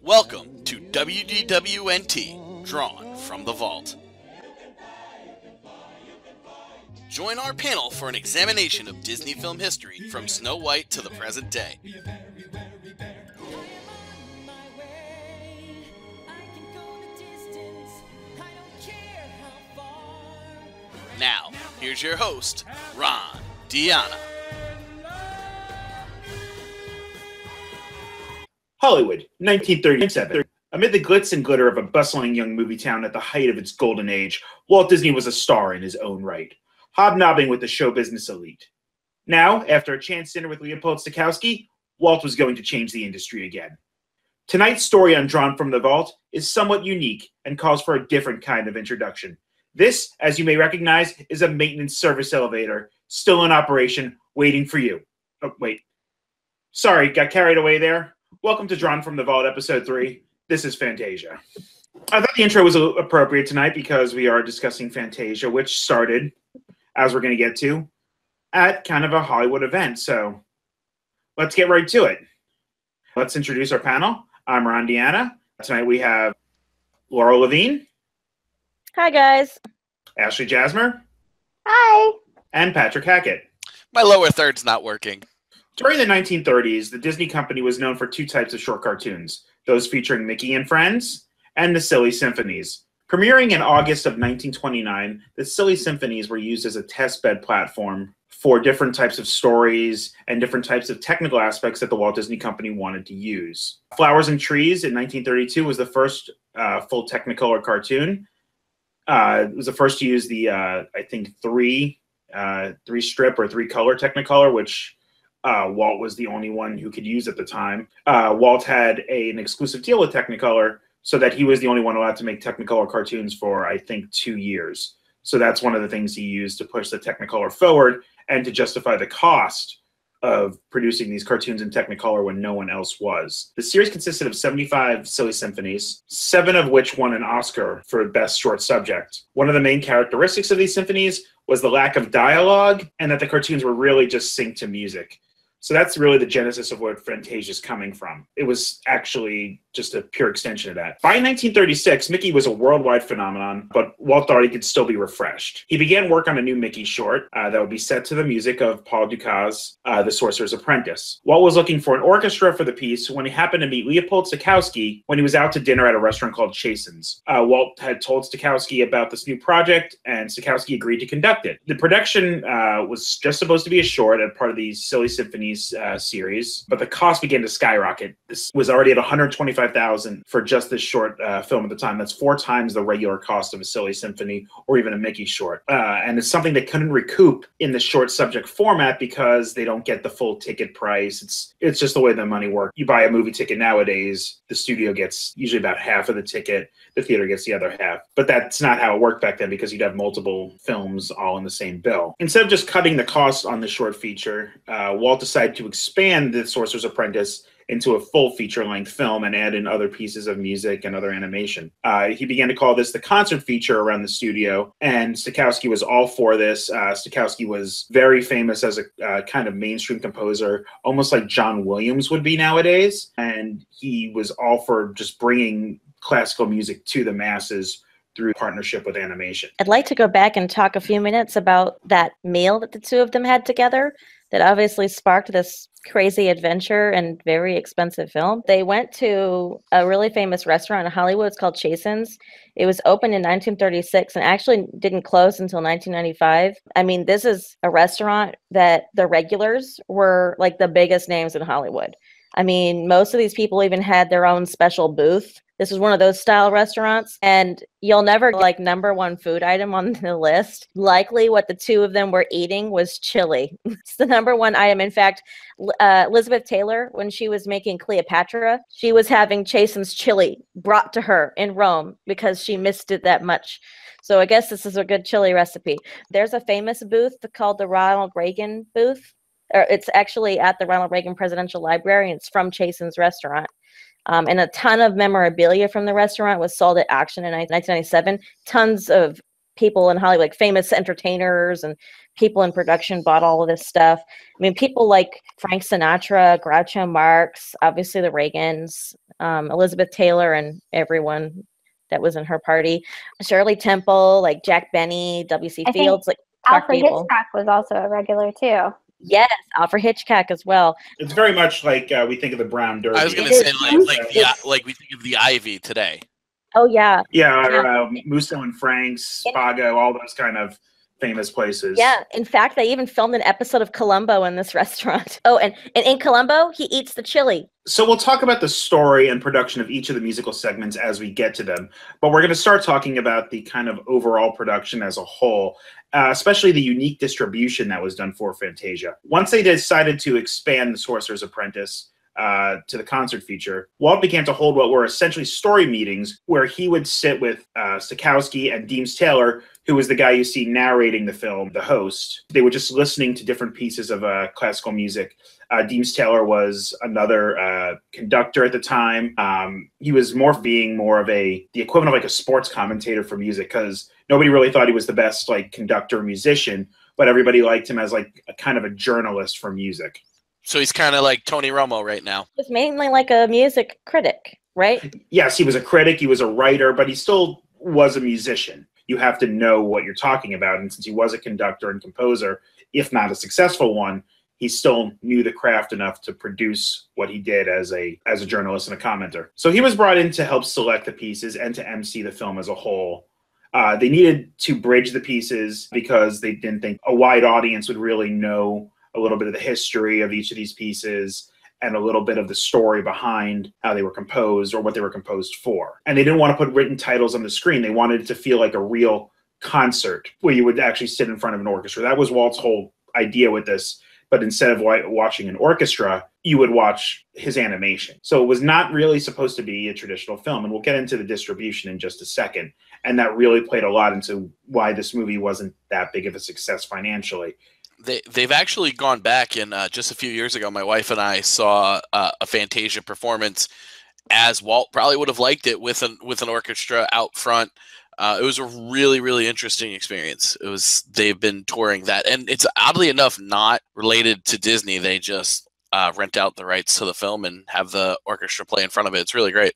Welcome to WDWNT, Drawn from the Vault. Join our panel for an examination of Disney film history from Snow White to the present day. Now, here's your host, Ron Deanna. Hollywood, 1937. Amid the glitz and glitter of a bustling young movie town at the height of its golden age, Walt Disney was a star in his own right, hobnobbing with the show business elite. Now, after a chance dinner with Leopold Stokowski, Walt was going to change the industry again. Tonight's story on Drawn from the Vault is somewhat unique and calls for a different kind of introduction. This, as you may recognize, is a maintenance service elevator, still in operation, waiting for you. Oh, wait. Sorry, got carried away there. Welcome to Drawn from the Vault, Episode 3. This is Fantasia. I thought the intro was appropriate tonight because we are discussing Fantasia, which started, as we're going to get to, at kind of a Hollywood event. So let's get right to it. Let's introduce our panel. I'm Ron Deanna. Tonight we have Laurel Levine. Hi, guys. Ashley Jasmer. Hi. And Patrick Hackett. My lower third's not working. During the 1930s, the Disney Company was known for two types of short cartoons, those featuring Mickey and Friends, and the Silly Symphonies. Premiering in August of 1929, the Silly Symphonies were used as a testbed platform for different types of stories and different types of technical aspects that the Walt Disney Company wanted to use. Flowers and Trees in 1932 was the first full Technicolor cartoon. It was the first to use the, I think, three strip or three color Technicolor, which Walt was the only one who could use at the time. Walt had an exclusive deal with Technicolor so that he was the only one allowed to make Technicolor cartoons for, I think, 2 years. So that's one of the things he used to push the Technicolor forward and to justify the cost of producing these cartoons in Technicolor when no one else was. The series consisted of 75 Silly Symphonies, 7 of which won an Oscar for Best Short Subject. One of the main characteristics of these symphonies was the lack of dialogue and that the cartoons were really just synced to music. So that's really the genesis of what Fantasia is coming from. It was actually just a pure extension of that. By 1936, Mickey was a worldwide phenomenon, but Walt thought he could still be refreshed. He began work on a new Mickey short that would be set to the music of Paul Dukas' The Sorcerer's Apprentice. Walt was looking for an orchestra for the piece when he happened to meet Leopold Stokowski when he was out to dinner at a restaurant called Chasen's. Walt had told Stokowski about this new project, and Stokowski agreed to conduct it. The production was just supposed to be a short and part of the Silly Symphonies series, but the cost began to skyrocket. This was already at $125,000 for just this short film at the time. That's 4 times the regular cost of a Silly Symphony or even a Mickey short. And it's something they couldn't recoup in the short subject format because they don't get the full ticket price. It's just the way the money works. You buy a movie ticket nowadays, the studio gets usually about half of the ticket, the theater gets the other half. But that's not how it worked back then because you'd have multiple films all in the same bill. Instead of just cutting the cost on the short feature, Walt decided to expand The Sorcerer's Apprentice into a full feature-length film and add in other pieces of music and other animation. He began to call this the concert feature around the studio, and Stokowski was all for this. Stokowski was very famous as a kind of mainstream composer, almost like John Williams would be nowadays, and he was all for just bringing classical music to the masses through partnership with animation. I'd like to go back and talk a few minutes about that meal that the two of them had together that obviously sparked this crazy adventure and very expensive film. They went to a really famous restaurant in Hollywood. It's called Chasen's. It was opened in 1936 and actually didn't close until 1995. I mean, this is a restaurant that the regulars were like the biggest names in Hollywood. I mean, most of these people even had their own special booth. This was one of those style restaurants, and you'll never like number one food item on the list. Likely what the two of them were eating was chili. It's the number one item. In fact, Elizabeth Taylor, when she was making Cleopatra, she was having Chasen's chili brought to her in Rome because she missed it that much. So I guess this is a good chili recipe. There's a famous booth called the Ronald Reagan booth. It's actually at the Ronald Reagan Presidential Library, and it's from Chasen's restaurant. And a ton of memorabilia from the restaurant was sold at auction in 1997. Tons of people in Hollywood, like famous entertainers and people in production bought all of this stuff. I mean, people like Frank Sinatra, Groucho Marx, obviously the Reagans, Elizabeth Taylor and everyone that was in her party. Shirley Temple, like Jack Benny, W.C. Fields, like Alfred Hitchcock was also a regular too. Yes, Alfred Hitchcock as well. It's very much like we think of the Brown Derby. I was going to say like we think of the Ivy today. Oh yeah. Yeah, Musso and Frank's, Spago, all those kind of famous places. Yeah, in fact, they even filmed an episode of Columbo in this restaurant. Oh, and in Columbo, he eats the chili. So we'll talk about the story and production of each of the musical segments as we get to them. But we're going to start talking about the kind of overall production as a whole, especially the unique distribution that was done for Fantasia. Once they decided to expand The Sorcerer's Apprentice to the concert feature, Walt began to hold what were essentially story meetings where he would sit with Stokowski and Deems Taylor, who was the guy you see narrating the film, the host. They were just listening to different pieces of classical music. Deems Taylor was another conductor at the time. He was being more of the equivalent of like a sports commentator for music, because nobody really thought he was the best like conductor musician, but everybody liked him as like a kind of a journalist for music. So he's kind of like Tony Romo right now. He was mainly like a music critic, right? Yes, he was a critic, he was a writer, but he still was a musician. You have to know what you're talking about. And since he was a conductor and composer, if not a successful one, he still knew the craft enough to produce what he did as a journalist and a commenter. So he was brought in to help select the pieces and to MC the film as a whole. They needed to bridge the pieces because they didn't think a wide audience would really know a little bit of the history of each of these pieces and a little bit of the story behind how they were composed or what they were composed for. And they didn't want to put written titles on the screen. They wanted it to feel like a real concert where you would actually sit in front of an orchestra. That was Walt's whole idea with this. But instead of watching an orchestra, you would watch his animation. So it was not really supposed to be a traditional film. And we'll get into the distribution in just a second. And that really played a lot into why this movie wasn't that big of a success financially. They've actually gone back, and just a few years ago, my wife and I saw a Fantasia performance as Walt probably would have liked it with an orchestra out front. It was a really, really interesting experience. They've been touring that, and it's oddly enough not related to Disney. They just rent out the rights to the film and have the orchestra play in front of it. It's really great.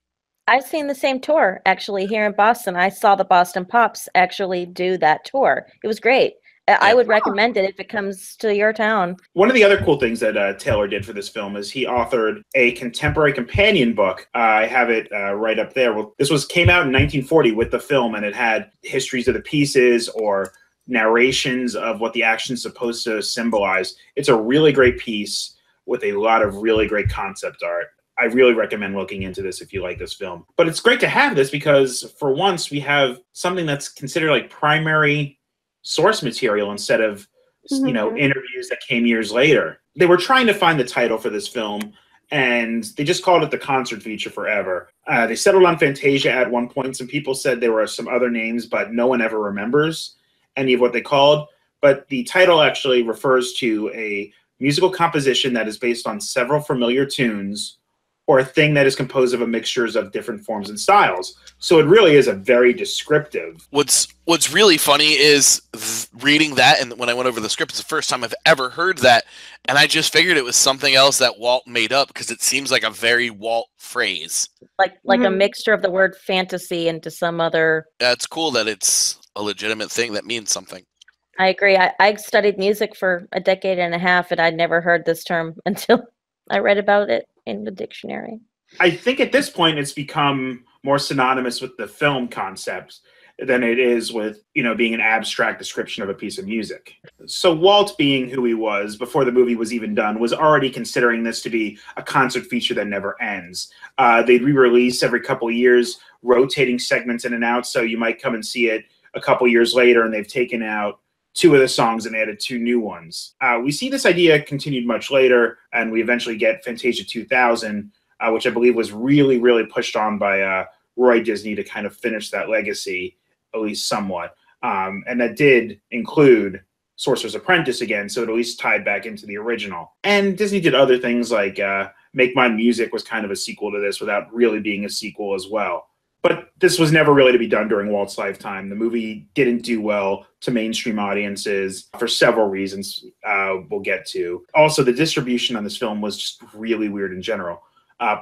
I've seen the same tour actually here in Boston. I saw the Boston Pops actually do that tour. It was great. I would recommend it if it comes to your town. One of the other cool things that Taylor did for this film is he authored a contemporary companion book. I have it right up there. Well, this came out in 1940 with the film, and it had histories of the pieces or narrations of what the action's supposed to symbolize. It's a really great piece with a lot of really great concept art. I really recommend looking into this if you like this film. But it's great to have this because for once we have something that's considered like primary source material instead of interviews that came years later. They were trying to find the title for this film, and they just called it the concert feature forever. They settled on Fantasia at one point. Some people said there were some other names, but no one ever remembers any of what they called. But the title actually refers to a musical composition that is based on several familiar tunes or a thing that is composed of a mixtures of different forms and styles. So it really is a very descriptive. What's really funny is reading that, and when I went over the script, it's the first time I've ever heard that, and I just figured it was something else that Walt made up because it seems like a very Walt phrase. Like a mixture of the word fantasy into some other... That's cool that it's a legitimate thing that means something. I agree. I studied music for a decade and a half, and I'd never heard this term until I read about it in the dictionary. I think at this point it's become more synonymous with the film concept than it is with, being an abstract description of a piece of music. So Walt, being who he was before the movie was even done, was already considering this to be a concert feature that never ends. They'd re-release every couple of years, rotating segments in and out, so you might come and see it a couple years later and they've taken out 2 of the songs and added 2 new ones. We see this idea continued much later, and we eventually get Fantasia 2000, which I believe was really, really pushed on by Roy Disney to kind of finish that legacy, at least somewhat. And that did include Sorcerer's Apprentice again, so it at least tied back into the original. And Disney did other things like Make Mine Music was kind of a sequel to this without really being a sequel as well. But this was never really to be done during Walt's lifetime. The movie didn't do well to mainstream audiences for several reasons we'll get to. Also, the distribution on this film was just really weird in general.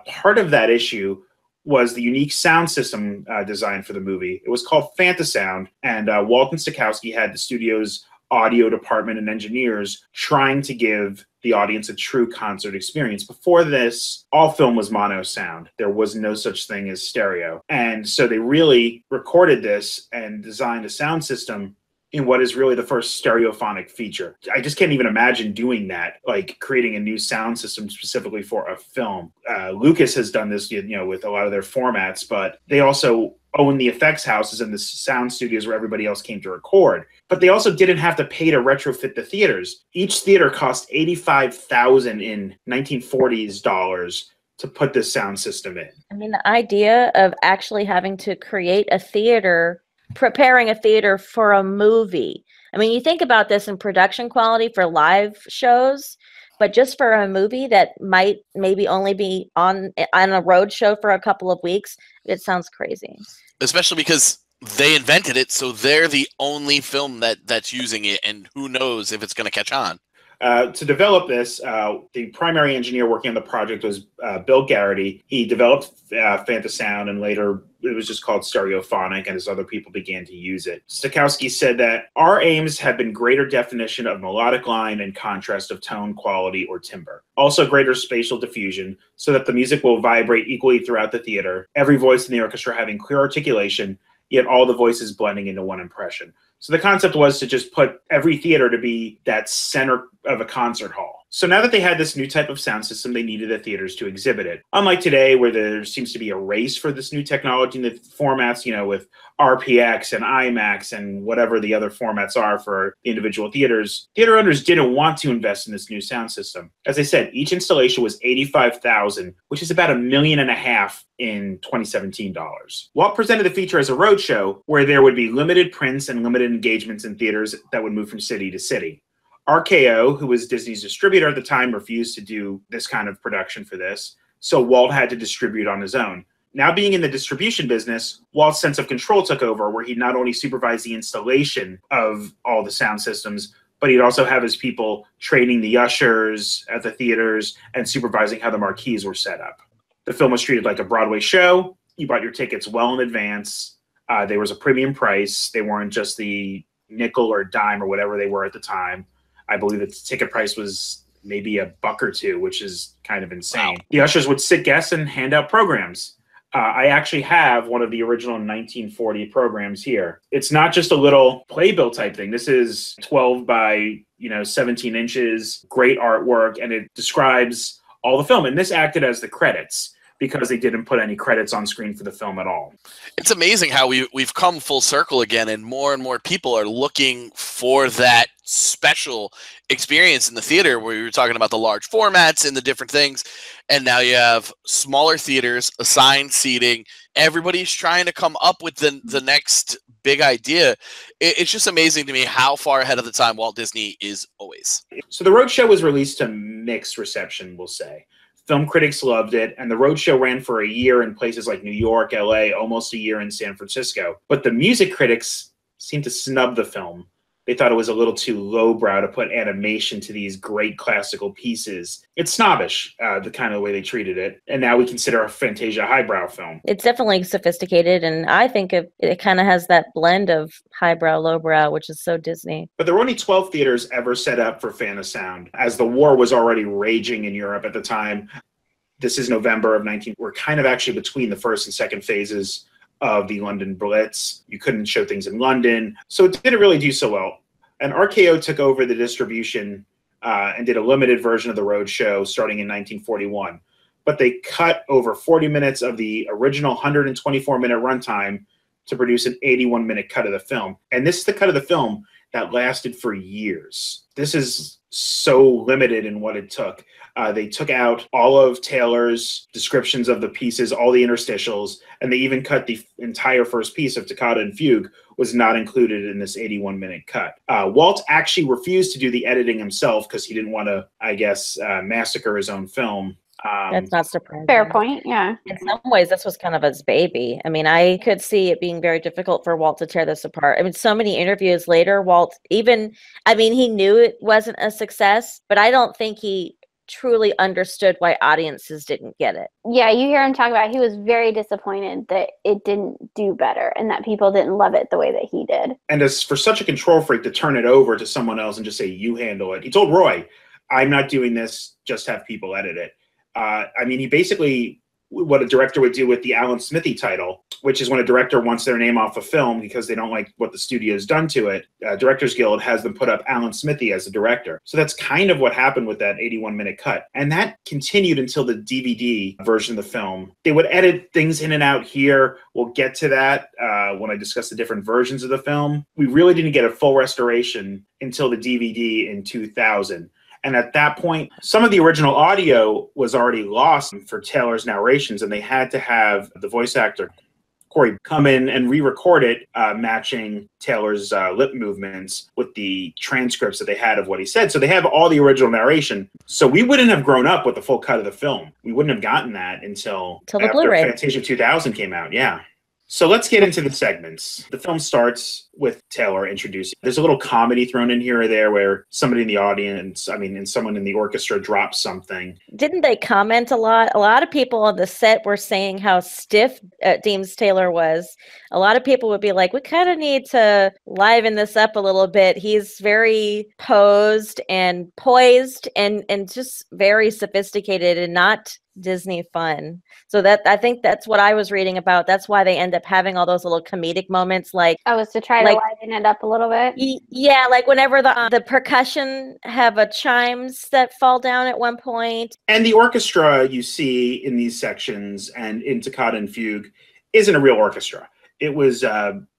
Part of that issue was the unique sound system design for the movie. It was called Fantasound, and Walt and Stokowski had the studio's audio department and engineers trying to give the audience a true concert experience. Before this, all film was mono sound. There was no such thing as stereo. And so they really recorded this and designed a sound system in what is really the first stereophonic feature. I just can't even imagine doing that, like creating a new sound system specifically for a film. Lucas has done this, with a lot of their formats, but they also own the effects houses and the sound studios where everybody else came to record. But they also didn't have to pay to retrofit the theaters. Each theater cost $85,000 in 1940s dollars to put this sound system in. I mean, the idea of actually having to create a theater, preparing a theater for a movie. I mean, you think about this in production quality for live shows, but just for a movie that might maybe only be on a road show for a couple of weeks, it sounds crazy. Especially because they invented it, so they're the only film that's using it, and who knows if it's going to catch on. To develop this, the primary engineer working on the project was Bill Garrity. He developed Fantasound, and later it was just called Stereophonic, and as other people began to use it. Stokowski said that our aims have been greater definition of melodic line and contrast of tone, quality, or timbre. Also greater spatial diffusion, so that the music will vibrate equally throughout the theater, every voice in the orchestra having clear articulation, yet all the voices blending into one impression. So the concept was to just put every theater to be that center of a concert hall. So now that they had this new type of sound system, they needed the theaters to exhibit it. Unlike today, where there seems to be a race for this new technology in the formats, with RPX and IMAX and whatever the other formats are for the individual theaters, theater owners didn't want to invest in this new sound system. As I said, each installation was $85,000, which is about $1.5 million in 2017 dollars. Walt presented the feature as a roadshow where there would be limited prints and limited engagements in theaters that would move from city to city. RKO, who was Disney's distributor at the time, refused to do this kind of production for this, so Walt had to distribute on his own. Now being in the distribution business, Walt's sense of control took over, where he'd not only supervise the installation of all the sound systems, but he'd also have his people training the ushers at the theaters and supervising how the marquees were set up. The film was treated like a Broadway show. You bought your tickets well in advance. There was a premium price. They weren't just the nickel or dime or whatever they were at the time. I believe the ticket price was maybe $1 or $2, which is kind of insane. Wow. The ushers would sit guests and hand out programs. I actually have one of the original 1940 programs here. It's not just a little playbill type thing. This is 12 by 17 inches, great artwork, and it describes all the film. And this acted as the credits, because they didn't put any credits on screen for the film at all. It's amazing how we've come full circle again, and more people are looking for that special experience in the theater, where you were talking about the large formats and the different things, and now you have smaller theaters, assigned seating. Everybody's trying to come up with the next big idea. It's just amazing to me how far ahead of the time Walt Disney is always. So the Roadshow was released to mixed reception, we'll say. Film critics loved it, and the roadshow ran for a year in places like New York, LA, almost a year in San Francisco. But the music critics seemed to snub the film. They thought it was a little too lowbrow to put animation to these great classical pieces. It's snobbish, the kind of way they treated it. And now we consider a Fantasia highbrow film. It's definitely sophisticated, and I think it kind of has that blend of highbrow, lowbrow, which is so Disney. But there were only 12 theaters ever set up for Fantasound, as the war was already raging in Europe at the time. This is November of 19. We're kind of actually between the first and second phases of the London Blitz. You couldn't show things in London, so it didn't really do so well. And RKO took over the distribution and did a limited version of the roadshow starting in 1941. But they cut over 40 minutes of the original 124-minute runtime to produce an 81-minute cut of the film. And this is the cut of the film that lasted for years. This is so limited in what it took. They took out all of Taylor's descriptions of the pieces, all the interstitials, and they even cut the entire first piece of Toccata and Fugue was not included in this 81-minute cut. Walt actually refused to do the editing himself because he didn't want to, I guess, massacre his own film. That's not surprising. Fair point, yeah. In some ways, this was kind of his baby. I mean, I could see it being very difficult for Walt to tear this apart. I mean, so many interviews later, Walt he knew it wasn't a success, but I don't think he truly understood why audiences didn't get it. Yeah, you hear him talk about he was very disappointed that it didn't do better and that people didn't love it the way that he did. And as for such a control freak to turn it over to someone else and just say, you handle it. He told Roy, I'm not doing this, just have people edit it. I mean, he basically, what a director would do with the Alan Smithy title, which is when a director wants their name off a film because they don't like what the studio's done to it. Directors Guild has them put up Alan Smithy as a director. So that's kind of what happened with that 81-minute cut. And that continued until the DVD version of the film. They would edit things in and out here. We'll get to that when I discuss the different versions of the film. We really didn't get a full restoration until the DVD in 2000. And at that point, some of the original audio was already lost for Taylor's narrations, and they had to have the voice actor, Corey, come in and re-record it, matching Taylor's lip movements with the transcripts that they had of what he said. So they have all the original narration. So we wouldn't have grown up with the full cut of the film. We wouldn't have gotten that until the after Blu-ray. Fantasia 2000 came out, yeah. So let's get into the segments. The film starts with Taylor introducing. There's a little comedy thrown in here or there where somebody in the audience, and someone in the orchestra drops something. Didn't they comment a lot? A lot of people on the set were saying how stiff Deems Taylor was. A lot of people would be like, we kind of need to liven this up a little bit. He's very posed and poised and just very sophisticated and not Disney fun. So that, I think that's what I was reading about. That's why they end up having all those little comedic moments, like to try to liven it up a little bit. Yeah, like whenever the percussion have chimes that fall down at one point. And the orchestra you see in these sections and in Toccata and Fugue isn't a real orchestra. It was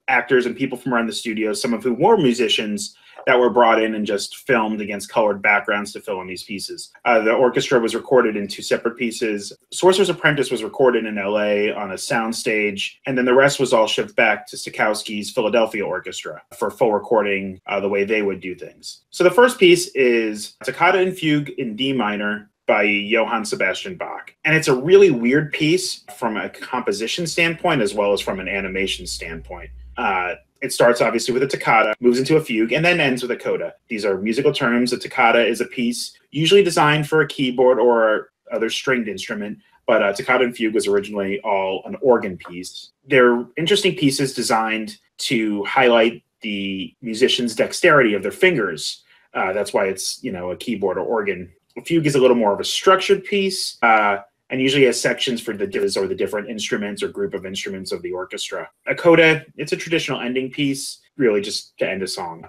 actors and people from around the studio, some of whom were musicians, that were brought in and just filmed against colored backgrounds to fill in these pieces. The orchestra was recorded in 2 separate pieces. Sorcerer's Apprentice was recorded in LA on a soundstage, and then the rest was all shipped back to Stokowski's Philadelphia Orchestra for full recording the way they would do things. So the first piece is Toccata and Fugue in D minor by Johann Sebastian Bach. And it's a really weird piece from a composition standpoint as well as from an animation standpoint. It starts obviously with a toccata, moves into a fugue, and then ends with a coda. These are musical terms. A toccata is a piece usually designed for a keyboard or other stringed instrument, but toccata and fugue was originally all an organ piece. They're interesting pieces designed to highlight the musician's dexterity of their fingers. That's why it's, a keyboard or organ. A fugue is a little more of a structured piece, and usually has sections for the different instruments or group of instruments of the orchestra. A coda, it's a traditional ending piece, really just to end a song.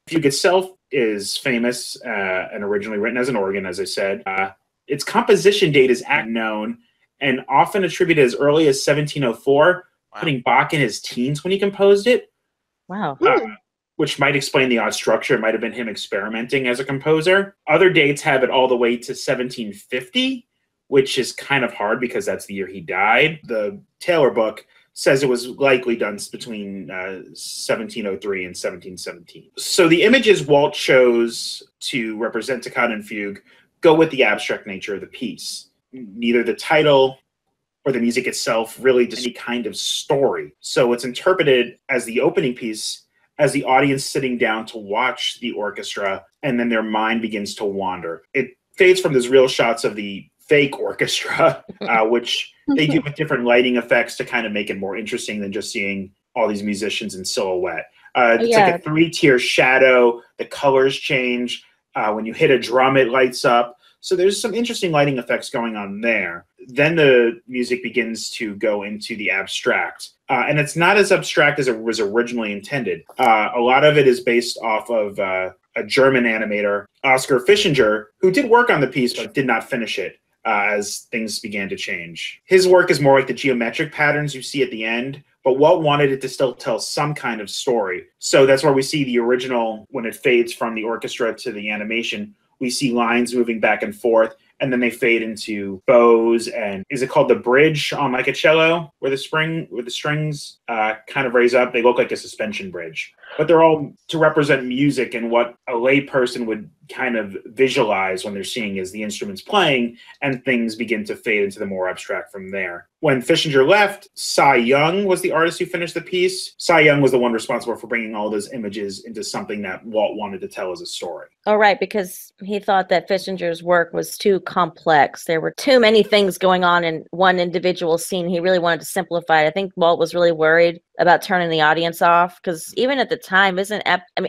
Fugue itself is famous and originally written as an organ, as I said. Its composition date is unknown and often attributed as early as 1704, putting Bach in his teens when he composed it. Wow. Which might explain the odd structure. It might have been him experimenting as a composer. Other dates have it all the way to 1750, which is kind of hard because that's the year he died. The Taylor book says it was likely done between 1703 and 1717. So the images Walt chose to represent Toccata and Fugue go with the abstract nature of the piece. Neither the title or the music itself really does any kind of story. So it's interpreted as the opening piece as the audience sitting down to watch the orchestra, and then their mind begins to wander. It fades from those real shots of the fake orchestra, which they do with different lighting effects to kind of make it more interesting than just seeing all these musicians in silhouette. It's like a 3-tier shadow. The colors change. When you hit a drum, it lights up. So there's some interesting lighting effects going on there. Then the music begins to go into the abstract. And it's not as abstract as it was originally intended. A lot of it is based off of a German animator, Oskar Fischinger, who did work on the piece but did not finish it as things began to change. His work is more like the geometric patterns you see at the end, but Walt wanted it to still tell some kind of story. So that's where we see the original, when it fades from the orchestra to the animation, we see lines moving back and forth, and then they fade into bows, and is it called the bridge on like a cello, where the strings kind of raise up? They look like a suspension bridge. but they're all to represent music and what a lay person would kind of visualize when they're seeing is the instruments playing, and things begin to fade into the more abstract from there. When Fischinger left, Cy Young was the artist who finished the piece. Cy Young was the one responsible for bringing all those images into something that Walt wanted to tell as a story. Oh, right, because he thought that Fischinger's work was too complex. There were too many things going on in one individual scene. He really wanted to simplify it. I think Walt was really worried about turning the audience off, because even at the time,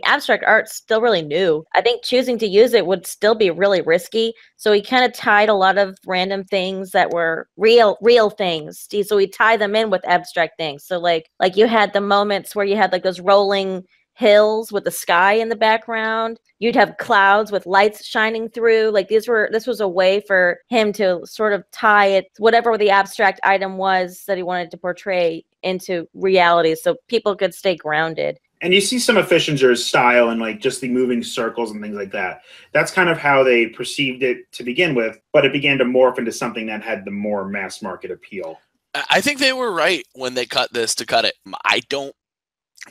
abstract art's still really new. I think choosing to use it would still be really risky. So he kind of tied a lot of random things that were real things. So he tied them in with abstract things. So like you had the moments where you had like those rolling hills with the sky in the background. You'd have clouds with lights shining through. Like this was a way for him to sort of tie it, whatever the abstract item was that he wanted to portray, into reality, so people could stay grounded. And you see some of Fischinger's style and like just the moving circles and things like that. That's kind of how they perceived it to begin with, but it began to morph into something that had the more mass market appeal. I think they were right when they cut this to cut it. I don't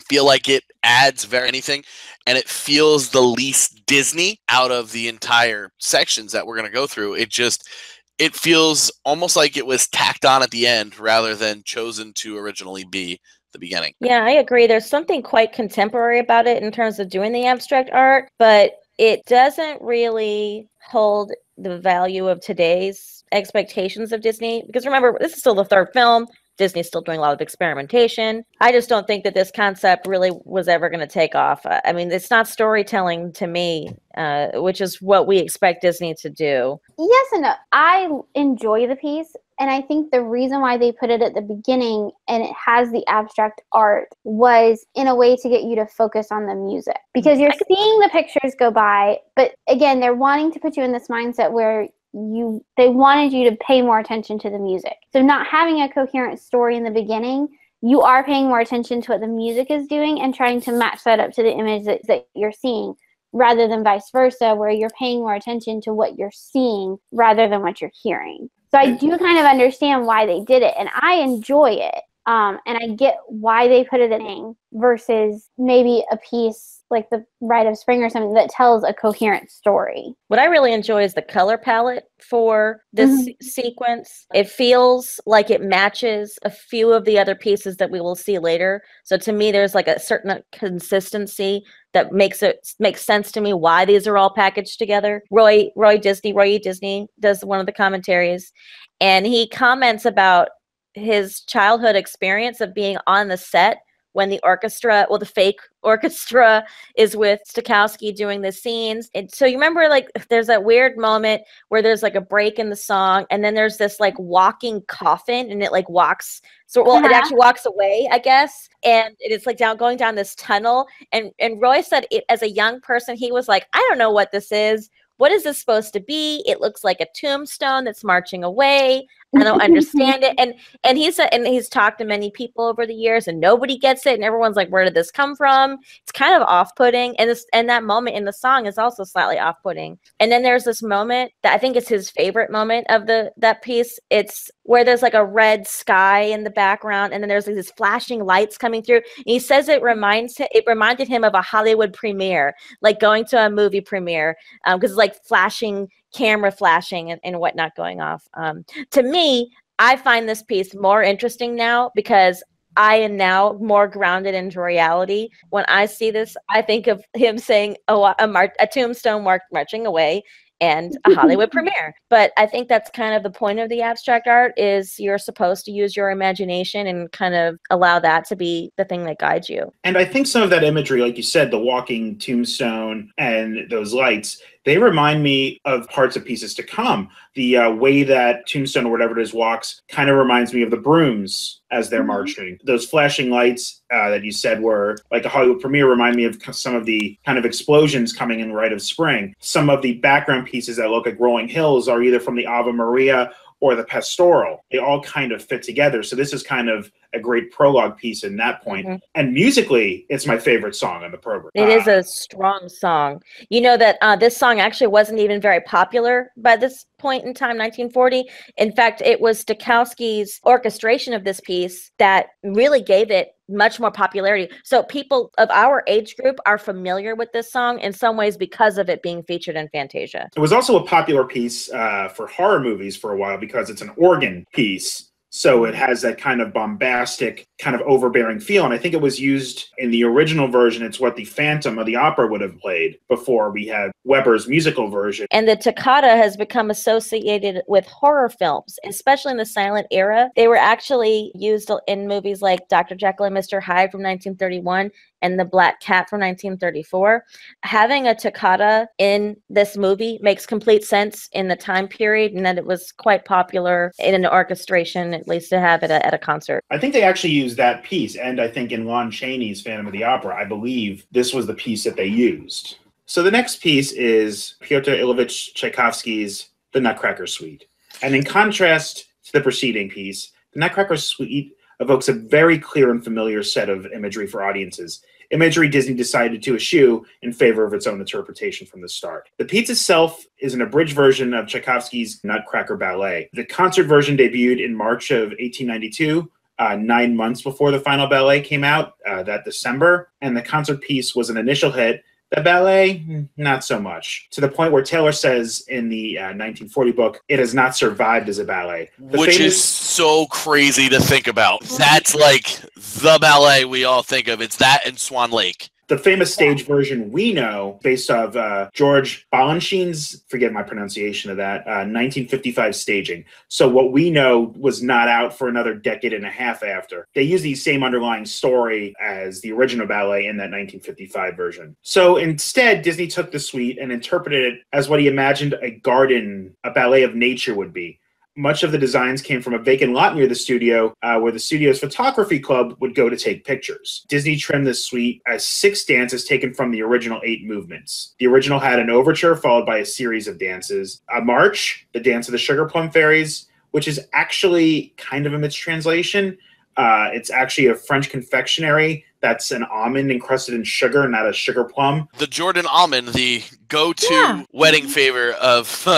feel like it adds very anything, and it feels the least Disney out of the entire sections that we're going to go through. It feels almost like it was tacked on at the end rather than chosen to originally be the beginning. Yeah, I agree. There's something quite contemporary about it in terms of doing the abstract art, but it doesn't really hold the value of today's expectations of Disney. Because remember, this is still the third film. Disney's still doing a lot of experimentation. I just don't think that this concept really was ever going to take off. I mean, it's not storytelling to me, which is what we expect Disney to do. Yes and no. I enjoy the piece, and I think the reason why they put it at the beginning and it has the abstract art was in a way to get you to focus on the music. Because you're seeing the pictures go by, but again, they're wanting to put you in this mindset where they wanted you to pay more attention to the music. So not having a coherent story in the beginning, you are paying more attention to what the music is doing and trying to match that up to the image that you're seeing, rather than vice versa, where you're paying more attention to what you're seeing rather than what you're hearing. So I do kind of understand why they did it, and I enjoy it. And I get why they put it in versus maybe a piece like the Rite of Spring or something that tells a coherent story. What I really enjoy is the color palette for this sequence. It feels like it matches a few of the other pieces that we will see later. So to me, there's like a certain consistency that makes sense to me why these are all packaged together. Roy E. Disney does one of the commentaries, and he comments about his childhood experience of being on the set when the fake orchestra is with Stokowski doing the scenes. And so you remember, like, there's that weird moment where there's like a break in the song, and then there's this like walking coffin, and it like walks. It actually walks away, I guess. And it's like going down this tunnel. And Roy said as a young person, he was like, I don't know what this is. What is this supposed to be? It looks like a tombstone that's marching away. I don't understand it. And he said, and he's talked to many people over the years, and nobody gets it. And everyone's like, where did this come from? It's kind of off-putting. And that moment in the song is also slightly off-putting. And then there's this moment that I think is his favorite moment of that piece. It's where there's like a red sky in the background, and then there's like these flashing lights coming through. And he says it reminded him of a Hollywood premiere, like going to a movie premiere, because it's like camera flashing and whatnot going off. To me, I find this piece more interesting now because I am now more grounded into reality. When I see this, I think of him saying, a tombstone marching away and a Hollywood premiere. But I think that's kind of the point of the abstract art, is you're supposed to use your imagination and kind of allow that to be the thing that guides you. And I think some of that imagery, like you said, the walking tombstone and those lights, they remind me of parts of Pieces to Come. The way that Tombstone or whatever it is walks kind of reminds me of the Brooms as they're marching. Those flashing lights that you said were like a Hollywood premiere remind me of some of the kind of explosions coming in Rite of Spring. Some of the background pieces that look like rolling hills are either from the Ave Maria or the Pastoral. They all kind of fit together. So this is kind of a great prologue piece in that point. And musically, it's my favorite song on the program. It is a strong song. You know that this song actually wasn't even very popular by this point in time, 1940. In fact, it was Stokowski's orchestration of this piece that really gave it much more popularity. So people of our age group are familiar with this song in some ways because of it being featured in Fantasia. It was also a popular piece for horror movies for a while because it's an organ piece. So it has that kind of bombastic, kind of overbearing feel. And I think it was used in the original version. It's what the Phantom of the Opera would have played before we had Weber's musical version. And the toccata has become associated with horror films, especially in the silent era. They were actually used in movies like Dr. Jekyll and Mr. Hyde from 1931 and The Black Cat from 1934. Having a toccata in this movie makes complete sense in the time period, and that it was quite popular in an orchestration, at least to have it at a concert. I think they actually used that piece, and I think in Lon Chaney's Phantom of the Opera, I believe this was the piece that they used. So the next piece is Pyotr Ilyich Tchaikovsky's The Nutcracker Suite. And in contrast to the preceding piece, the Nutcracker Suite evokes a very clear and familiar set of imagery for audiences. Imagery Disney decided to eschew in favor of its own interpretation from the start. The piece itself is an abridged version of Tchaikovsky's Nutcracker ballet. The concert version debuted in March of 1892, 9 months before the final ballet came out that December, and the concert piece was an initial hit. The ballet, not so much. To the point where Taylor says in the 1940 book, it has not survived as a ballet. Which is so crazy to think about. That's like the ballet we all think of. It's that and Swan Lake. The famous stage version we know, based off George Balanchine's, forget my pronunciation of that, 1955 staging. So what we know was not out for another decade and a half after. They use the same underlying story as the original ballet in that 1955 version. So instead, Disney took the suite and interpreted it as what he imagined a garden, a ballet of nature would be. Much of the designs came from a vacant lot near the studio where the studio's photography club would go to take pictures. Disney trimmed this suite as 6 dances taken from the original 8 movements. The original had an overture followed by a series of dances. A march, the Dance of the Sugar Plum Fairies, which is actually kind of a mistranslation. It's actually a French confectionery that's an almond encrusted in sugar, not a sugar plum. The Jordan almond, the go-to wedding favor of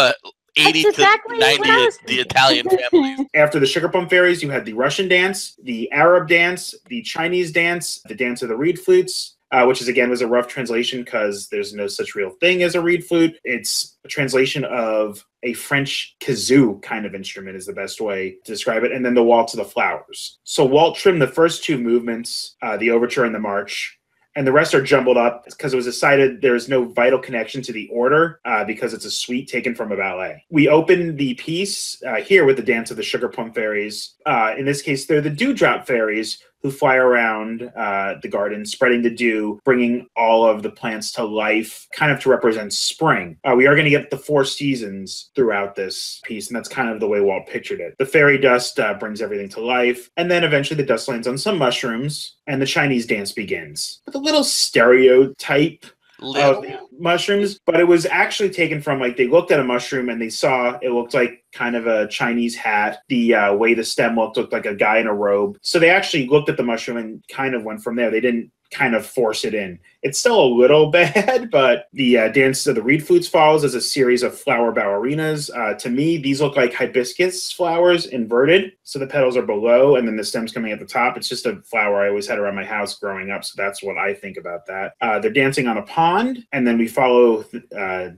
80 exactly to 90 the Italian families. After the Sugar Plum Fairies, you had the Russian dance, the Arab dance, the Chinese dance, the dance of the reed flutes, which is again was a rough translation because there's no such real thing as a reed flute. It's a translation of a French kazoo kind of instrument is the best way to describe it. And then the Waltz of the Flowers. So Walt trimmed the first 2 movements, the overture and the march. And the rest are jumbled up because it was decided there's no vital connection to the order because it's a suite taken from a ballet. We open the piece here with the Dance of the Sugar Plum Fairies. In this case, they're the Dewdrop Fairies who fly around the garden, spreading the dew, bringing all of the plants to life, kind of to represent spring. We are going to get the 4 seasons throughout this piece, and that's kind of the way Walt pictured it. The fairy dust brings everything to life, and then eventually the dust lands on some mushrooms, and the Chinese dance begins. With a little stereotype of mushrooms, but it was actually taken from, like, they looked at a mushroom and they saw it looked like kind of a Chinese hat. The way the stem looked like a guy in a robe. So they actually looked at the mushroom and kind of went from there. They didn't kind of force it in. It's still a little bad, but the Dance of the Reed Flutes follows as a series of flower ballerinas. To me, these look like hibiscus flowers inverted. So the petals are below and then the stem's coming at the top. It's just a flower I always had around my house growing up. So that's what I think about that. They're dancing on a pond, and then we follow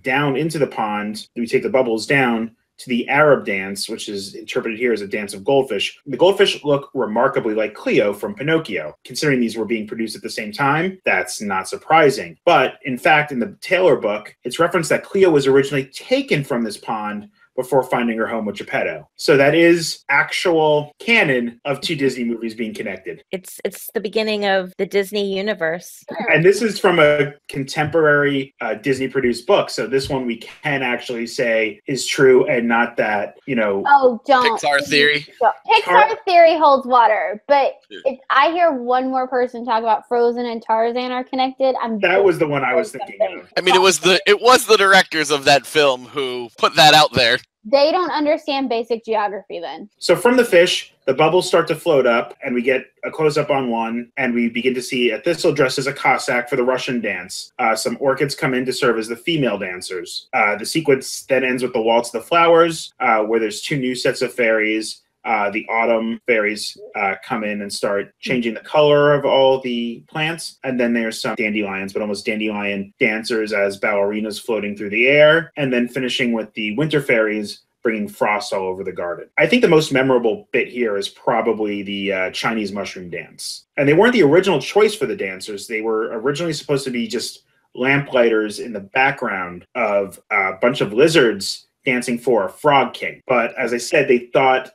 down into the pond. We take the bubbles down to the Arab dance, which is interpreted here as a dance of goldfish. The goldfish look remarkably like Cleo from Pinocchio. Considering these were being produced at the same time, that's not surprising. But in fact, in the Taylor book, it's referenced that Cleo was originally taken from this pond before finding her home with Geppetto. So that is actual canon of 2 Disney movies being connected. It's the beginning of the Disney universe. And this is from a contemporary Disney-produced book. So this one we can actually say is true and not that, you know... Oh, don't. Pixar theory. Pixar theory holds water. But if I hear one more person talk about Frozen and Tarzan are connected, That was the one I was thinking of. I mean, it was the directors of that film who put that out there. They don't understand basic geography then. So from the fish, the bubbles start to float up, and we get a close-up on one, and we begin to see a thistle dressed as a Cossack for the Russian dance. Some orchids come in to serve as the female dancers. The sequence then ends with the Waltz of the Flowers, where there's 2 new sets of fairies. The autumn fairies come in and start changing the color of all the plants. And then there's some dandelions, but almost dandelion dancers as ballerinas floating through the air. And then finishing with the winter fairies bringing frost all over the garden. I think the most memorable bit here is probably the Chinese mushroom dance. And they weren't the original choice for the dancers. They were originally supposed to be just lamplighters in the background of a bunch of lizards dancing for a frog king. But as I said, they thought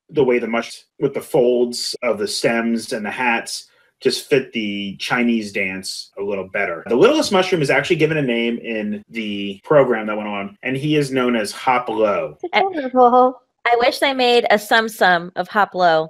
the way with the folds of the stems and the hats just fit the Chinese dance a little better. The littlest mushroom is actually given a name in the program that went on, and he is known as Hop Low. I wish they made a sum of Hop Low.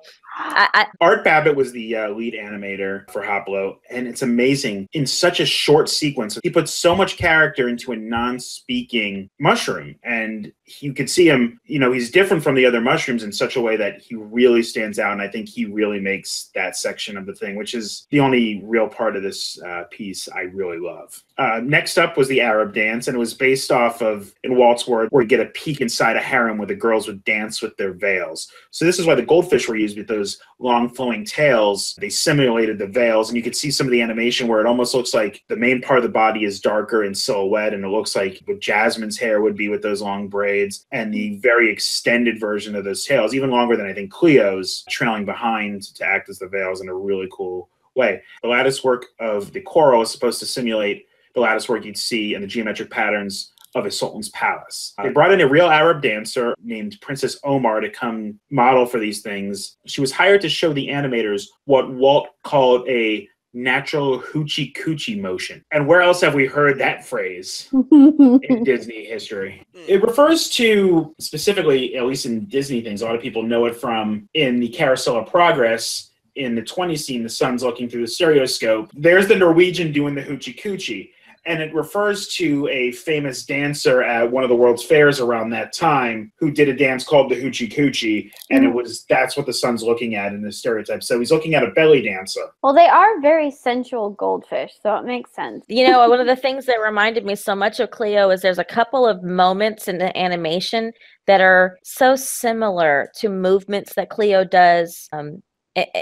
Art Babbitt was the lead animator for Hoplo, and it's amazing. In such a short sequence, he puts so much character into a non-speaking mushroom, and you could see him, he's different from the other mushrooms in such a way that he really stands out, and I think he really makes that section of the thing, which is the only real part of this piece I really love. Next up was the Arab dance, and it was based off of, in Walt's word, where you get a peek inside a harem where the girls would dance with their veils. So this is why the goldfish were used with those long flowing tails. They simulated the veils, and you could see some of the animation where it almost looks like the main part of the body is darker in silhouette, and it looks like what Jasmine's hair would be with those long braids, and the very extended version of those tails, even longer than I think Cleo's, trailing behind to act as the veils in a really cool way. The lattice work of the coral is supposed to simulate the lattice work you'd see in the geometric patterns of a sultan's palace. They brought in a real Arab dancer named Princess Omar to come model for these things. She was hired to show the animators what Walt called a natural hoochie coochie motion. And where else have we heard that phrase in Disney history? It refers to, specifically, at least in Disney things, a lot of people know it from in the Carousel of Progress. In the 20 scene, the sun's looking through the stereoscope. There's the Norwegian doing the hoochie coochie. And it refers to a famous dancer at one of the World's Fairs around that time who did a dance called the Hoochie Coochie. And that's what the sun's looking at in the stereotype. So he's looking at a belly dancer. Well, they are very sensual goldfish, so it makes sense. One of the things that reminded me so much of Cleo is there's a couple of moments in the animation that are so similar to movements that Cleo does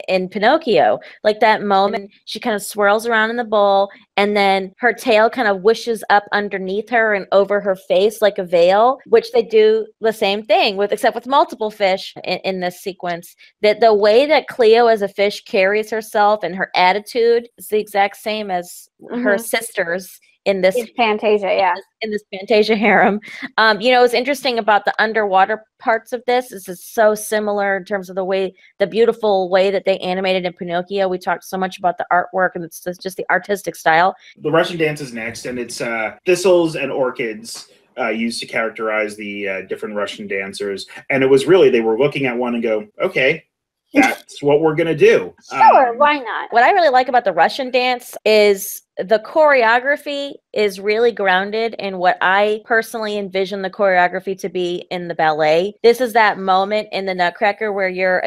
in Pinocchio. Like that moment, she kind of swirls around in the bowl, and then her tail kind of whooshes up underneath her and over her face like a veil, which they do the same thing with, except with multiple fish in this sequence. That the way that Cleo as a fish carries herself and her attitude is the exact same as her sisters in this Fantasia, in this Fantasia harem. What's interesting about the underwater parts of this is it's so similar in terms of the beautiful way that they animated in Pinocchio. We talked so much about the artwork, and it's just the artistic style. The Russian dance is next, and it's thistles and orchids used to characterize the different Russian dancers. And it was really, they were looking at one and go, okay, that's what we're going to do. Sure, why not? What I really like about the Russian dance is the choreography is really grounded in what I personally envision the choreography to be in the ballet. This is that moment in the Nutcracker where you're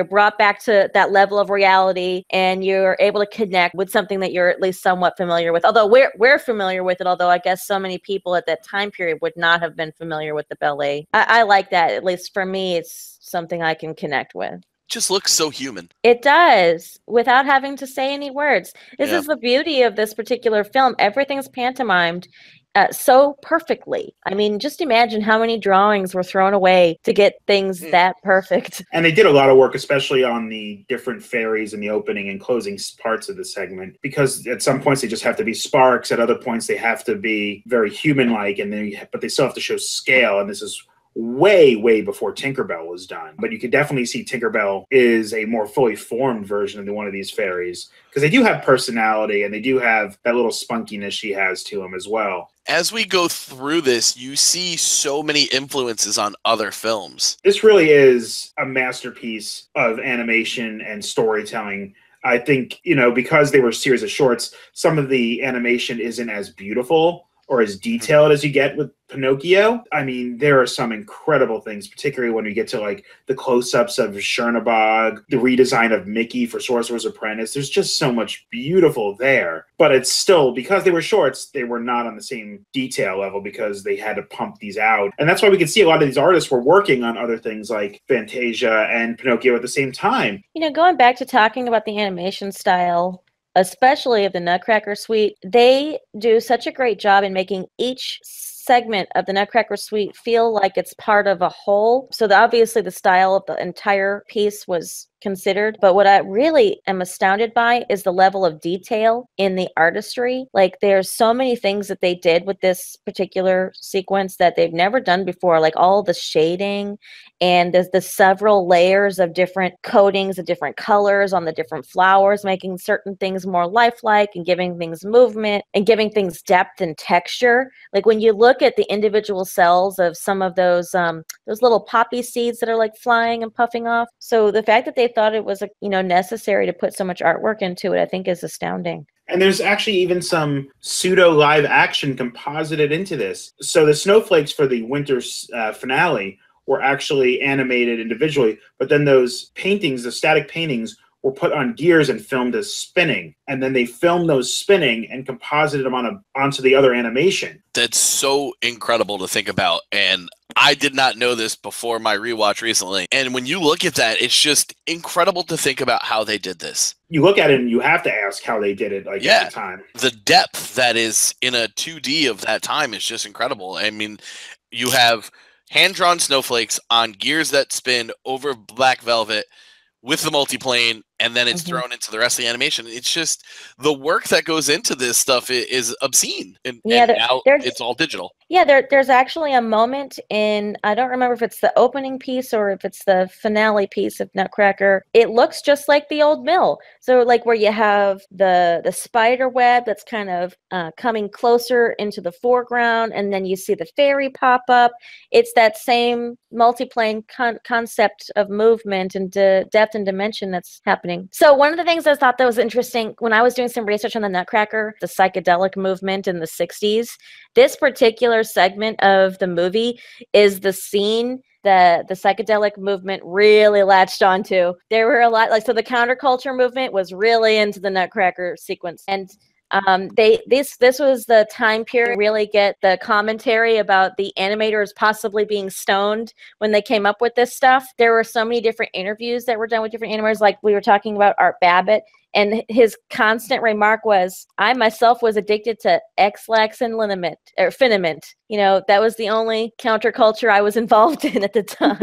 brought back to that level of reality, and you're able to connect with something that you're at least somewhat familiar with. Although we're familiar with it, although I guess so many people at that time period would not have been familiar with the ballet. I like that. At least for me, it's something I can connect with. Just looks so human. It does, without having to say any words. This is the beauty of this particular film. Everything's pantomimed so perfectly. I mean, just imagine how many drawings were thrown away to get things that perfect. And they did a lot of work, especially on the different fairies in the opening and closing parts of the segment, because at some points they just have to be sparks. At other points they have to be very human-like, but they still have to show scale. And this is way before Tinkerbell was done. But you could definitely see Tinkerbell is a more fully formed version of one of these fairies, because they do have personality, and they do have that little spunkiness she has to them as well. As we go through this, you see so many influences on other films. This really is a masterpiece of animation and storytelling. I think, because they were a series of shorts, some of the animation isn't as beautiful, or as detailed as you get with Pinocchio. I mean, there are some incredible things, particularly when we get to like the close-ups of Chernabog, the redesign of Mickey for Sorcerer's Apprentice. There's just so much beautiful there. But it's still, because they were shorts, they were not on the same detail level because they had to pump these out. And that's why we can see a lot of these artists were working on other things like Fantasia and Pinocchio at the same time. You know, going back to talking about the animation style, especially of the Nutcracker suite, they do such a great job in making each segment of the Nutcracker suite feel like it's part of a whole. So obviously the style of the entire piece was considered, but what I really am astounded by is the level of detail in the artistry. Like, there's so many things that they did with this particular sequence that they've never done before, like all the shading and there's the several layers of different coatings of different colors on the different flowers, making certain things more lifelike and giving things movement and giving things depth and texture. Like, when you look at the individual cells of some of those little poppy seeds that are like flying and puffing off. So the fact that they thought it was, necessary to put so much artwork into it, I think is astounding. And there's actually even some pseudo live action composited into this. So the snowflakes for the winter finale were actually animated individually, but then those paintings, the static paintings, were put on gears and filmed as spinning. And then they filmed those spinning and composited them onto the other animation. That's so incredible to think about. And I did not know this before my rewatch recently. And when you look at that, it's just incredible to think about how they did this. You look at it and you have to ask how they did it at the time. The depth that is in a 2D of that time is just incredible. I mean, you have hand-drawn snowflakes on gears that spin over black velvet with the multiplane, and then it's thrown into the rest of the animation. It's just the work that goes into this stuff is obscene. And now it's all digital. Yeah, there's actually a moment in, I don't remember if it's the opening piece or if it's the finale piece of Nutcracker. It looks just like the old mill. So like where you have the spider web that's kind of coming closer into the foreground, and then you see the fairy pop up. It's that same multiplane concept of movement and depth and dimension that's happening. So one of the things I thought that was interesting when I was doing some research on the Nutcracker, the psychedelic movement in the 60s, this particular segment of the movie is the scene that the psychedelic movement really latched onto. There were a lot, so the counterculture movement was really into the Nutcracker sequence. And this was the time period really get the commentary about the animators possibly being stoned when they came up with this stuff. There were so many different interviews that were done with different animators, like we were talking about Art Babbitt, and his constant remark was, I myself was addicted to X-lax and Finament. That was the only counterculture I was involved in at the time.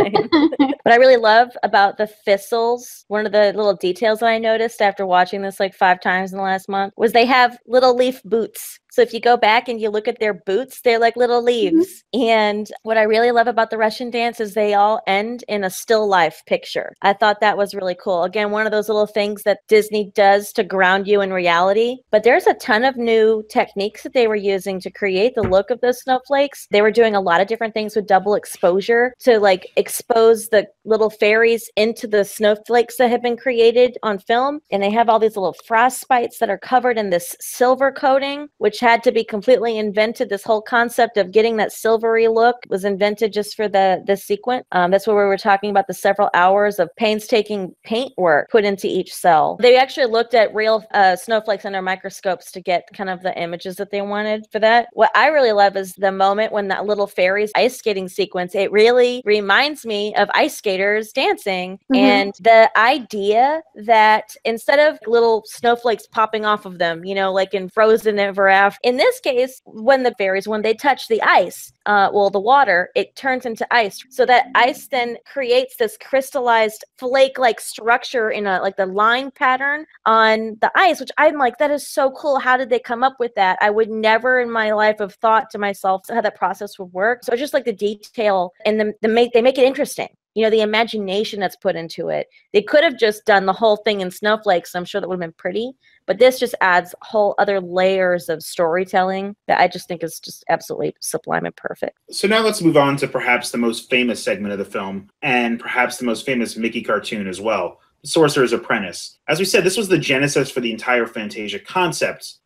What I really love about the thistles, one of the little details that I noticed after watching this like 5 times in the last month, was they have little leaf boots. So if you go back and you look at their boots, they're like little leaves. And what I really love about the Russian dance is they all end in a still life picture. I thought that was really cool. Again, one of those little things that Disney does to ground you in reality. But there's a ton of new techniques that they were using to create the look of those snowflakes. They were doing a lot of different things with double exposure to like expose the little fairies into the snowflakes that have been created on film. And they have all these little frost spites that are covered in this silver coating, which had to be completely invented. This whole concept of getting that silvery look was invented just for this sequence. That's where we were talking about the several hours of painstaking paint work put into each cell. They actually looked at real snowflakes under microscopes to get kind of the images that they wanted for that. What I really love is the moment when that little fairies ice skating sequence, it really reminds me of ice skaters dancing. And the idea that instead of little snowflakes popping off of them, like in Frozen Ever After, in this case, when the fairies, when they touch the ice, the water, it turns into ice. So that ice then creates this crystallized flake-like structure in like the line pattern on the ice, which I'm like, that is so cool. How did they come up with that? I would never in my life have thought to myself how that process would work. So it's just like the detail and they make it interesting. The imagination that's put into it. They could have just done the whole thing in snowflakes. I'm sure that would have been pretty, but this just adds whole other layers of storytelling that I just think is just absolutely sublime and perfect. So now let's move on to perhaps the most famous segment of the film, and perhaps the most famous Mickey cartoon as well, The Sorcerer's Apprentice. As we said, this was the genesis for the entire Fantasia concept.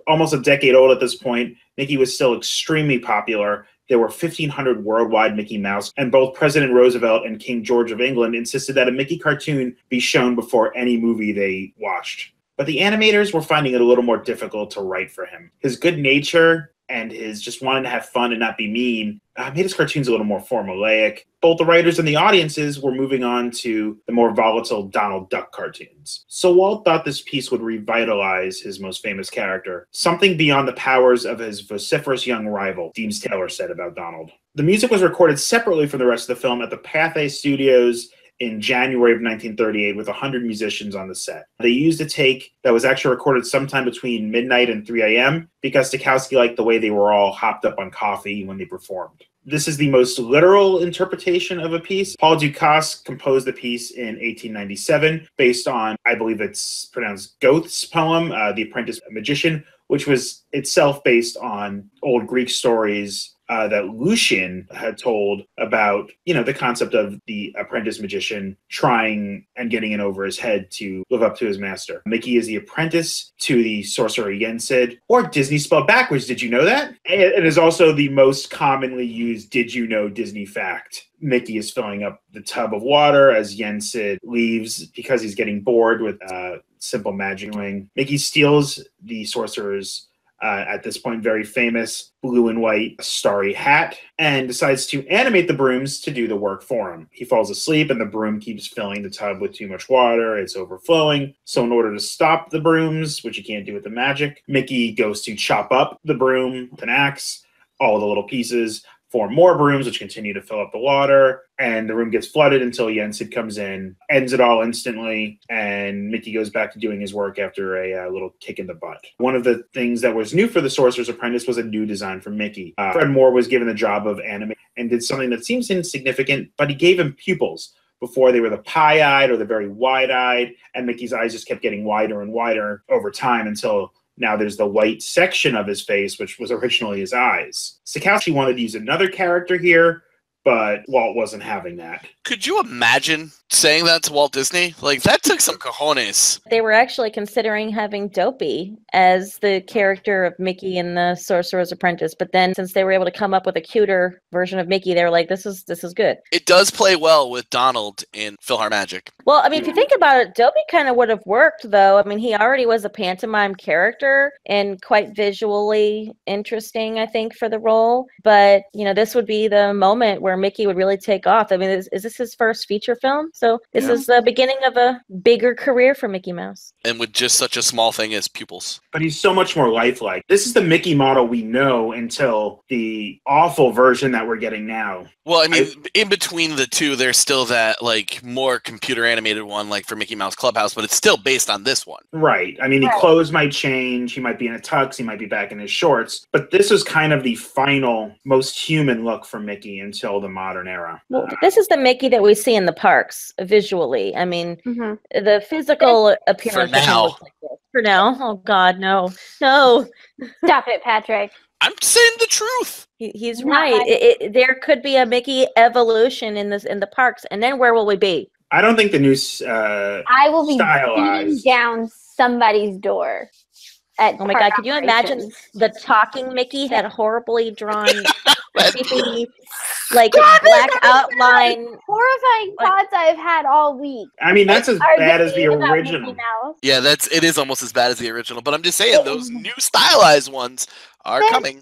almost a decade old at this point, Mickey was still extremely popular. There were 1,500 worldwide Mickey Mouse, and both President Roosevelt and King George of England insisted that a Mickey cartoon be shown before any movie they watched. But the animators were finding it a little more difficult to write for him. His good nature and his just wanting to have fun and not be mean made his cartoons a little more formulaic. Both the writers and the audiences were moving on to the more volatile Donald Duck cartoons. So Walt thought this piece would revitalize his most famous character, something beyond the powers of his vociferous young rival, Deems Taylor said about Donald. The music was recorded separately from the rest of the film at the Pathé Studios in January of 1938 with 100 musicians on the set. They used a take that was actually recorded sometime between midnight and 3 a.m. because Stokowski liked the way they were all hopped up on coffee when they performed. This is the most literal interpretation of a piece. Paul Dukas composed the piece in 1897 based on, I believe it's pronounced Goethe's poem, The Apprentice Magician, which was itself based on old Greek stories that Lucian had told about, the concept of the apprentice magician trying and getting in over his head to live up to his master. Mickey is the apprentice to the sorcerer Yensid, or Disney spelled backwards. Did you know that? It is also the most commonly used did you know Disney fact. Mickey is filling up the tub of water as Yensid leaves because he's getting bored with simple magic doing. Mickey steals the sorcerer's at this point very famous blue and white starry hat and decides to animate the brooms to do the work for him. He falls asleep and the broom keeps filling the tub with too much water. It's overflowing. So in order to stop the brooms, which you can't do with the magic, Mickey goes to chop up the broom with an axe, all the little pieces, form more brooms, which continue to fill up the water, and the room gets flooded until Yensid comes in, ends it all instantly, and Mickey goes back to doing his work after a little kick in the butt. One of the things that was new for the Sorcerer's Apprentice was a new design for Mickey. Fred Moore was given the job of animating and did something that seems insignificant, but he gave him pupils. Before they were the pie-eyed or the very wide-eyed, and Mickey's eyes just kept getting wider and wider over time until now there's the white section of his face, which was originally his eyes. Stokowski wanted to use another character here, but Walt wasn't having that. Could you imagine saying that to Walt Disney? Like, that took some cojones. They were actually considering having Dopey as the character of Mickey in the Sorcerer's Apprentice, but then since they were able to come up with a cuter version of Mickey, they were like, this is good. It does play well with Donald in PhilharMagic. Well, I mean, if you think about it, Dopey kind of would have worked, though. I mean, he already was a pantomime character and quite visually interesting, I think, for the role. But, this would be the moment where Mickey would really take off. I mean, is this his first feature film? So this is the beginning of a bigger career for Mickey Mouse. And with just such a small thing as pupils. But he's so much more lifelike. This is the Mickey model we know until the awful version that we're getting now. Well, I mean, in between the two, there's still that, like, more computer animated one, like for Mickey Mouse Clubhouse, but it's still based on this one. Right. I mean, the clothes might change. He might be in a tux. He might be back in his shorts. But this is kind of the final, most human look for Mickey until the modern era. Well, this is the Mickey that we see in the parks visually. I mean, the physical appearance. For now. Like this. For now. Oh, God, no. No. Stop it, Patrick. I'm saying the truth. He's right. There could be a Mickey evolution in the parks, and then where will we be? I don't think the new I will be beating down somebody's door. Oh my God! Could you imagine the talking Mickey, that horribly drawn, creepy, like black outline? Horrifying thoughts I've had all week. I mean, that's as bad as the original. Yeah, it is almost as bad as the original. But I'm just saying, those new stylized ones are coming.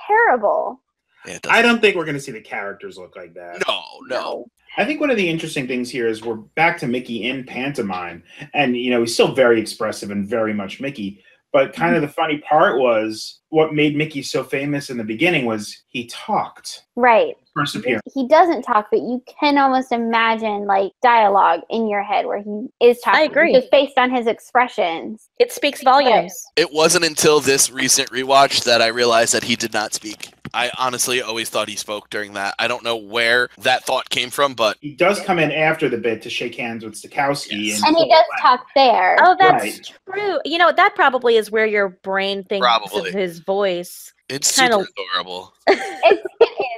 Terrible. Yeah, I don't think we're going to see the characters look like that. No. I think one of the interesting things here is we're back to Mickey in pantomime, and he's still very expressive and very much Mickey. But kind of the funny part was what made Mickey so famous in the beginning was he talked. Right. First appearance. He doesn't talk, but you can almost imagine like dialogue in your head where he is talking. I agree. Just based on his expressions. It speaks volumes. It wasn't until this recent rewatch that I realized that he did not speak. I honestly always thought he spoke during that. I don't know where that thought came from, but he does come in after the bit to shake hands with Stokowski. Yes. And he does talk there. Oh, that's true. That probably is where your brain thinks of his voice. It's super adorable. It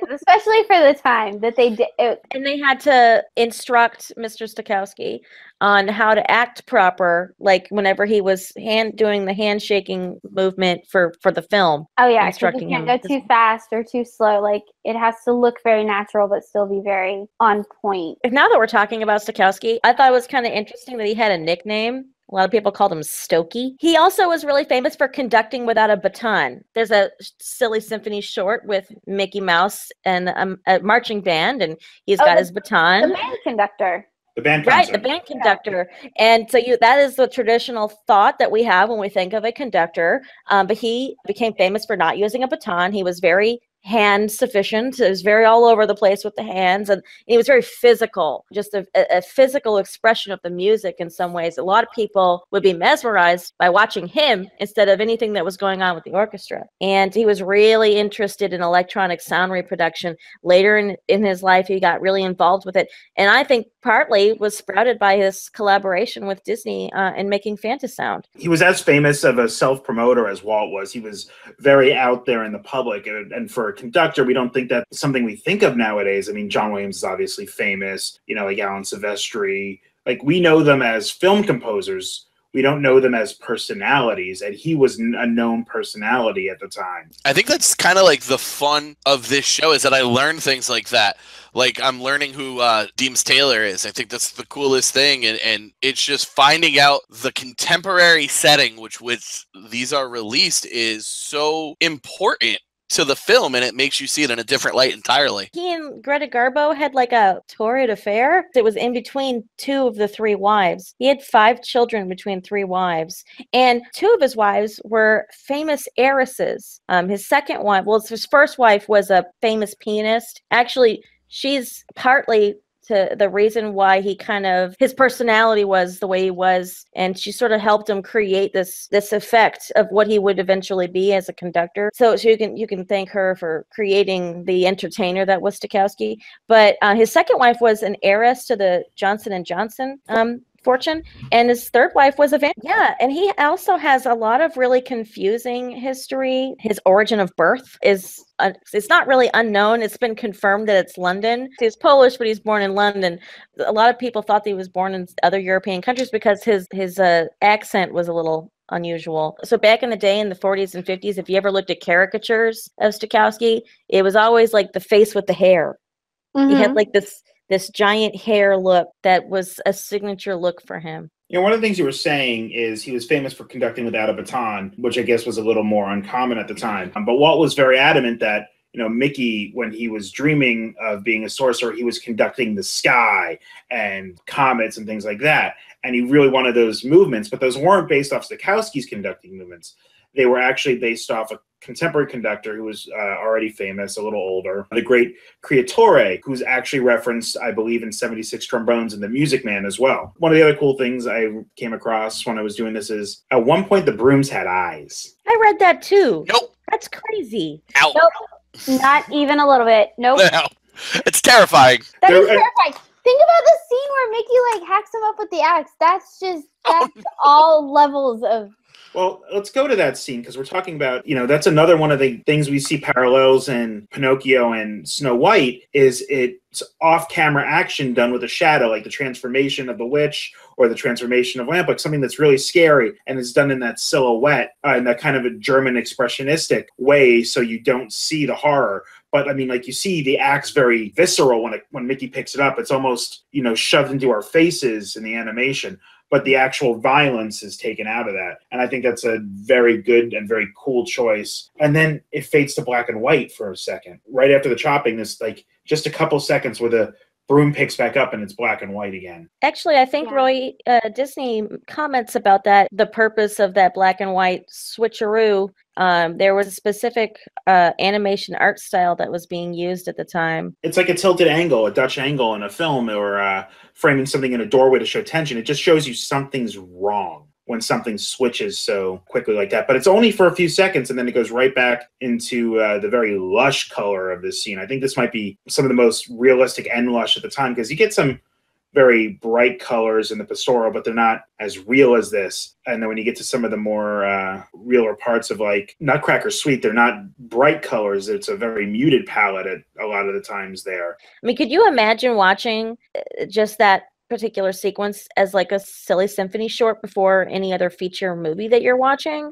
is. especially for the time that they did. And they had to instruct Mr. Stokowski on how to act proper, like whenever he was doing the handshaking movement for the film. Oh yeah, 'cause you instructing can't him. go too fast or too slow. Like it has to look very natural, but still be very on point. Now that we're talking about Stokowski, I thought it was kind of interesting that he had a nickname. A lot of people called him Stokey. He also was really famous for conducting without a baton. There's a Silly Symphony short with Mickey Mouse and a marching band, and he's got his baton. The band conductor. The band Right, concert. the band conductor. And so that is the traditional thought that we have when we think of a conductor. But he became famous for not using a baton. He was very hand sufficient. It was very all over the place with the hands, and he was very physical, just a physical expression of the music in some ways. A lot of people would be mesmerized by watching him instead of anything that was going on with the orchestra. And he was really interested in electronic sound reproduction. Later in his life, he got really involved with it. And I think partly was sprouted by his collaboration with Disney in making Fantasound. He was as famous of a self-promoter as Walt was. He was very out there in the public. And for a conductor, we don't think that's something we think of nowadays. I mean, John Williams is obviously famous, like Alan Silvestri. Like, we know them as film composers. We don't know them as personalities, and he was a known personality at the time. I think that's kind of like the fun of this show, is that I learn things like that. Like, I'm learning who Deems Taylor is. I think that's the coolest thing, and it's just finding out the contemporary setting which these are released is so important to the film, and it makes you see it in a different light entirely. He and Greta Garbo had like a torrid affair. It was in between two of the three wives. He had 5 children between 3 wives, and 2 of his wives were famous heiresses. His second one, his first wife was a famous pianist. Actually, she's partly to the reason why his personality was the way he was, and she sort of helped him create this effect of what he would eventually be as a conductor. So you can thank her for creating the entertainer that was Stokowski. But his second wife was an heiress to the Johnson & Johnson fortune, and his third wife was and he also has a lot of really confusing history. His origin of birth is it's not really unknown. It's been confirmed that it's London. He's Polish, but he's born in London. A lot of people thought that he was born in other European countries because his accent was a little unusual. So back in the day, in the 40s and 50s, if you ever looked at caricatures of Stokowski, it was always like the face with the hair. He had like this giant hair look that was a signature look for him. One of the things you were saying is he was famous for conducting without a baton, which I guess was a little more uncommon at the time. But Walt was very adamant that, Mickey, when he was dreaming of being a sorcerer, he was conducting the sky and comets and things like that. And he really wanted those movements, but those weren't based off Stokowski's conducting movements. They were actually based off a contemporary conductor who was already famous, a little older, the great Creatore, who's actually referenced, I believe, in 76 Trombones and The Music Man as well. One of the other cool things I came across when I was doing this is, at one point, the brooms had eyes. I read that too. Nope. That's crazy. Ow. Nope. Not even a little bit. Nope. No. It's terrifying. That is terrifying. Think about the scene where Mickey hacks him up with the axe. That's all levels of. Well, let's go to that scene, because we're talking about, that's another one of the things we see parallels in Pinocchio and Snow White, is it's off-camera action done with a shadow, like the transformation of the witch or the transformation of Lamp, like something that's really scary, and it's done in that silhouette, in that kind of a German expressionistic way, so you don't see the horror. But I mean, you see the axe very visceral when Mickey picks it up. It's almost, shoved into our faces in the animation. But the actual violence is taken out of that. And I think that's a very good and very cool choice. And then it fades to black and white for a second. Right after the chopping, this just a couple seconds where the broom picks back up and it's black and white again. Actually, I think Roy Disney comments about that, the purpose of that black and white switcheroo. There was a specific animation art style that was being used at the time. It's like a tilted angle, a Dutch angle in a film, or framing something in a doorway to show tension. It just shows you something's wrong when something switches so quickly like that. But it's only for a few seconds, and then it goes right back into the very lush color of this scene. I think this might be some of the most realistic and lush at the time, because you get some very bright colors in the pastoral, but they're not as real as this. And then when you get to some of the more realer parts of like Nutcracker Suite, they're not bright colors. It's a very muted palette at a lot of the times there. I mean, could you imagine watching just that particular sequence as like a Silly Symphony short before any other feature movie that you're watching?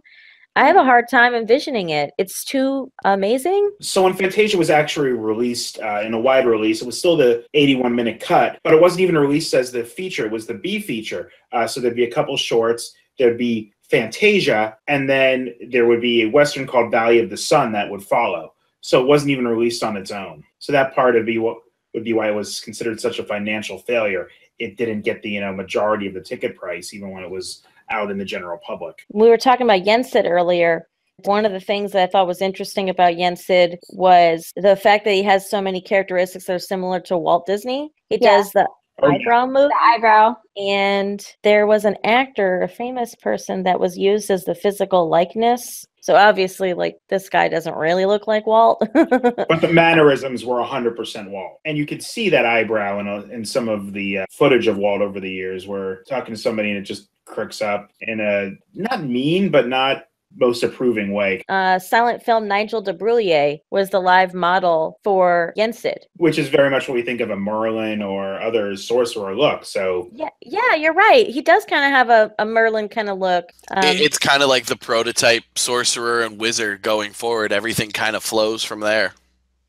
I have a hard time envisioning it. It's too amazing. So when Fantasia was actually released in a wide release, it was still the 81-minute cut, but it wasn't even released as the feature. It was the B feature. So there'd be a couple shorts. There'd be Fantasia, and then there would be a Western called Valley of the Sun that would follow. So it wasn't even released on its own. So that part would be why it was considered such a financial failure. It didn't get the majority of the ticket price, even when it was out in the general public. We were talking about Yensid earlier. One of the things that I thought was interesting about Yensid was the fact that he has so many characteristics that are similar to Walt Disney. He does the eyebrow move. The eyebrow. And there was an actor, a famous person, that was used as the physical likeness. So obviously, like, this guy doesn't really look like Walt. But the mannerisms were 100% Walt. And you could see that eyebrow in some of the footage of Walt over the years, where talking to somebody and it just crooks up in a not mean, but not most approving way. Silent film Nigel de Bruyere was the live model for Yensid. Which is very much what we think of a Merlin or other sorcerer look. So yeah, you're right. He does kind of have a Merlin kind of look. It's kind of like the prototype sorcerer and wizard going forward. Everything kind of flows from there.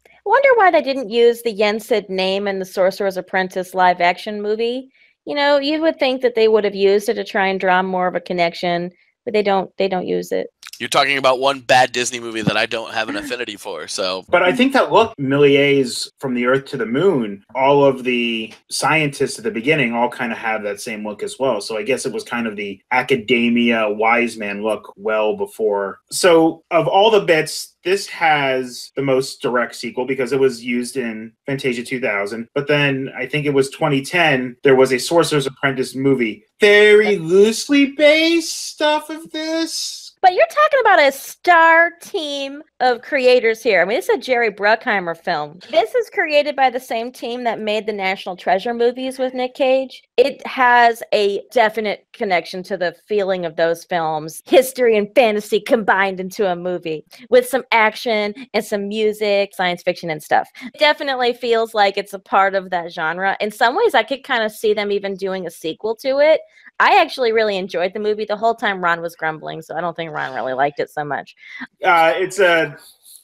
I wonder why they didn't use the Yensid name in the Sorcerer's Apprentice live action movie. You would think that they would have used it to try and draw more of a connection, but they don't use it. You're talking about one bad Disney movie that I don't have an affinity for. So, but I think that look, Millier's From the Earth to the Moon, all of the scientists at the beginning all kind of have that same look as well. So I guess it was kind of the academia wise man look well before. So of all the bits, this has the most direct sequel because it was used in Fantasia 2000. But then I think it was 2010, there was a Sorcerer's Apprentice movie very loosely based off of this. But you're talking about a star team of creators here. I mean, it's a Jerry Bruckheimer film. This is created by the same team that made the National Treasure movies with Nick Cage. It has a definite connection to the feeling of those films. History and fantasy combined into a movie with some action and some music, science fiction and stuff. It definitely feels like it's a part of that genre. In some ways, I could kind of see them even doing a sequel to it. I actually really enjoyed the movie. The whole time Ron was grumbling, so I don't think Ron really liked it so much. It's a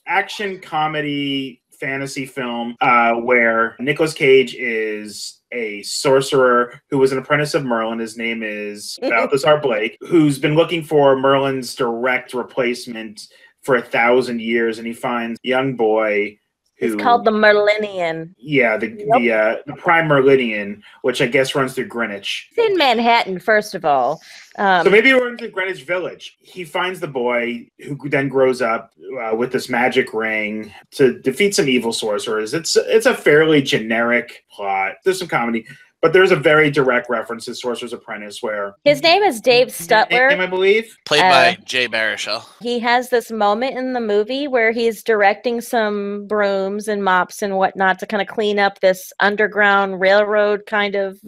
action comedy fantasy film where Nicolas Cage is a sorcerer who was an apprentice of Merlin. His name is Balthazar Blake, who's been looking for Merlin's direct replacement for 1,000 years, and he finds a young boy. It's called the Merlinian. Yeah, the Prime Merlinian, which I guess runs through Greenwich. It's in Manhattan, first of all. So maybe it runs through Greenwich Village. He finds the boy, who then grows up with this magic ring to defeat some evil sorcerers. It's a fairly generic plot. There's some comedy. But there's a very direct reference to Sorcerer's Apprentice where... His name is Dave Stutler. I believe. Played by Jay Baruchel. He has this moment in the movie where he's directing some brooms and mops and whatnot to kind of clean up this underground railroad kind of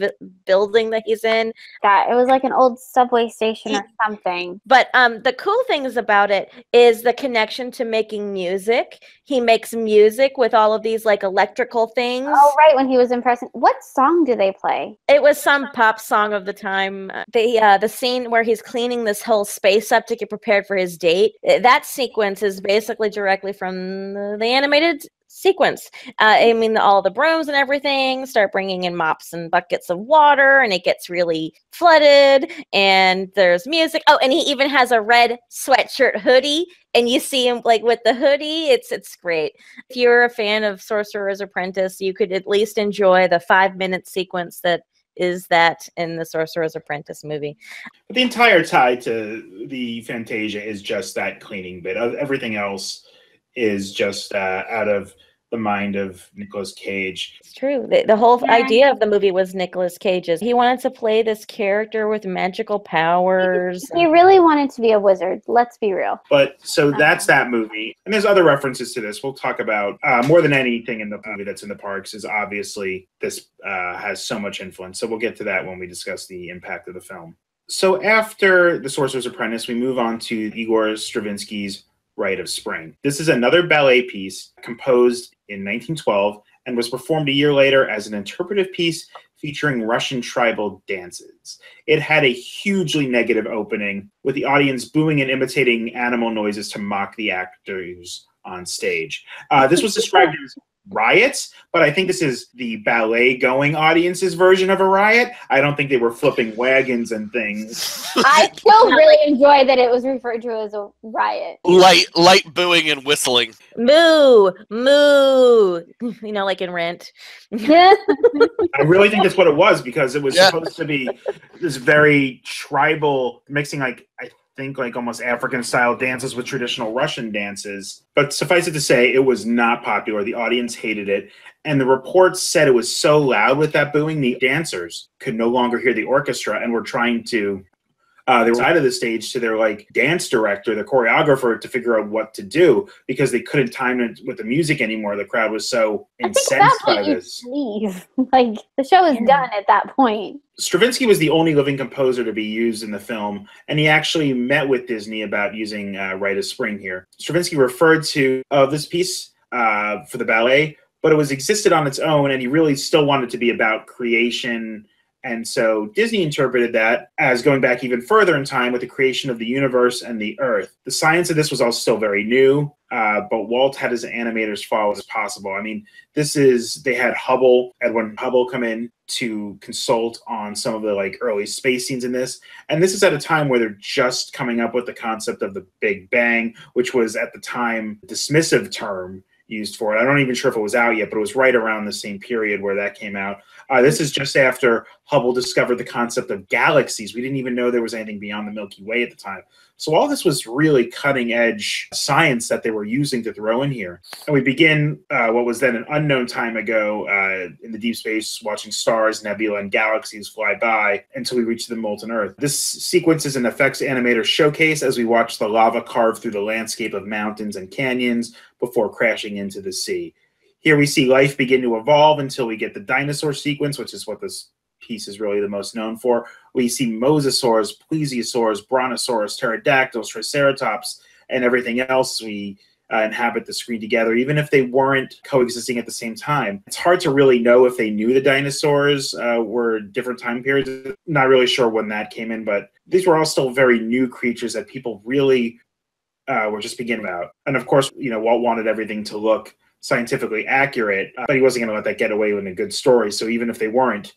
building that he's in. It was like an old subway station or something. But the cool things about it is the connection to making music. He makes music with all of these like electrical things. Oh, right, when he was impressing. What song do they play? It was some pop song of the time. The scene where he's cleaning this whole space up to get prepared for his date, that sequence is basically directly from the animated sequence. I mean, all the brooms and everything start bringing in mops and buckets of water, and it gets really flooded, and there's music. Oh, and he even has a red sweatshirt hoodie, and you see him like with the hoodie. It's great. If you're a fan of Sorcerer's Apprentice, you could at least enjoy the 5-minute sequence that is that in the Sorcerer's Apprentice movie. But the entire tie to the Fantasia is just that cleaning bit. Everything else is just out of the mind of Nicolas Cage. It's true. The whole idea of the movie was Nicolas Cage's. He wanted to play this character with magical powers. He really wanted to be a wizard. Let's be real. But so that's that movie. And there's other references to this. We'll talk about more than anything in the movie that's in the parks is obviously this has so much influence. So we'll get to that when we discuss the impact of the film. So after The Sorcerer's Apprentice, we move on to Igor Stravinsky's Rite of Spring. This is another ballet piece composed in 1912 and was performed a year later as an interpretive piece featuring Russian tribal dances. It had a hugely negative opening, with the audience booing and imitating animal noises to mock the actors on stage. This was described as riots, but I think this is the ballet-going audience's version of a riot. I don't think they were flipping wagons and things. I still really enjoy that it was referred to as a riot. Light booing and whistling. Moo, moo. You know, like in Rent. I really think that's what it was, because it was supposed to be this very tribal mixing, like I think like almost African style dances with traditional Russian dances. But suffice it to say, it was not popular. The audience hated it. And the reports said it was so loud with that booing, the dancers could no longer hear the orchestra and were trying to they were side of the stage to their like dance director, the choreographer, to figure out what to do, because they couldn't time it with the music anymore. The crowd was so incensed by this. Leave. Like the show is done at that point. Stravinsky was the only living composer to be used in the film, and he actually met with Disney about using Rite of Spring here. Stravinsky referred to this piece for the ballet, but it was existed on its own, and he really still wanted to be about creation. And so Disney interpreted that as going back even further in time with the creation of the universe and the Earth. The science of this was all still very new, but Walt had his animators follow as possible. I mean, they had Edwin Hubble come in to consult on some of the like early space scenes in this. And this is at a time where they're just coming up with the concept of the Big Bang, which was at the time a dismissive term used for it. I'm not even sure if it was out yet, but it was right around the same period where that came out. This is just after Hubble discovered the concept of galaxies. We didn't even know there was anything beyond the Milky Way at the time. So all this was really cutting edge science that they were using to throw in here. And we begin what was then an unknown time ago in the deep space, watching stars, nebula, and galaxies fly by until we reach the molten Earth. This sequence is an effects animator showcase as we watch the lava carve through the landscape of mountains and canyons before crashing into the sea. Here we see life begin to evolve until we get the dinosaur sequence, which is what this piece is really the most known for. We see mosasaurs, plesiosaurs, brontosaurus, pterodactyls, triceratops, and everything else. We inhabit the screen together, even if they weren't coexisting at the same time. It's hard to really know if they knew the dinosaurs were different time periods. Not really sure when that came in, but these were all still very new creatures that people really were just beginning about. And of course, Walt wanted everything to look scientifically accurate, but he wasn't going to let that get away with a good story. So even if they weren't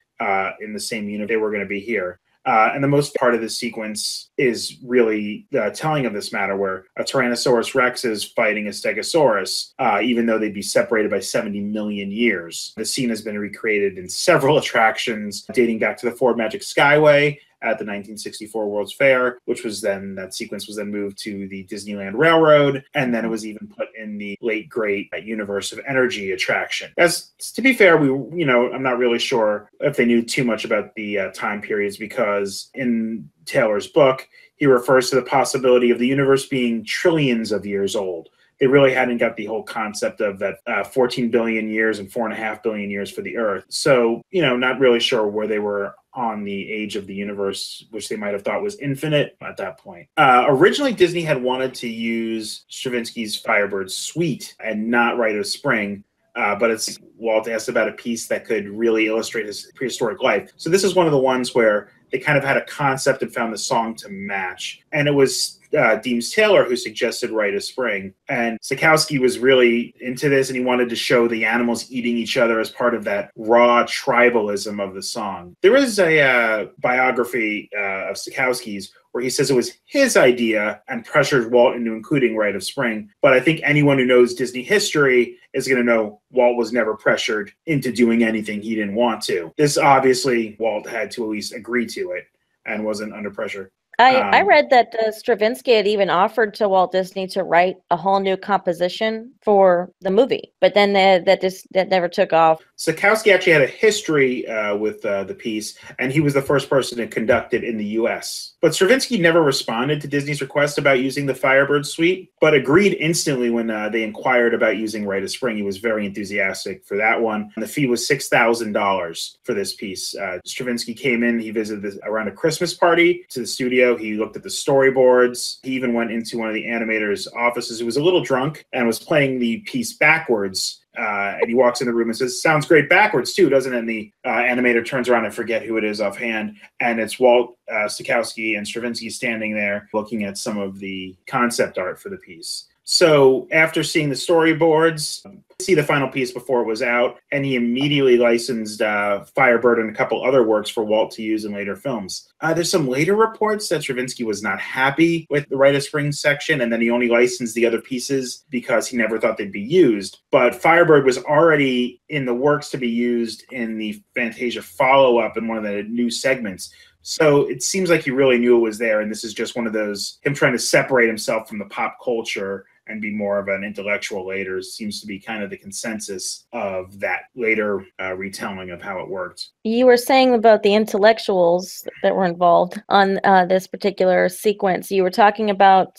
in the same unit, they were going to be here. And the most part of this sequence is really telling of this matter, where a Tyrannosaurus Rex is fighting a Stegosaurus, even though they'd be separated by 70 million years. The scene has been recreated in several attractions dating back to the Ford Magic Skyway at the 1964 World's Fair, that sequence was then moved to the Disneyland Railroad, and then it was even put in the late great Universe of Energy attraction. As to be fair, I'm not really sure if they knew too much about the time periods, because in Taylor's book, he refers to the possibility of the universe being trillions of years old. They really hadn't got the whole concept of that 14 billion years and 4.5 billion years for the Earth. So, not really sure where they were on the age of the universe, which they might have thought was infinite at that point. Originally, Disney had wanted to use Stravinsky's Firebird suite and not Rite of Spring, but Walt asked about a piece that could really illustrate his prehistoric life. So this is one of the ones where they kind of had a concept and found the song to match. And it was Deems Taylor who suggested Rite of Spring. And Tchaikovsky was really into this, and he wanted to show the animals eating each other as part of that raw tribalism of the song. There is a biography of Tchaikovsky's where he says it was his idea and pressured Walt into including Rite of Spring. But I think anyone who knows Disney history is going to know Walt was never pressured into doing anything he didn't want to. This obviously, Walt had to at least agree to it and wasn't under pressure. I read that Stravinsky had even offered to Walt Disney to write a whole new composition for the movie, but then that never took off. Tchaikovsky actually had a history with the piece, and he was the first person to conduct it in the U.S. But Stravinsky never responded to Disney's request about using the Firebird suite, but agreed instantly when they inquired about using Rite of Spring. He was very enthusiastic for that one. And the fee was $6,000 for this piece. Stravinsky came in, he visited around a Christmas party to the studio. He looked at the storyboards. He even went into one of the animators' offices. He was a little drunk and was playing the piece backwards. And he walks in the room and says, "Sounds great backwards too, doesn't it?" And the animator turns around, and forget who it is offhand, and it's Walt Stokowski and Stravinsky standing there looking at some of the concept art for the piece. So after seeing the storyboards, see the final piece before it was out, and he immediately licensed Firebird and a couple other works for Walt to use in later films. There's some later reports that Stravinsky was not happy with the Rite of Spring section, and then he only licensed the other pieces because he never thought they'd be used. But Firebird was already in the works to be used in the Fantasia follow-up in one of the new segments. So it seems like he really knew it was there, and this is just one of those, him trying to separate himself from the pop culture and be more of an intellectual later, seems to be kind of the consensus of that later retelling of how it worked. You were saying about the intellectuals that were involved on this particular sequence. You were talking about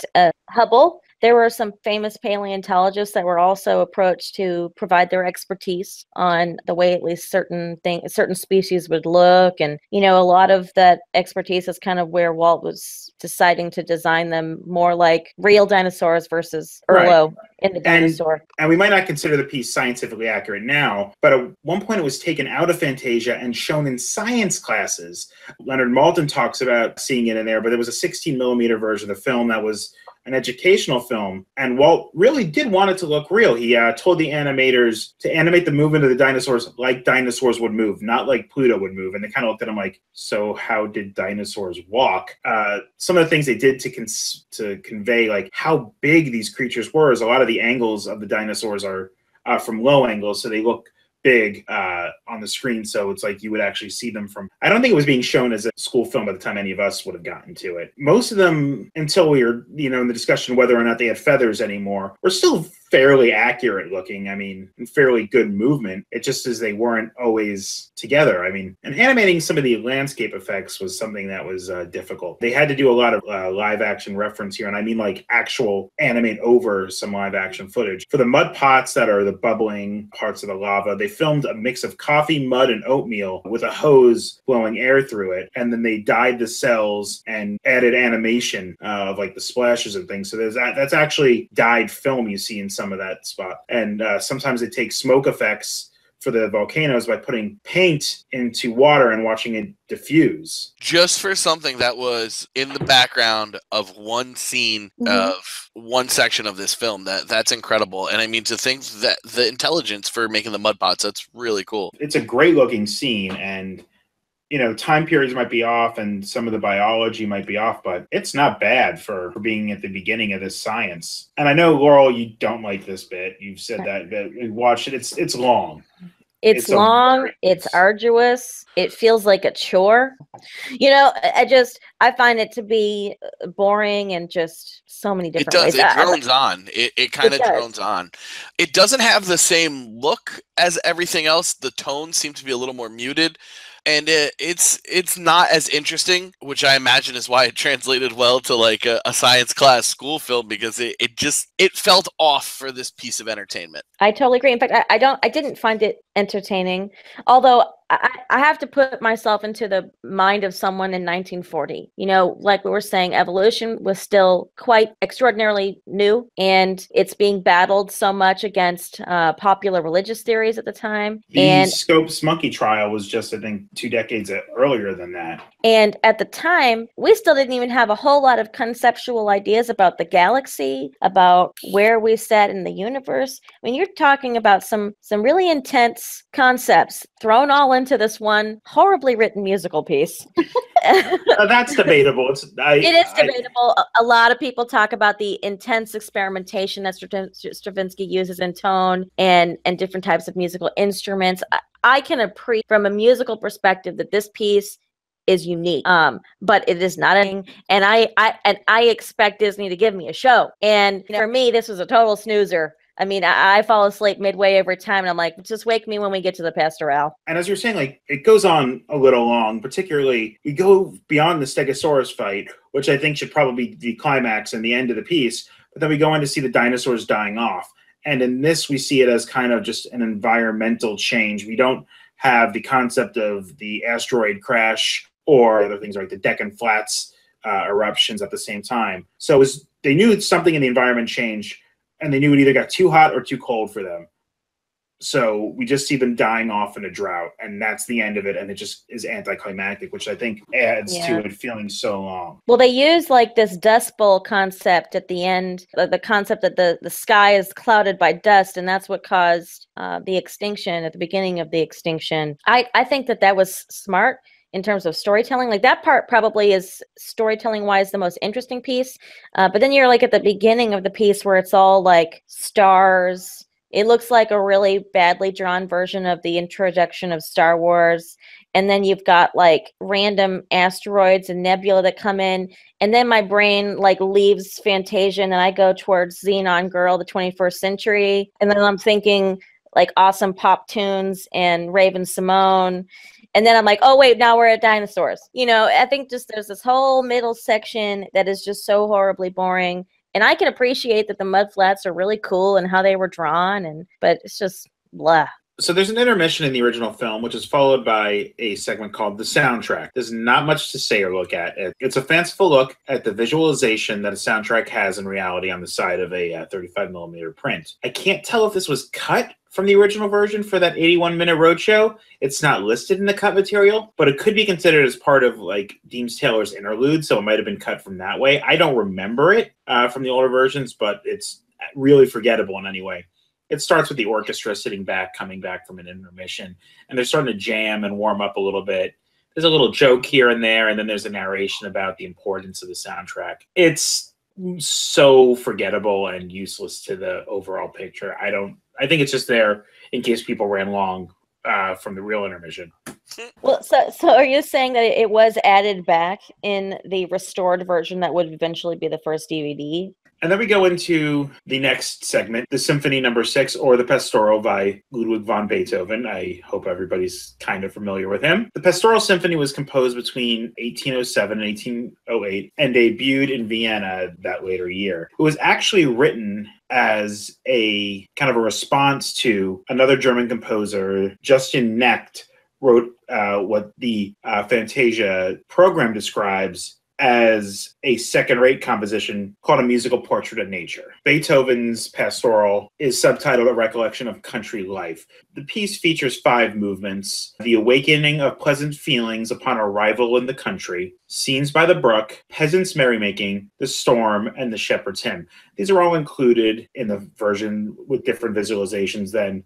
Hubble. There were some famous paleontologists that were also approached to provide their expertise on the way at least certain species would look. And, you know, a lot of that expertise is kind of where Walt was deciding to design them more like real dinosaurs versus Erlo in the dinosaur. And we might not consider the piece scientifically accurate now, but at one point it was taken out of Fantasia and shown in science classes. Leonard Maltin talks about seeing it in there, but there was a 16mm version of the film that was an educational film, and Walt really did want it to look real. He told the animators to animate the movement of the dinosaurs like dinosaurs would move, not like Pluto would move. And they kind of looked at him like, so how did dinosaurs walk? Some of the things they did to convey like how big these creatures were is a lot of the angles of the dinosaurs are from low angles, so they look big on the screen, so it's like you would actually see them from. I don't think it was being shown as a school film by the time any of us would have gotten to it. Most of them, until we were, in the discussion whether or not they had feathers anymore, were still fairly accurate looking. I mean, fairly good movement. It just is they weren't always together. I mean, and animating some of the landscape effects was something that was difficult. They had to do a lot of live action reference here, and I mean like actual animate over some live action footage. For the mud pots that are the bubbling parts of the lava, they filmed a mix of coffee, mud, and oatmeal with a hose blowing air through it, and then they dyed the cells and added animation of like the splashes and things. So there's that's actually dyed film you see in some of that spot. And sometimes they take smoke effects for the volcanoes by putting paint into water and watching it diffuse. Just for something that was in the background of one scene of one section of this film, that's incredible. And I mean, to think that the intelligence for making the mud pots, that's really cool. It's a great looking scene, and time periods might be off and some of the biology might be off, but it's not bad for being at the beginning of this science. And I know, Laurel, you don't like this bit. You've said that we watched it. It's long. It's long. It's arduous. It feels like a chore. I find it to be boring and just so many different ways. It drones on. It kind of drones on. It doesn't have the same look as everything else. The tones seem to be a little more muted. And it's not as interesting, which I imagine is why it translated well to like a science class school film, because it felt off for this piece of entertainment. I totally agree. In fact, I didn't find it entertaining, although I have to put myself into the mind of someone in 1940. Like we were saying, evolution was still quite extraordinarily new, and it's being battled so much against popular religious theories at the time. The Scopes monkey trial was just, I think, 2 decades earlier than that. And at the time, we still didn't even have a whole lot of conceptual ideas about the galaxy, about where we sat in the universe. I mean, you're talking about some really intense concepts thrown all into this one horribly written musical piece. That's debatable. It is debatable. A lot of people talk about the intense experimentation that Stravinsky uses in tone and different types of musical instruments. I can appreciate from a musical perspective that this piece is unique. But it is not anything. And I expect Disney to give me a show. And for me, this was a total snoozer. I mean, I fall asleep midway every time, and I'm like, just wake me when we get to the pastoral. And as you're saying, like, it goes on a little long, particularly we go beyond the Stegosaurus fight, which I think should probably be the climax and the end of the piece, but then we go on to see the dinosaurs dying off. And in this, we see it as kind of just an environmental change. We don't have the concept of the asteroid crash or other things like the Deccan Flats eruptions at the same time. So they knew something in the environment changed, and they knew it either got too hot or too cold for them. So we just see them dying off in a drought, and that's the end of it, and it just is anticlimactic, which I think adds to it feeling so long. Well, they use like this dust bowl concept at the end, the concept that the sky is clouded by dust, and that's what caused the extinction at the beginning of the extinction. I think that was smart in terms of storytelling. Like, that part probably is storytelling wise the most interesting piece. But then you're like at the beginning of the piece where it's all like stars. It looks like a really badly drawn version of the introduction of Star Wars. And then you've got like random asteroids and nebula that come in. And then my brain like leaves Fantasia and then I go towards Xenon Girl, the 21st century. And then I'm thinking like awesome pop tunes and Raven Simone. And then I'm like, oh, wait, now we're at dinosaurs. You know, I think just there's this whole middle section that is just so horribly boring. And I can appreciate that the mud flats are really cool and how they were drawn, but it's just blah. So there's an intermission in the original film, which is followed by a segment called The Soundtrack. There's not much to say or look at. It's a fanciful look at the visualization that a soundtrack has in reality on the side of a 35mm print. I can't tell if this was cut from the original version for that 81-minute roadshow. It's not listed in the cut material, but it could be considered as part of like Deems Taylor's interlude, so it might have been cut from that way. I don't remember it from the older versions, but it's really forgettable in any way. It starts with the orchestra sitting back, coming back from an intermission, and they're starting to jam and warm up a little bit. There's a little joke here and there, and then there's a narration about the importance of the soundtrack. It's so forgettable and useless to the overall picture. I think it's just there in case people ran long from the real intermission. Well, so are you saying that it was added back in the restored version that would eventually be the first DVD? And then we go into the next segment, the Symphony No. 6, or the Pastoral by Ludwig van Beethoven. I hope everybody's kind of familiar with him. The Pastoral Symphony was composed between 1807 and 1808 and debuted in Vienna that later year. It was actually written as a kind of a response to another German composer, Justin Knecht, wrote what the Fantasia program describes as a second-rate composition called A Musical Portrait of Nature. Beethoven's Pastoral is subtitled A Recollection of Country Life. The piece features 5 movements: the awakening of pleasant feelings upon arrival in the country, scenes by the brook, peasants' merrymaking, the storm, and the shepherd's hymn. These are all included in the version with different visualizations than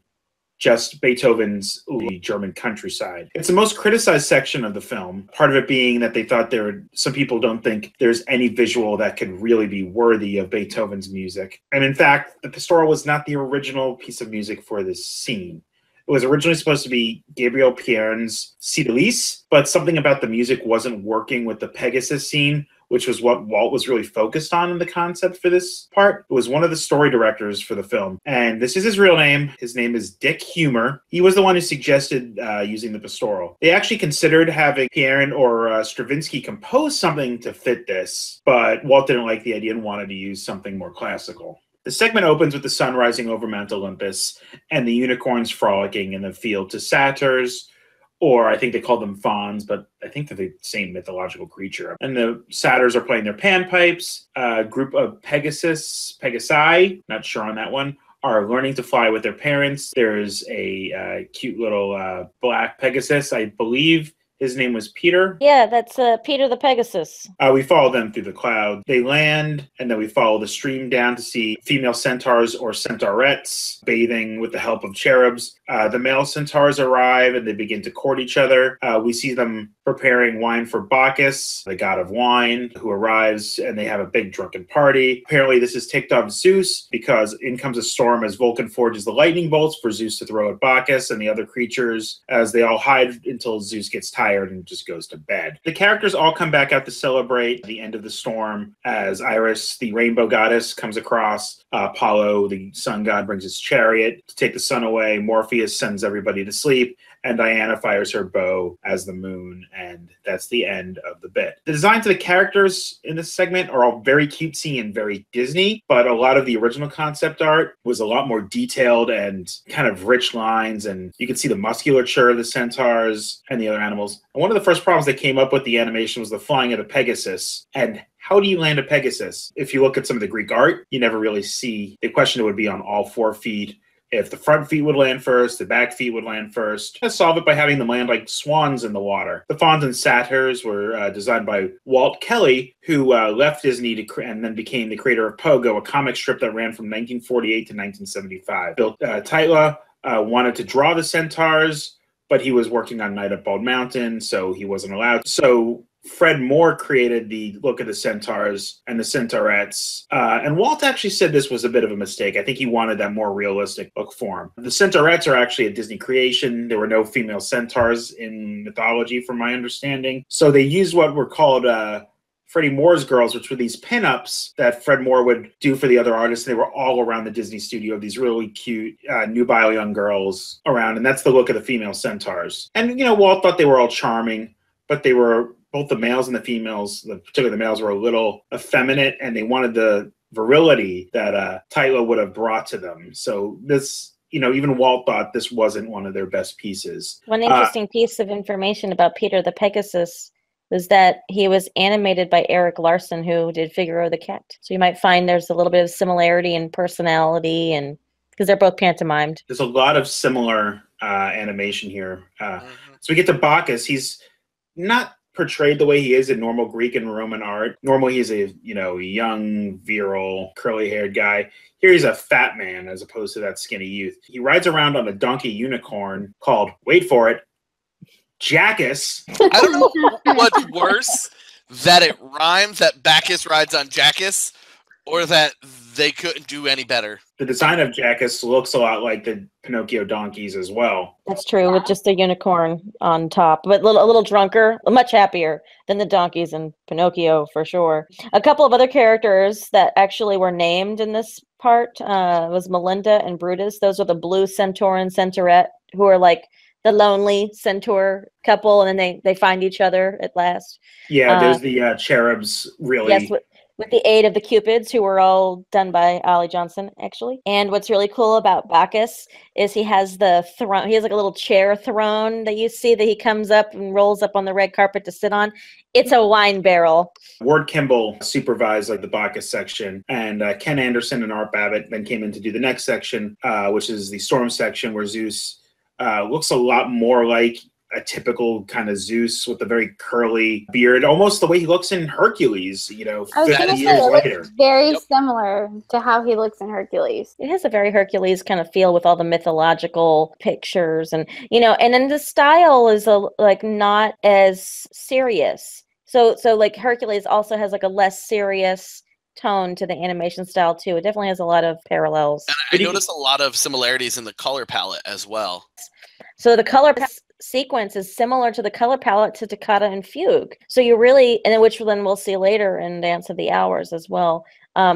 just Beethoven's the German countryside. It's the most criticized section of the film, part of it being that they thought some people don't think there's any visual that could really be worthy of Beethoven's music. And in fact, the Pastoral was not the original piece of music for this scene. It was originally supposed to be Gabriel Pierne's Cydalise, but something about the music wasn't working with the Pegasus scene, which was what Walt was really focused on in the concept for this part. It was one of the story directors for the film. And this is his real name. His name is Dick Humer. He was the one who suggested using the Pastoral. They actually considered having Pierne or Stravinsky compose something to fit this, but Walt didn't like the idea and wanted to use something more classical. The segment opens with the sun rising over Mount Olympus and the unicorns frolicking in the field to satyrs, or I think they call them fauns, but I think they're the same mythological creature. And the satyrs are playing their panpipes. A group of Pegasi, not sure on that one, are learning to fly with their parents. There's a cute little black Pegasus, I believe. His name was Peter. Yeah, that's Peter the Pegasus. We follow them through the cloud. They land, and then we follow the stream down to see female centaurs or centaurettes bathing with the help of cherubs. The male centaurs arrive, and they begin to court each other. We see them preparing wine for Bacchus, the god of wine, who arrives, and they have a big drunken party. Apparently, this is ticked off Zeus, because in comes a storm as Vulcan forges the lightning bolts for Zeus to throw at Bacchus and the other creatures, as they all hide until Zeus gets tired tired and just goes to bed. The characters all come back out to celebrate the end of the storm as Iris, the rainbow goddess, comes across. Apollo, the sun god, brings his chariot to take the sun away. Morpheus sends everybody to sleep, and Diana fires her bow as the moon, and that's the end of the bit. The designs of the characters in this segment are all very cutesy and very Disney, but a lot of the original concept art was a lot more detailed and kind of rich lines, and you can see the musculature of the centaurs and the other animals. And one of the first problems they came up with the animation was the flying of the Pegasus, and how do you land a Pegasus? If you look at some of the Greek art, you never really see. The question would be on all 4 feet. If the front feet would land first, the back feet would land first. Let's solve it by having them land like swans in the water. The fawns and satyrs were designed by Walt Kelly, who left Disney and then became the creator of Pogo, a comic strip that ran from 1948 to 1975. Bill Tytla wanted to draw the centaurs, but he was working on Night at Bald Mountain, so he wasn't allowed. So Fred Moore created the look of the centaurs and the centaurettes. And Walt actually said this was a bit of a mistake. I think he wanted that more realistic look for him. The centaurettes are actually a Disney creation. There were no female centaurs in mythology, from my understanding. So they used what were called Freddie Moore's girls, which were these pinups that Fred Moore would do for the other artists. They were all around the Disney studio, these really cute, nubile young girls around. And that's the look of the female centaurs. And, Walt thought they were all charming, but they were, both the males and the females, particularly the males, were a little effeminate, and they wanted the virility that Tytla would have brought to them. So this, even Walt thought this wasn't one of their best pieces. One interesting piece of information about Peter the Pegasus was that he was animated by Eric Larson, who did Figaro the Cat. So you might find there's a little bit of similarity in personality, and because they're both pantomimed. There's a lot of similar animation here. So we get to Bacchus. He's not portrayed the way he is in normal Greek and Roman art. Normally he's a young, virile, curly-haired guy. Here he's a fat man as opposed to that skinny youth. He rides around on a donkey unicorn called, wait for it, Jackus. I don't know what's worse, that it rhymes, that Bacchus rides on Jackus, or that they couldn't do any better. The design of Jackus looks a lot like the Pinocchio donkeys as well. That's true, with just a unicorn on top, but a little drunker, much happier than the donkeys in Pinocchio for sure. A couple of other characters that actually were named in this part was Melinda and Brutus. Those are the blue centaur and centaurette, who are like the lonely centaur couple, and then they find each other at last. Yeah, there's the cherubs, really. Yes, with the aid of the Cupids, who were all done by Ollie Johnson, actually. And what's really cool about Bacchus is he has the throne. He has like a little chair throne that you see that he comes up and rolls up on the red carpet to sit on. It's a wine barrel. Ward Kimball supervised the Bacchus section, and Ken Anderson and Art Babbitt then came in to do the next section, which is the Storm section, where Zeus looks a lot more like a typical kind of Zeus with a very curly beard, almost the way he looks in Hercules, 50 years later. Very similar to how he looks in Hercules. It has a very Hercules kind of feel with all the mythological pictures, and and then the style is not as serious. So like Hercules also has like a less serious tone to the animation style too. It definitely has a lot of parallels. And I noticed a lot of similarities in the color palette as well. So the color sequence is similar to the color palette to Toccata and Fugue. So you really, and which then we'll see later in Dance of the Hours as well.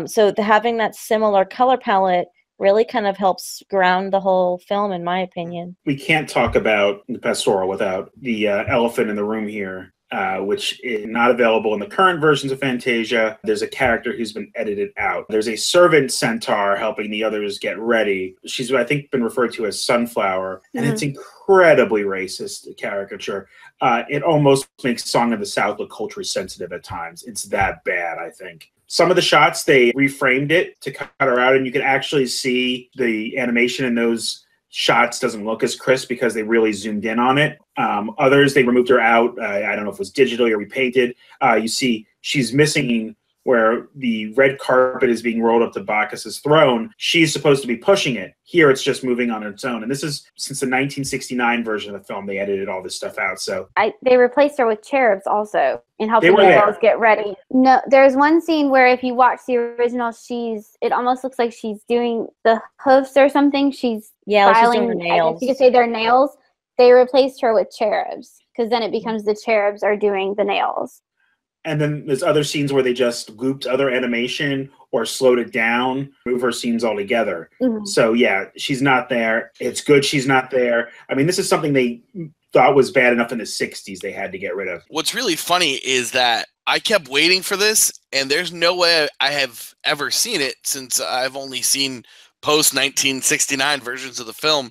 So having that similar color palette really kind of helps ground the whole film, in my opinion. We can't talk about the Pastoral without the elephant in the room here. Which is not available in the current versions of Fantasia. There's a character who's been edited out. There's a servant centaur helping the others get ready. She's, I think, been referred to as Sunflower, and it's incredibly racist caricature. It almost makes Song of the South look culturally sensitive at times. It's that bad, I think. Some of the shots, they reframed it to cut her out, and you can actually see the animation in those shots doesn't look as crisp because they really zoomed in on it. Others, they removed her out. I don't know if it was digitally or repainted. You see she's missing where the red carpet is being rolled up to Bacchus's throne. She's supposed to be pushing it. Here it's just moving on its own. And this is since the 1969 version of the film, they edited all this stuff out. So they replaced her with cherubs also in helping the girls get ready. No, there's one scene where if you watch the original, it almost looks like she's doing the hoofs or something. She's filing her nails. You could say they're nails. They replaced her with cherubs. because then it becomes the cherubs are doing the nails. And then there's other scenes where they just looped other animation or slowed it down, move her scenes altogether. So yeah, she's not there. It's good she's not there. I mean, this is something they thought was bad enough in the 60s they had to get rid of. What's really funny is that I kept waiting for this, and there's no way I have ever seen it since I've only seen post-1969 versions of the film.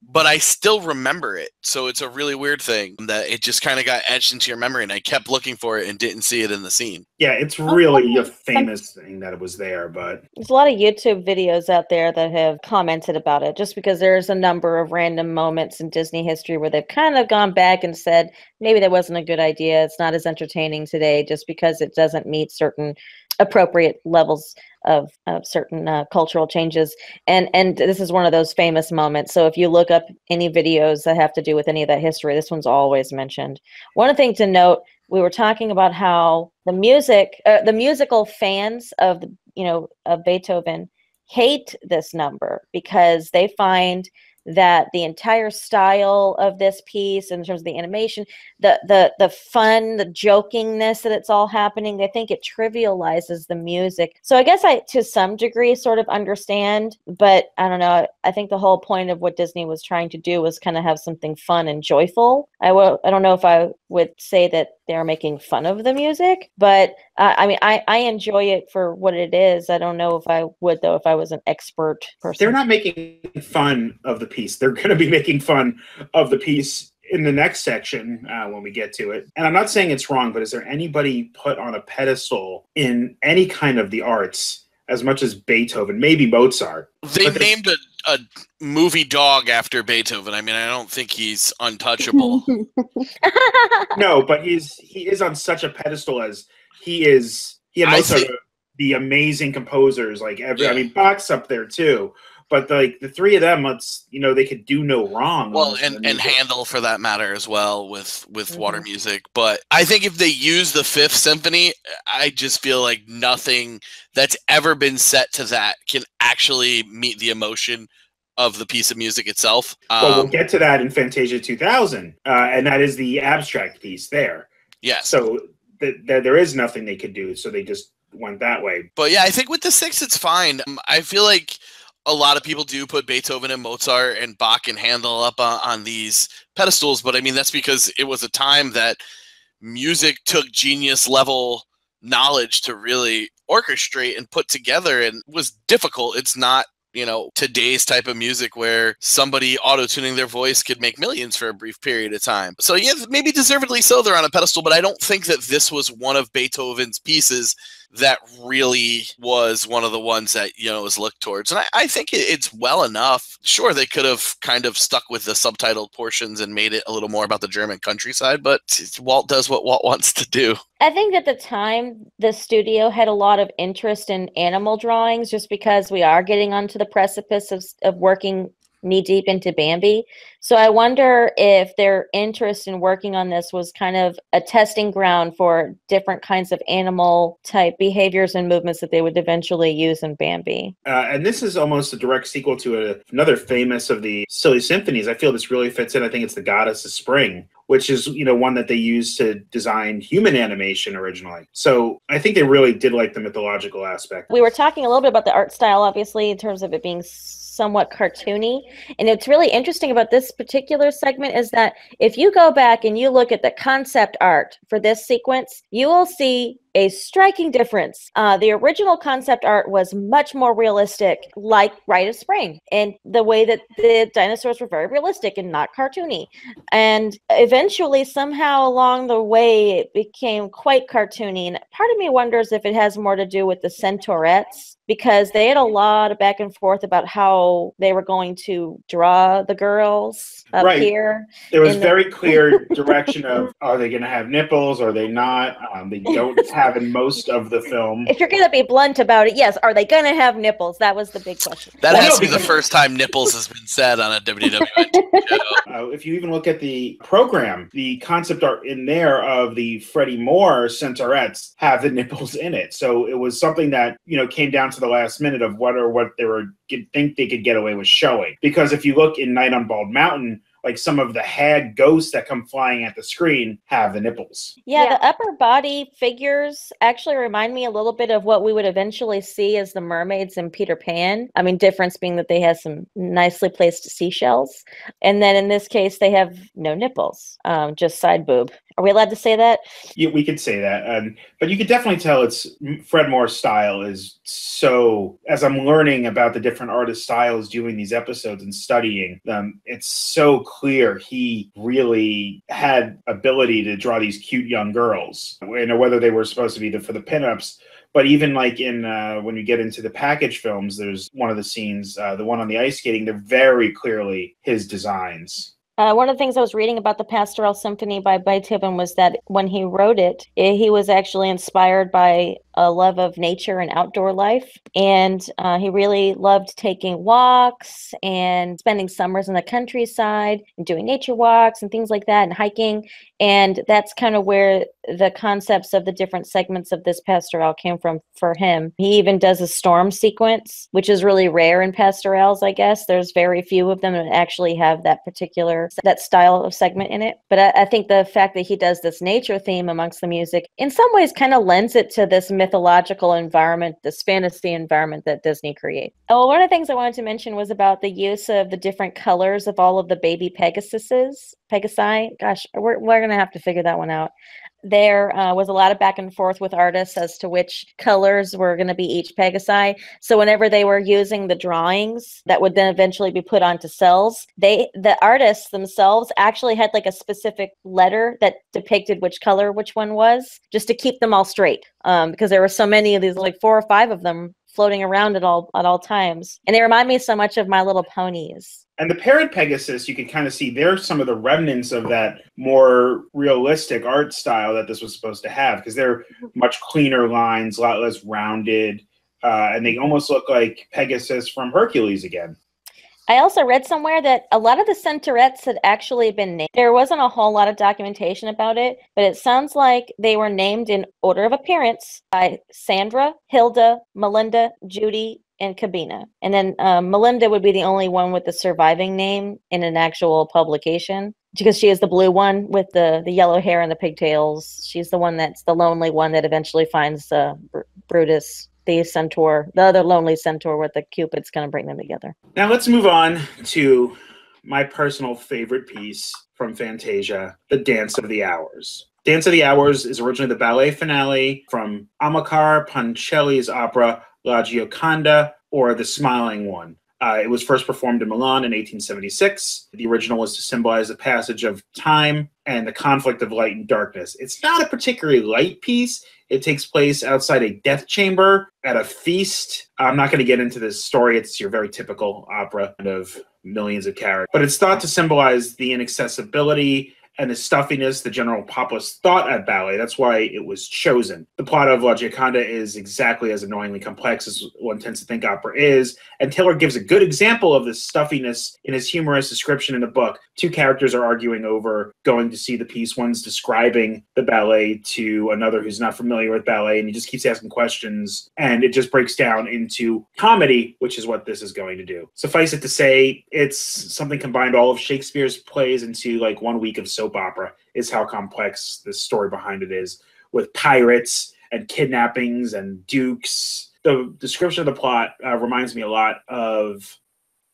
But I still remember it, so it's a really weird thing that it just kind of got etched into your memory, and I kept looking for it and didn't see it in the scene. Yeah, it's really a famous thing that it was there, but... There's a lot of YouTube videos out there that have commented about it, just because there's a number of random moments in Disney history where they've kind of gone back and said, maybe that wasn't a good idea, it's not as entertaining today, just because it doesn't meet certain appropriate levels of certain cultural changes, and this is one of those famous moments. So if you look up any videos that have to do with any of that history, this one's always mentioned. One thing to note, we were talking about how the musical fans of of Beethoven hate this number because they find that the entire style of this piece, in terms of the animation, the fun, the jokingness that it's all happening, they think it trivializes the music. So I guess I, to some degree, sort of understand, but I don't know. I think the whole point of what Disney was trying to do was kind of have something fun and joyful. I don't know if I would say that they're making fun of the music, but I mean, I enjoy it for what it is. I don't know if I would, though, if I was an expert person. They're not making fun of the piece. They're going to be making fun of the piece in the next section when we get to it. And I'm not saying it's wrong, but is there anybody put on a pedestal in any kind of the arts as much as Beethoven? Maybe Mozart. They named a movie dog after Beethoven. I mean, I don't think he's untouchable. No, but he is on such a pedestal as he is. He and Mozart are the amazing composers. Like I mean, Bach's up there too. But like the three of them, they could do no wrong. Well, and Handel for that matter as well with water music. But I think if they use the Fifth Symphony, I just feel like nothing that's ever been set to that can actually meet the emotion of the piece of music itself. Well, we'll get to that in Fantasia 2000, and that is the abstract piece there. Yes. So there is nothing they could do, so they just went that way. But yeah, I think with the Sixth, it's fine. I feel like a lot of people do put Beethoven and Mozart and Bach and Handel up on these pedestals, but I mean, that's because it was a time that music took genius level knowledge to really orchestrate and put together, and was difficult. It's not, today's type of music where somebody auto-tuning their voice could make millions for a brief period of time. So yeah, maybe deservedly so they're on a pedestal, but I don't think that this was one of Beethoven's pieces that really was one of the ones that, was looked towards. And I think it's well enough. Sure, they could have kind of stuck with the subtitled portions and made it a little more about the German countryside, but Walt does what Walt wants to do. I think at the time, the studio had a lot of interest in animal drawings, just because we are getting onto the precipice of working knee-deep into Bambi. So I wonder if their interest in working on this was kind of a testing ground for different kinds of animal-type behaviors and movements that they would eventually use in Bambi. And this is almost a direct sequel to another famous of the Silly Symphonies. I feel this really fits in. I think it's The Goddess of Spring, which is, one that they used to design human animation originally. So I think they really did like the mythological aspect. We were talking a little bit about the art style, obviously, in terms of it being somewhat cartoony. And it's really interesting about this particular segment is that if you go back and you look at the concept art for this sequence, you will see a striking difference. The original concept art was much more realistic, like Rite of Spring, and the way that the dinosaurs were very realistic and not cartoony. And eventually, somehow along the way, it became quite cartoony. And part of me wonders if it has more to do with the Centaurettes, because they had a lot of back and forth about how they were going to draw the girls up here. There was very clear direction of, are they going to have nipples? Are they not? They don't have in most of the film. If you're going to be blunt about it, yes. Are they going to have nipples? That was the big question. That has to be the first time nipples has been said on a WWE show. If you even look at the program, the concept art in there of the Freddie Moore Centaurettes have the nipples in it. So it was something that, came down to the last minute of what they were think they could get away with showing. Because if you look in Night on Bald Mountain, like some of the hag ghosts that come flying at the screen have the nipples. Yeah, the upper body figures actually remind me a little bit of what we would eventually see as the mermaids in Peter Pan. I mean, difference being that they have some nicely placed seashells. And then in this case, they have no nipples, just side boob. Are we allowed to say that? Yeah, we could say that. But you could definitely tell it's Fred Moore's style is so, as I'm learning about the different artist styles doing these episodes and studying them, it's so clear he really had ability to draw these cute young girls. Whether they were supposed to be for the pinups, but even like in when you get into the package films, there's one of the scenes, the one on the ice skating, they're very clearly his designs. One of the things I was reading about the Pastoral Symphony by Beethoven was that when he wrote it, he was actually inspired by a love of nature and outdoor life. And he really loved taking walks and spending summers in the countryside and doing nature walks and things like that and hiking. And that's kind of where the concepts of the different segments of this pastoral came from for him. He even does a storm sequence, which is really rare in pastorals, I guess. There's very few of them that actually have that style of segment in it. But I think the fact that he does this nature theme amongst the music in some ways kind of lends it to this mythological environment, this fantasy environment that Disney creates. Oh, one of the things I wanted to mention was about the use of the different colors of all of the baby Pegasi. Gosh, we're going to have to figure that one out. There was a lot of back and forth with artists as to which colors were going to be each Pegasi. So whenever they were using the drawings that would then eventually be put onto cells, the artists themselves actually had like a specific letter that depicted which color which one was, just to keep them all straight, because there were so many of these, like 4 or 5 of them floating around at all times. And they remind me so much of My Little Ponies. And the parent Pegasus, you can kind of see there's some of the remnants of that more realistic art style that this was supposed to have, because they're much cleaner lines, a lot less rounded, and they almost look like Pegasus from Hercules again. I also read somewhere that a lot of the centaurettes had actually been named. There wasn't a whole lot of documentation about it, but it sounds like they were named in order of appearance by Sandra, Hilda, Melinda, Judy, and Cabina. And then Melinda would be the only one with the surviving name in an actual publication, because she is the blue one with the yellow hair and the pigtails. She's the one that's the lonely one that eventually finds Brutus, the centaur, the other lonely centaur with the Cupid's going to bring them together. Now let's move on to my personal favorite piece from Fantasia, the Dance of the Hours. Dance of the Hours is originally the ballet finale from Amilcare Ponchielli's opera La Gioconda, or The Smiling One. It was first performed in Milan in 1876. The original was to symbolize the passage of time and the conflict of light and darkness. It's not a particularly light piece. It takes place outside a death chamber at a feast. I'm not going to get into this story. It's your very typical opera of millions of characters. But it's thought to symbolize the inaccessibility and the stuffiness the general populace thought at ballet. That's why it was chosen. The plot of La Gioconda is exactly as annoyingly complex as one tends to think opera is, and Taylor gives a good example of this stuffiness in his humorous description in the book. 2 characters are arguing over going to see the piece. One's describing the ballet to another who's not familiar with ballet, and he just keeps asking questions, and it just breaks down into comedy, which is what this is going to do. Suffice it to say, it's something combined all of Shakespeare's plays into like 1 week of soap opera, is how complex the story behind it is, with pirates and kidnappings and dukes. The description of the plot reminds me a lot of,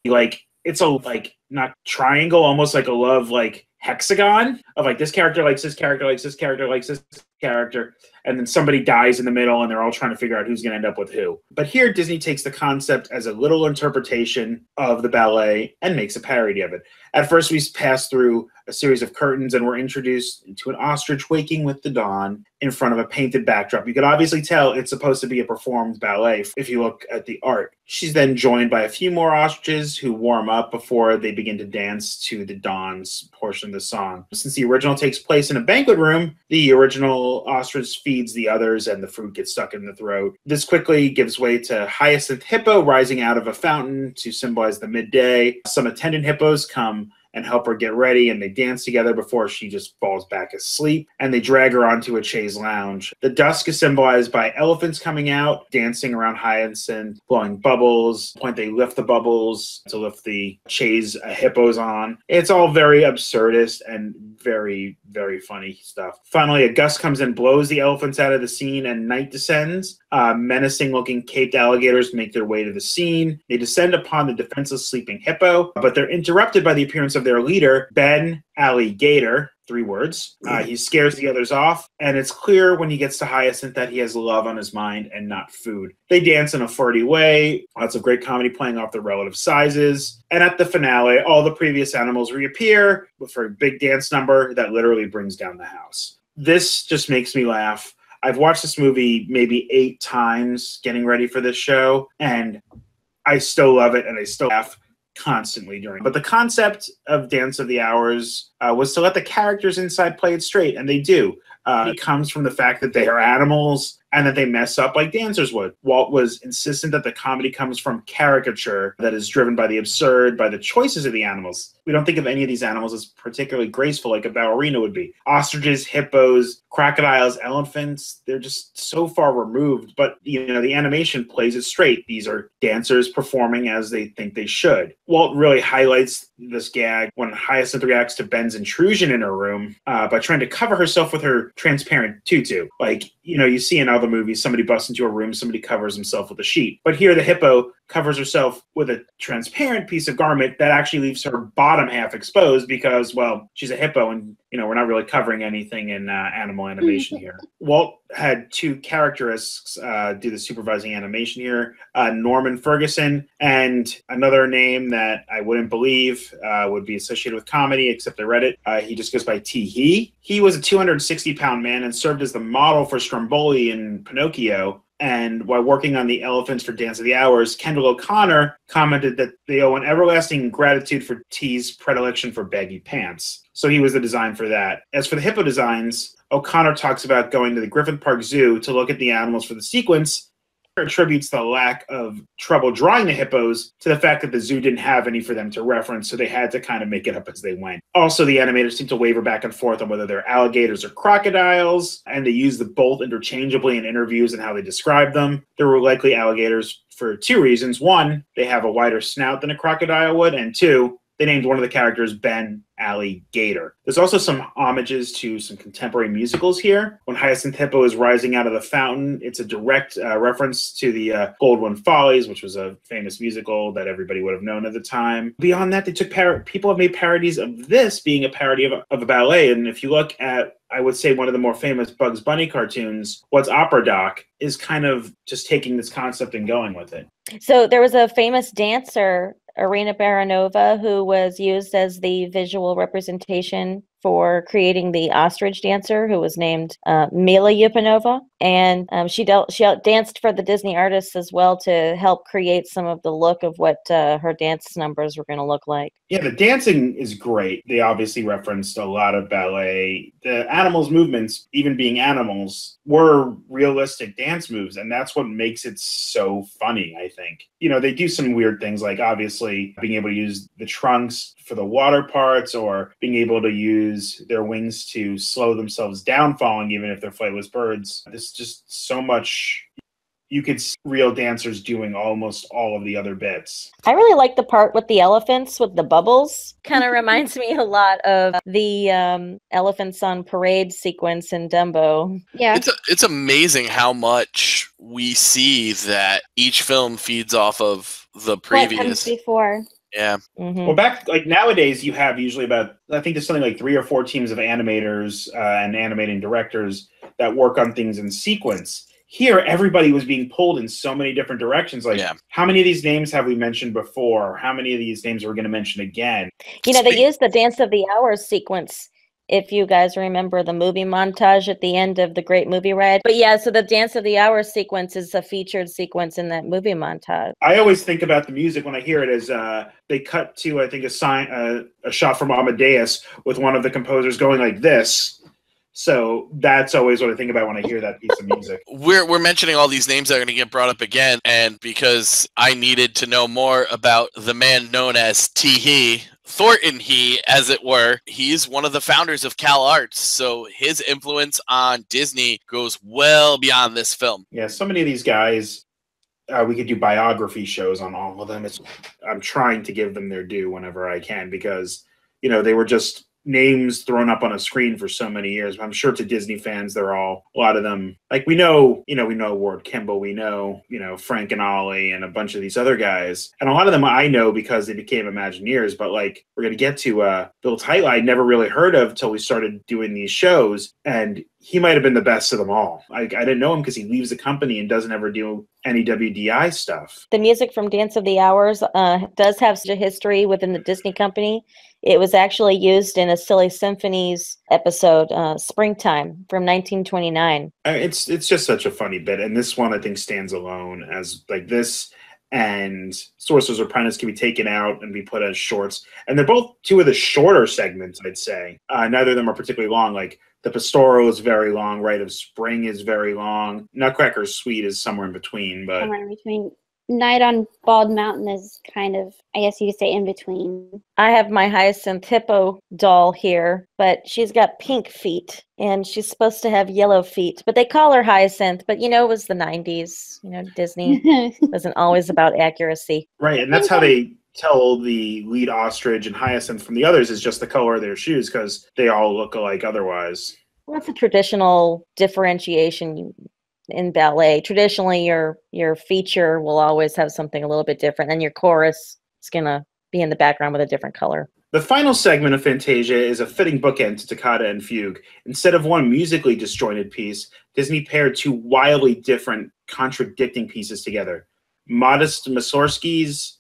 like, it's a, like, not triangle, almost like a love, like, hexagon of, like, this character likes this character, likes this character, likes this character, and then somebody dies in the middle and they're all trying to figure out who's going to end up with who. But here Disney takes the concept as a little interpretation of the ballet and makes a parody of it. At first we pass through a series of curtains and we're introduced to an ostrich waking with the dawn in front of a painted backdrop. You could obviously tell it's supposed to be a performed ballet if you look at the art. She's then joined by a few more ostriches who warm up before they begin to dance to the dawn's portion of the song. Since the original takes place in a banquet room, the original ostrich feeds the others and the fruit gets stuck in the throat. This quickly gives way to Hyacinth Hippo rising out of a fountain to symbolize the midday. Some attendant hippos come and help her get ready, and they dance together before she just falls back asleep, and they drag her onto a chaise lounge. The dusk is symbolized by elephants coming out, dancing around Hyacinth, blowing bubbles. At the point they lift the bubbles to lift the chaise hippos on. It's all very absurdist and very, very funny stuff. Finally, a gust comes in, blows the elephants out of the scene, and night descends. Menacing-looking caped alligators make their way to the scene. They descend upon the defenseless sleeping hippo, but they're interrupted by the appearance of their leader, Ben Alligator. 3 words. He scares the others off, and it's clear when he gets to Hyacinth that he has love on his mind and not food. They dance in a flirty way, lots of great comedy playing off their relative sizes, and at the finale, all the previous animals reappear for a big dance number that literally brings down the house. This just makes me laugh. I've watched this movie maybe 8 times getting ready for this show, and I still love it, and I still laugh constantly during. But the concept of Dance of the Hours was to let the characters inside play it straight, and they do. It comes from the fact that they are animals and that they mess up like dancers would. Walt was insistent that the comedy comes from caricature that is driven by the absurd, by the choices of the animals. We don't think of any of these animals as particularly graceful like a ballerina would be. Ostriches, hippos, crocodiles, elephants, they're just so far removed. But, you know, the animation plays it straight. These are dancers performing as they think they should. Walt really highlights this gag when Hyacinth reacts to Ben's intrusion in her room by trying to cover herself with her transparent tutu. Like, you know, you see in other movies, somebody busts into a room, somebody covers himself with a sheet. But here the hippo covers herself with a transparent piece of garment that actually leaves her bottom half exposed because, well, she's a hippo and, you know, we're not really covering anything in animal animation here. Walt had 2 characterists do the supervising animation here, Norman Ferguson, and another name that I wouldn't believe would be associated with comedy, except I read it. He just goes by T. He was a 260-pound man and served as the model for Stromboli in Pinocchio. And while working on the elephants for Dance of the Hours, Kendall O'Connor commented that they owe an everlasting gratitude for T's predilection for baggy pants. So he was the design for that. As for the hippo designs, O'Connor talks about going to the Griffith Park Zoo to look at the animals for the sequence. Attributes the lack of trouble drawing the hippos to the fact that the zoo didn't have any for them to reference, so they had to kind of make it up as they went. Also, the animators seem to waver back and forth on whether they're alligators or crocodiles, and they use the both interchangeably in interviews and how they describe them. They were likely alligators for 2 reasons. 1, they have a wider snout than a crocodile would, and 2, they named one of the characters Ben Alligator. There's also some homages to some contemporary musicals here. When Hyacinth Hippo is rising out of the fountain, it's a direct reference to the Goldwyn Follies, which was a famous musical that everybody would have known at the time. Beyond that, they took people have made parodies of this being a parody of a ballet. And if you look at, I would say, one of the more famous Bugs Bunny cartoons, What's Opera Doc, is kind of just taking this concept and going with it. So there was a famous dancer, Irina Baranova, who was used as the visual representation for creating the ostrich dancer, who was named Mila Yupanova. And she danced for the Disney artists as well to help create some of the look of what her dance numbers were going to look like. Yeah, the dancing is great. They obviously referenced a lot of ballet. The animals' movements, even being animals, were realistic dance moves, and that's what makes it so funny, I think. You know, they do some weird things, like obviously being able to use the trunks for the water parts, or being able to use their wings to slow themselves down falling, even if they're flightless birds. There's just so much. You could see real dancers doing almost all of the other bits. I really like the part with the elephants with the bubbles. Kind of reminds me a lot of the elephants on parade sequence in Dumbo. Yeah. It's amazing how much we see that each film feeds off of the previous. What comes before. Yeah. Mm-hmm. Well, back like nowadays, you have usually about, I think there's something like 3 or 4 teams of animators and animating directors that work on things in sequence. Here, everybody was being pulled in so many different directions. Like, How many of these names have we mentioned before? How many of these names are we going to mention again? You know, they used the Dance of the Hours sequence, if you guys remember the movie montage at the end of the Great Movie Ride. But yeah, so the Dance of the Hours sequence is a featured sequence in that movie montage. I always think about the music when I hear it as they cut to, I think, a shot from Amadeus with one of the composers going like this. So that's always what I think about when I hear that piece of music. We're mentioning all these names that are going to get brought up again, and because I needed to know more about the man known as Tee Thornton, as it were, he's one of the founders of Cal Arts, so his influence on Disney goes well beyond this film. Yeah, so many of these guys, we could do biography shows on all of them. I'm trying to give them their due whenever I can because, they were just names thrown up on a screen for so many years. I'm sure to Disney fans, they're all, a lot of them, like we know Ward Kimball, we know, Frank and Ollie and a bunch of these other guys. And a lot of them I know because they became Imagineers, but like we're going to get to Bill Titla, I never really heard of till we started doing these shows. And he might have been the best of them all. I didn't know him because he leaves the company and doesn't ever do any WDI stuff. The music from Dance of the Hours does have such a history within the Disney company. It was actually used in a Silly Symphonies episode, Springtime, from 1929. It's just such a funny bit. And this one, I think, stands alone as like this and Sorcerer's Apprentice can be taken out and be put as shorts. And they're both two of the shorter segments, I'd say. Neither of them are particularly long. Like the Pastoral is very long. Rite of Spring is very long. Nutcracker's Suite is somewhere in between. But somewhere in between. Night on Bald Mountain is kind of, I guess you could say, in between. I have my Hyacinth Hippo doll here, but she's got pink feet, and she's supposed to have yellow feet. But they call her Hyacinth, but it was the 90s. Disney wasn't always about accuracy. Right, and that's how they tell the lead ostrich and Hyacinth from the others is just the color of their shoes because they all look alike otherwise. Well, that's a traditional differentiation in ballet. Traditionally, your feature will always have something a little bit different, and your chorus is going to be in the background with a different color. The final segment of Fantasia is a fitting bookend to Toccata and Fugue. Instead of one musically disjointed piece, Disney paired two wildly different, contradicting pieces together. Modest Mussorgsky's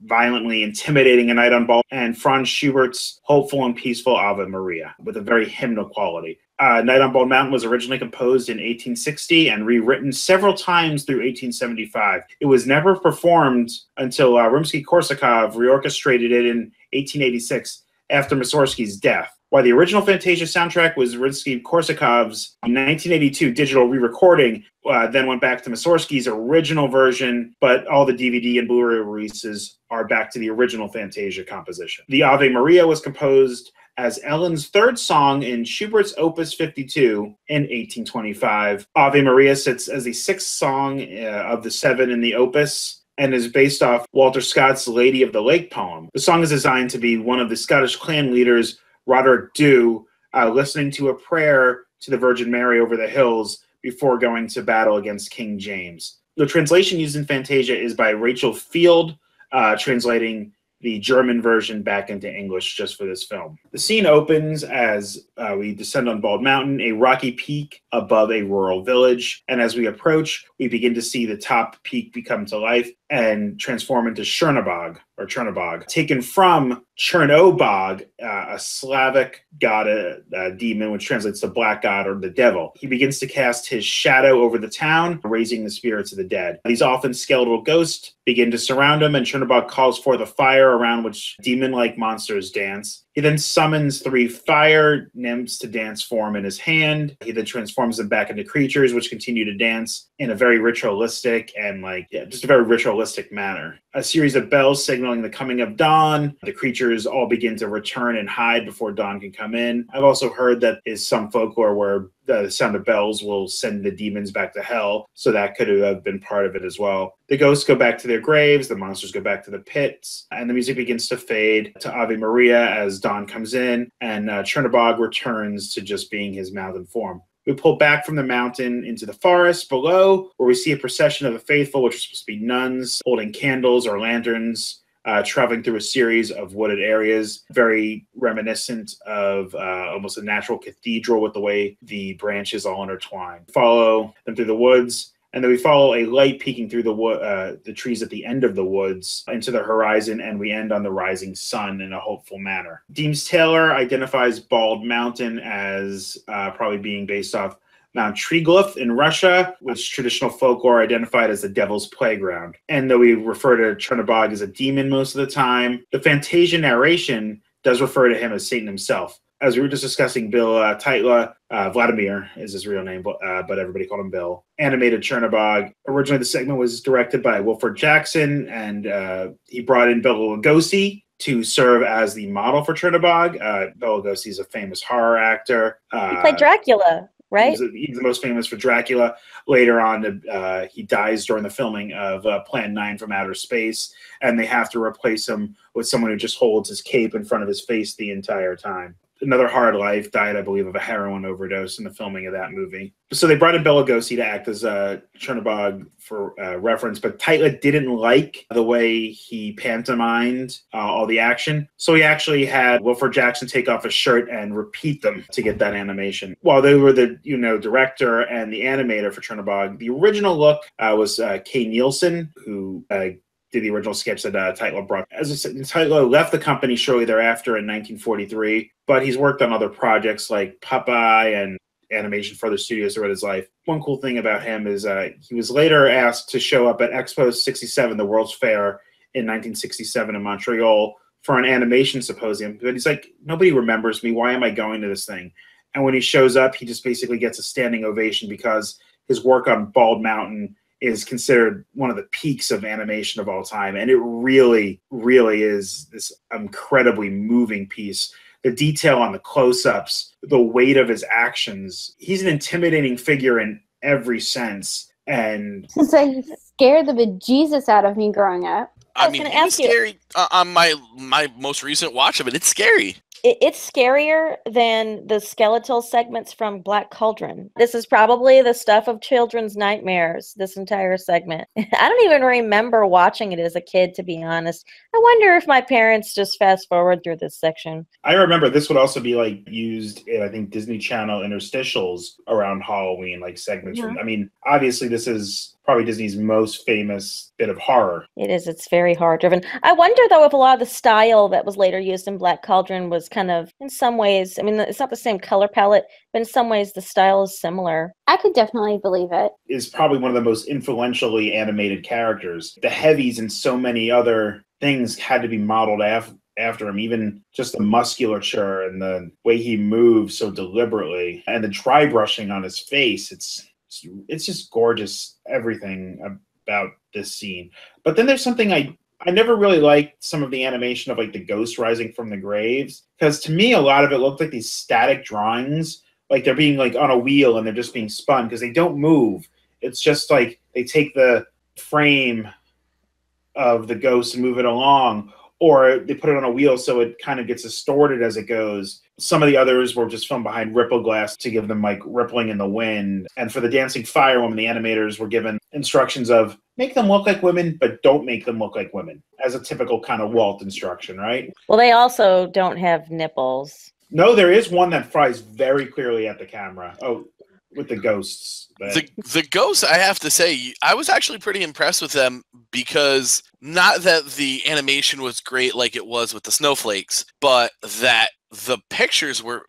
violently intimidating A Night on Bald, and Franz Schubert's hopeful and peaceful Ave Maria, with a very hymnal quality. Night on Bald Mountain was originally composed in 1860 and rewritten several times through 1875. It was never performed until Rimsky-Korsakov reorchestrated it in 1886 after Mussorgsky's death. While the original Fantasia soundtrack was Rimsky-Korsakov's 1982 digital re-recording, then went back to Mussorgsky's original version, but all the DVD and Blu-ray releases are back to the original Fantasia composition. The Ave Maria was composed as Ellen's third song in Schubert's Opus 52 in 1825. Ave Maria sits as the sixth song of the seven in the opus and is based off Walter Scott's Lady of the Lake poem. The song is designed to be one of the Scottish clan leaders, Roderick Dhu, listening to a prayer to the Virgin Mary over the hills before going to battle against King James. The translation used in Fantasia is by Rachel Field, translating the German version back into English just for this film. The scene opens as we descend on Bald Mountain, a rocky peak above a rural village. And as we approach, we begin to see the top peak become to life and transform into Chernobog, taken from Chernobog, a Slavic god, a demon, which translates to black god or the devil. He begins to cast his shadow over the town, raising the spirits of the dead. These often skeletal ghosts begin to surround him, and Chernobog calls forth a fire around which demon-like monsters dance. He then summons three fire nymphs to dance for him in his hand. He then transforms them back into creatures, which continue to dance in a very ritualistic and just a very ritualistic manner. A series of bells signaling the coming of dawn. The creatures all begin to return and hide before dawn can come in. I've also heard that is some folklore where the sound of bells will send the demons back to hell, so that could have been part of it as well. The ghosts go back to their graves, the monsters go back to the pits, and the music begins to fade to Ave Maria as dawn comes in, and Chernobog returns to just being his mountain form. We pull back from the mountain into the forest below, where we see a procession of the faithful, which are supposed to be nuns, holding candles or lanterns, traveling through a series of wooded areas, very reminiscent of almost a natural cathedral with the way the branches all intertwine. Follow them through the woods, and then we follow a light peeking through the trees at the end of the woods into the horizon, and we end on the rising sun in a hopeful manner. Deems Taylor identifies Bald Mountain as probably being based off Mount Triglav in Russia, which traditional folklore identified as the devil's playground. And though we refer to Chernobog as a demon most of the time, the Fantasia narration does refer to him as Satan himself. As we were just discussing, Bill Titla, Vladimir is his real name, but everybody called him Bill, animated Chernobog. Originally, the segment was directed by Wilford Jackson, and he brought in Bela Lugosi to serve as the model for Chernobog. Bela Lugosi's a famous horror actor. He played Dracula, right? He's the most famous for Dracula. Later on, he dies during the filming of Plan 9 from Outer Space, and they have to replace him with someone who just holds his cape in front of his face the entire time. Another Hard Life died, I believe, of a heroin overdose in the filming of that movie. So they brought in Bela Lugosi to act as Chernobog for reference, but Titla didn't like the way he pantomimed all the action. So he actually had Wilford Jackson take off his shirt and repeat them to get that animation. While they were the director and the animator for Chernobog, the original look was Kay Nielsen, who did the original sketch that Titla brought. As I said, Titla left the company shortly thereafter in 1943, but he's worked on other projects like Popeye and animation for other studios throughout his life. One cool thing about him is he was later asked to show up at Expo 67, the World's Fair, in 1967 in Montreal for an animation symposium. But he's like, nobody remembers me. Why am I going to this thing? And when he shows up, he just basically gets a standing ovation because his work on Bald Mountain is considered one of the peaks of animation of all time. And it really, really is this incredibly moving piece. The detail on the close-ups, the weight of his actions. He's an intimidating figure in every sense. And so he scared the bejesus out of me growing up. I mean, it was scary on my most recent watch of it. It's scary. It's scarier than the skeletal segments from Black Cauldron. This is probably the stuff of children's nightmares, this entire segment. I don't even remember watching it as a kid, to be honest. I wonder if my parents just fast forward through this section. I remember this would also be like used in, I think, Disney Channel interstitials around Halloween, like segments from, I mean, obviously this is probably Disney's most famous bit of horror. It is. It's very horror-driven. I wonder, though, if a lot of the style that was later used in Black Cauldron was kind of, in some ways, I mean, it's not the same color palette, but in some ways the style is similar. I could definitely believe it. Is probably one of the most influentially animated characters. The heavies and so many other things had to be modeled after him, even just the musculature and the way he moves so deliberately and the dry brushing on his face. It's just gorgeous, everything about this scene. But then there's something I never really liked, some of the animation of like the ghosts rising from the graves, because to me a lot of it looked like these static drawings, like they're being like on a wheel and they're just being spun because they don't move. It's just like they take the frame of the ghost and move it along, or they put it on a wheel so it kind of gets distorted as it goes. Some of the others were just filmed behind ripple glass to give them like rippling in the wind. And for the dancing firewoman, the animators were given instructions of make them look like women, but don't make them look like women, as a typical kind of Walt instruction, right? Well, they also don't have nipples. No, there is one that flies very clearly at the camera. Oh, with the ghosts. The ghosts, I have to say, I was actually pretty impressed with them, because not that the animation was great like it was with the snowflakes, but that the pictures were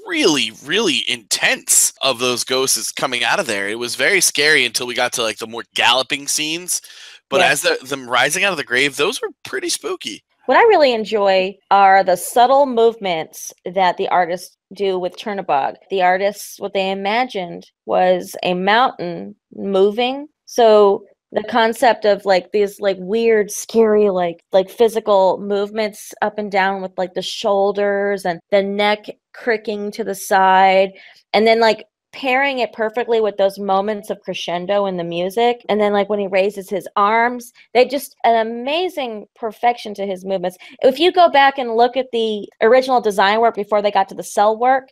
really, really intense of those ghosts coming out of there. It was very scary until we got to like the more galloping scenes. But as them rising out of the grave, those were pretty spooky. What I really enjoy are the subtle movements that the artists do with Chernobog. The artists, what they imagined was a mountain moving. So the concept of like these like weird, scary, like physical movements up and down with like the shoulders and the neck cricking to the side, and then like pairing it perfectly with those moments of crescendo in the music. And then like when he raises his arms, they just an amazing perfection to his movements. If you go back and look at the original design work before they got to the cell work,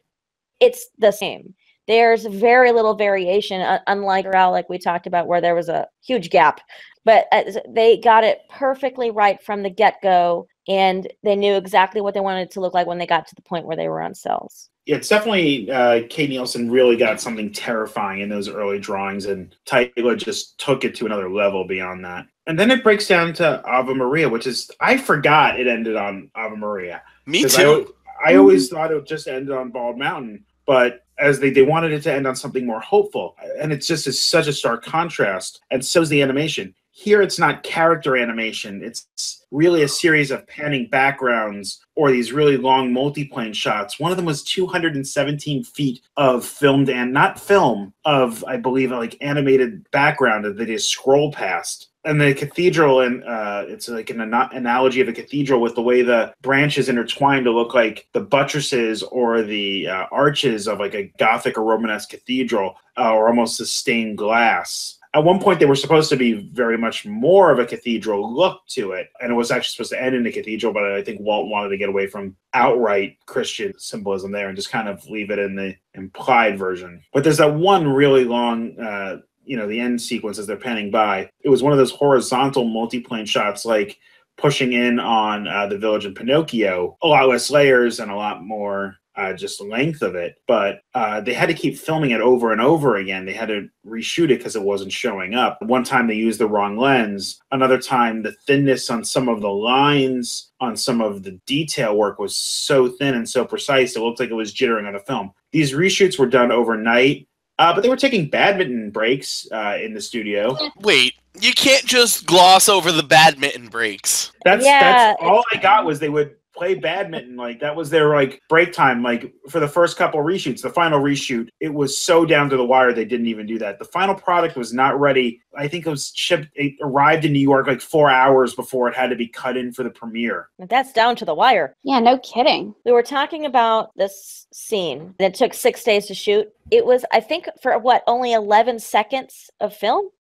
it's the same. There's very little variation, unlike Laurel, like we talked about, where there was a huge gap. But they got it perfectly right from the get-go, and they knew exactly what they wanted it to look like when they got to the point where they were on cells. Yeah, it's definitely Kay Nielsen really got something terrifying in those early drawings, and Titla just took it to another level beyond that. And then it breaks down to Ave Maria, which is, I forgot it ended on Ave Maria. Me too. I always thought it just ended on Bald Mountain, but as they wanted it to end on something more hopeful. And it's just such a stark contrast, and so's the animation. Here, it's not character animation. It's really a series of panning backgrounds or these really long multiplane shots. One of them was 217 feet of filmed, and not film, of, I believe, like animated background that they just scroll past. And the cathedral, and it's like an analogy of a cathedral with the way the branches intertwine to look like the buttresses or the arches of like a Gothic or Romanesque cathedral, or almost a stained glass. At one point, they were supposed to be very much more of a cathedral look to it, and it was actually supposed to end in a cathedral, but I think Walt wanted to get away from outright Christian symbolism there and just kind of leave it in the implied version. But there's that one really long, the end sequence as they're panning by. It was one of those horizontal multiplane shots, like pushing in on the village in Pinocchio. A lot less layers and a lot more just length of it, but they had to keep filming it over and over again. They had to reshoot it because it wasn't showing up. One time they used the wrong lens. Another time the thinness on some of the lines on some of the detail work was so thin and so precise it looked like it was jittering on the film. These reshoots were done overnight, but they were taking badminton breaks in the studio. Wait, you can't just gloss over the badminton breaks. That's all I got was they would play badminton. Like that was their like break time. Like for the first couple of reshoots, the final reshoot, it was so down to the wire they didn't even do that. The final product was not ready. I think it was shipped. It arrived in New York like 4 hours before it had to be cut in for the premiere. That's down to the wire. Yeah, no kidding. We were talking about this scene that took 6 days to shoot. It was, I think, for only 11 seconds of film?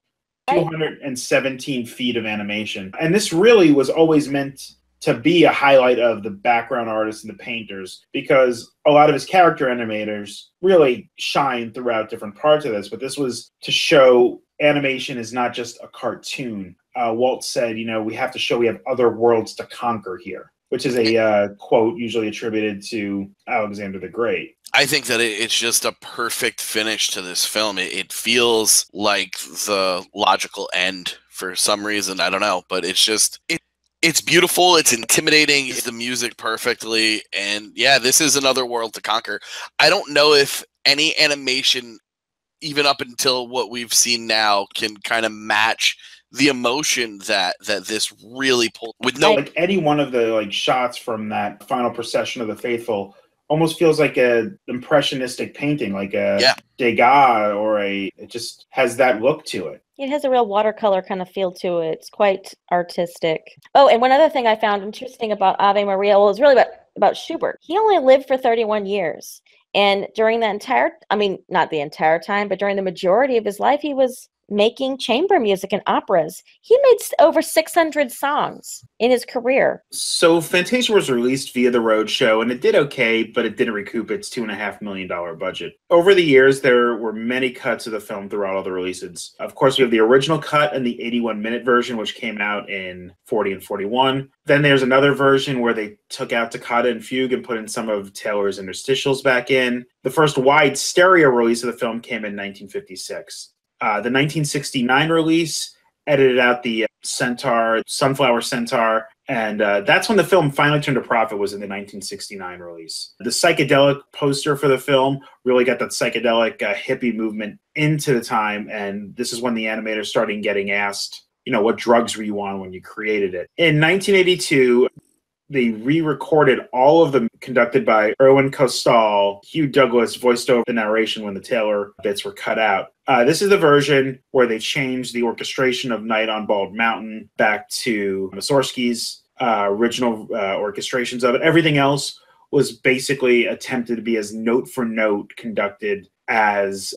217 feet of animation. And this really was always meant to be a highlight of the background artists and the painters, because a lot of his character animators really shine throughout different parts of this. But this was to show animation is not just a cartoon. Walt said, we have to show we have other worlds to conquer here, which is a quote usually attributed to Alexander the Great. I think that it's just a perfect finish to this film. It feels like the logical end for some reason. I don't know, but it's just... It's beautiful. It's intimidating. It's the music perfectly. And yeah, this is another world to conquer. I don't know if any animation, even up until what we've seen now, can kind of match the emotion that this really pulled. With no, like any one of the like shots from that final procession of the faithful almost feels like a impressionistic painting, like a Degas, or it just has that look to it. It has a real watercolor kind of feel to it. It's quite artistic. Oh, and one other thing I found interesting about Ave Maria, well, it's really about Schubert. He only lived for 31 years. And during the not the entire time, but during the majority of his life, he was making chamber music and operas. He made over 600 songs in his career. So Fantasia was released via the Roadshow, and it did okay, but it didn't recoup its $2.5 million budget. Over the years, there were many cuts of the film throughout all the releases. Of course, we have the original cut and the 81-minute version, which came out in 40 and 41. Then there's another version where they took out Toccata and Fugue and put in some of Taylor's interstitials back in. The first wide stereo release of the film came in 1956. The 1969 release edited out the Sunflower Centaur, and that's when the film finally turned a profit, was in the 1969 release. The psychedelic poster for the film really got that psychedelic hippie movement into the time, and this is when the animators started getting asked, what drugs were you on when you created it? In 1982, they re-recorded all of them, conducted by Irwin Costall. Hugh Douglas voiced over the narration when the Taylor bits were cut out. This is the version where they changed the orchestration of Night on Bald Mountain back to Mussorgsky's original orchestrations of it. Everything else was basically attempted to be as note for note conducted as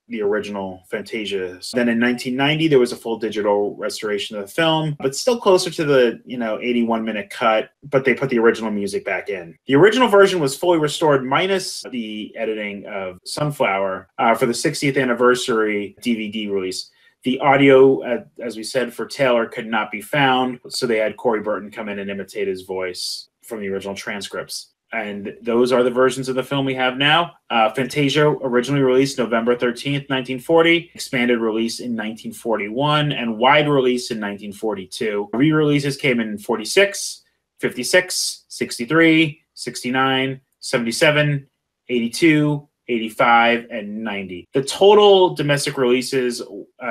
the original Fantasia. Then in 1990, there was a full digital restoration of the film, but still closer to the 81-minute cut, but they put the original music back in. The original version was fully restored minus the editing of Sunflower for the 60th anniversary DVD release. The audio, as we said, for Taylor could not be found, so they had Corey Burton come in and imitate his voice from the original transcripts. And those are the versions of the film we have now. Fantasia originally released November 13th, 1940, expanded release in 1941, and wide release in 1942. Re-releases came in 46, 56, 63, 69, 77, 82, 85, and 90. The total domestic releases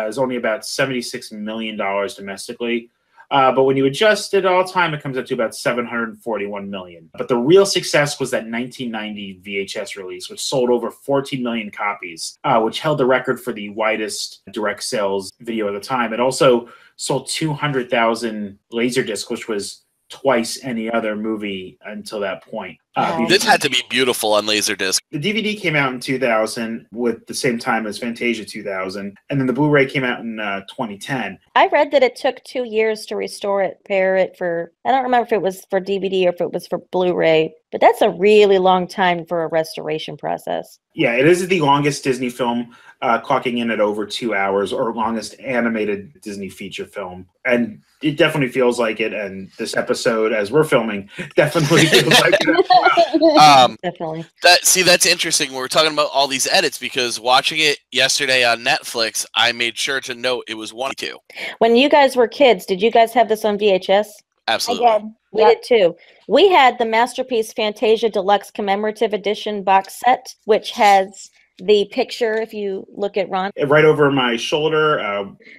is only about $76 million domestically. But when you adjust it all time, it comes up to about 741 million. But the real success was that 1990 VHS release, which sold over 14 million copies, which held the record for the widest direct sales video at the time. It also sold 200,000 Laserdiscs, which was twice any other movie until that point. This had to be beautiful on Laserdisc. The DVD came out in 2000 with the same time as Fantasia 2000, and then the Blu-ray came out in 2010. I read that it took 2 years to restore it, pair it for, I don't remember if it was for DVD or if it was for Blu-ray, but that's a really long time for a restoration process. Yeah, it is the longest Disney film, clocking in at over 2 hours, or longest animated Disney feature film. And it definitely feels like it, and this episode, as we're filming, definitely feels like it. Definitely. That's interesting. We're talking about all these edits because watching it yesterday on Netflix, I made sure to note it was 1-2. When you guys were kids, did you guys have this on VHS? Absolutely. I did. We did too. We had the Masterpiece Fantasia Deluxe Commemorative Edition box set, which has the picture, if you look at Ron. Right over my shoulder.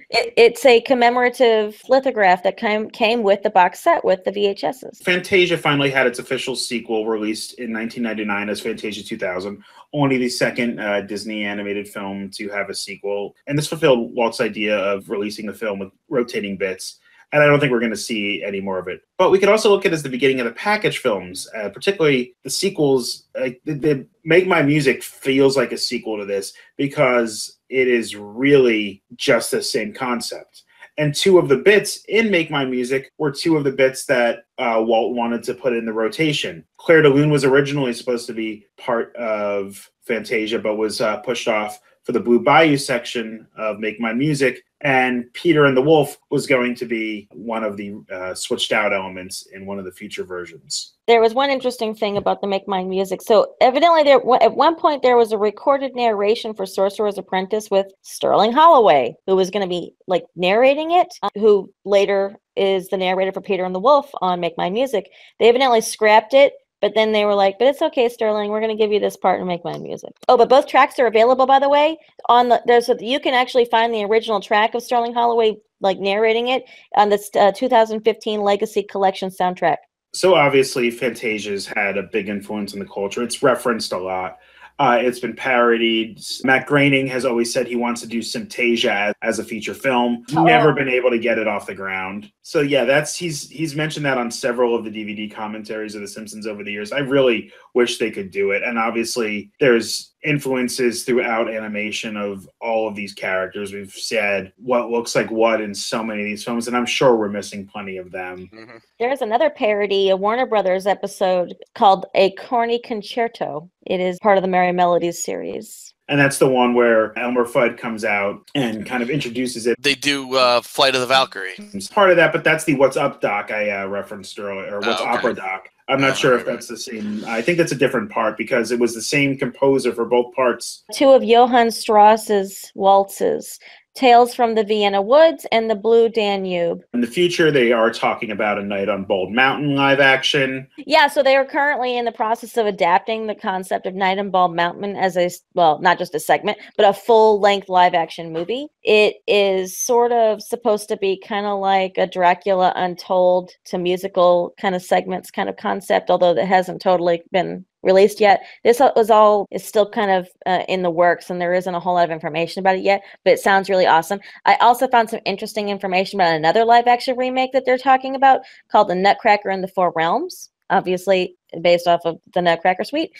It's a commemorative lithograph that came with the box set with the VHSs. Fantasia finally had its official sequel released in 1999 as Fantasia 2000, only the second Disney animated film to have a sequel. And this fulfilled Walt's idea of releasing the film with rotating bits. And I don't think we're going to see any more of it. But we could also look at it as the beginning of the package films, particularly the sequels. The Make My Music feels like a sequel to this because it is really just the same concept. And two of the bits in Make My Music were two of the bits that Walt wanted to put in the rotation. Claire de Lune was originally supposed to be part of Fantasia, but was pushed off for the Blue Bayou section of Make My Music. And Peter and the Wolf was going to be one of the switched out elements in one of the future versions. There was one interesting thing about the Make Mine Music. So evidently at one point there was a recorded narration for Sorcerer's Apprentice with Sterling Holloway, who was going to be like narrating it, who later is the narrator for Peter and the Wolf on Make Mine Music. They evidently scrapped it. But then they were like, but it's okay, Sterling, we're going to give you this part and Make My Music. Oh, but both tracks are available, by the way. You can actually find the original track of Sterling Holloway, like narrating it, on this 2015 Legacy Collection soundtrack. So obviously, Fantasia's had a big influence in the culture. It's referenced a lot. It's been parodied. Matt Groening has always said he wants to do Fantasia as a feature film. Never been able to get it off the ground. So yeah, he's mentioned that on several of the DVD commentaries of The Simpsons over the years. I really wish they could do it. And obviously, there's influences throughout animation of all of these characters. We've said what looks like what in so many of these films, and I'm sure we're missing plenty of them. Mm-hmm. There's another parody, a Warner Brothers episode called A Corny Concerto. It is part of the Merry Melodies series. And that's the one where Elmer Fudd comes out and kind of introduces it. They do Flight of the Valkyrie. It's part of that, but that's the What's Up doc I referenced earlier, or What's Opera doc. I'm not sure if that's the same. I think that's a different part because it was the same composer for both parts. Two of Johann Strauss's waltzes, Tales from the Vienna Woods and The Blue Danube. In the future, they are talking about A Night on Bald Mountain live action. Yeah, so they are currently in the process of adapting the concept of Night on Bald Mountain as not just a segment, but a full-length live-action movie. It is sort of supposed to be kind of like a Dracula Untold to musical kind of segments kind of concept, although that hasn't totally been released yet. This is still kind of in the works, and there isn't a whole lot of information about it yet, but it sounds really awesome. I also found some interesting information about another live action remake that they're talking about called The Nutcracker in the Four Realms, obviously based off of the Nutcracker suite.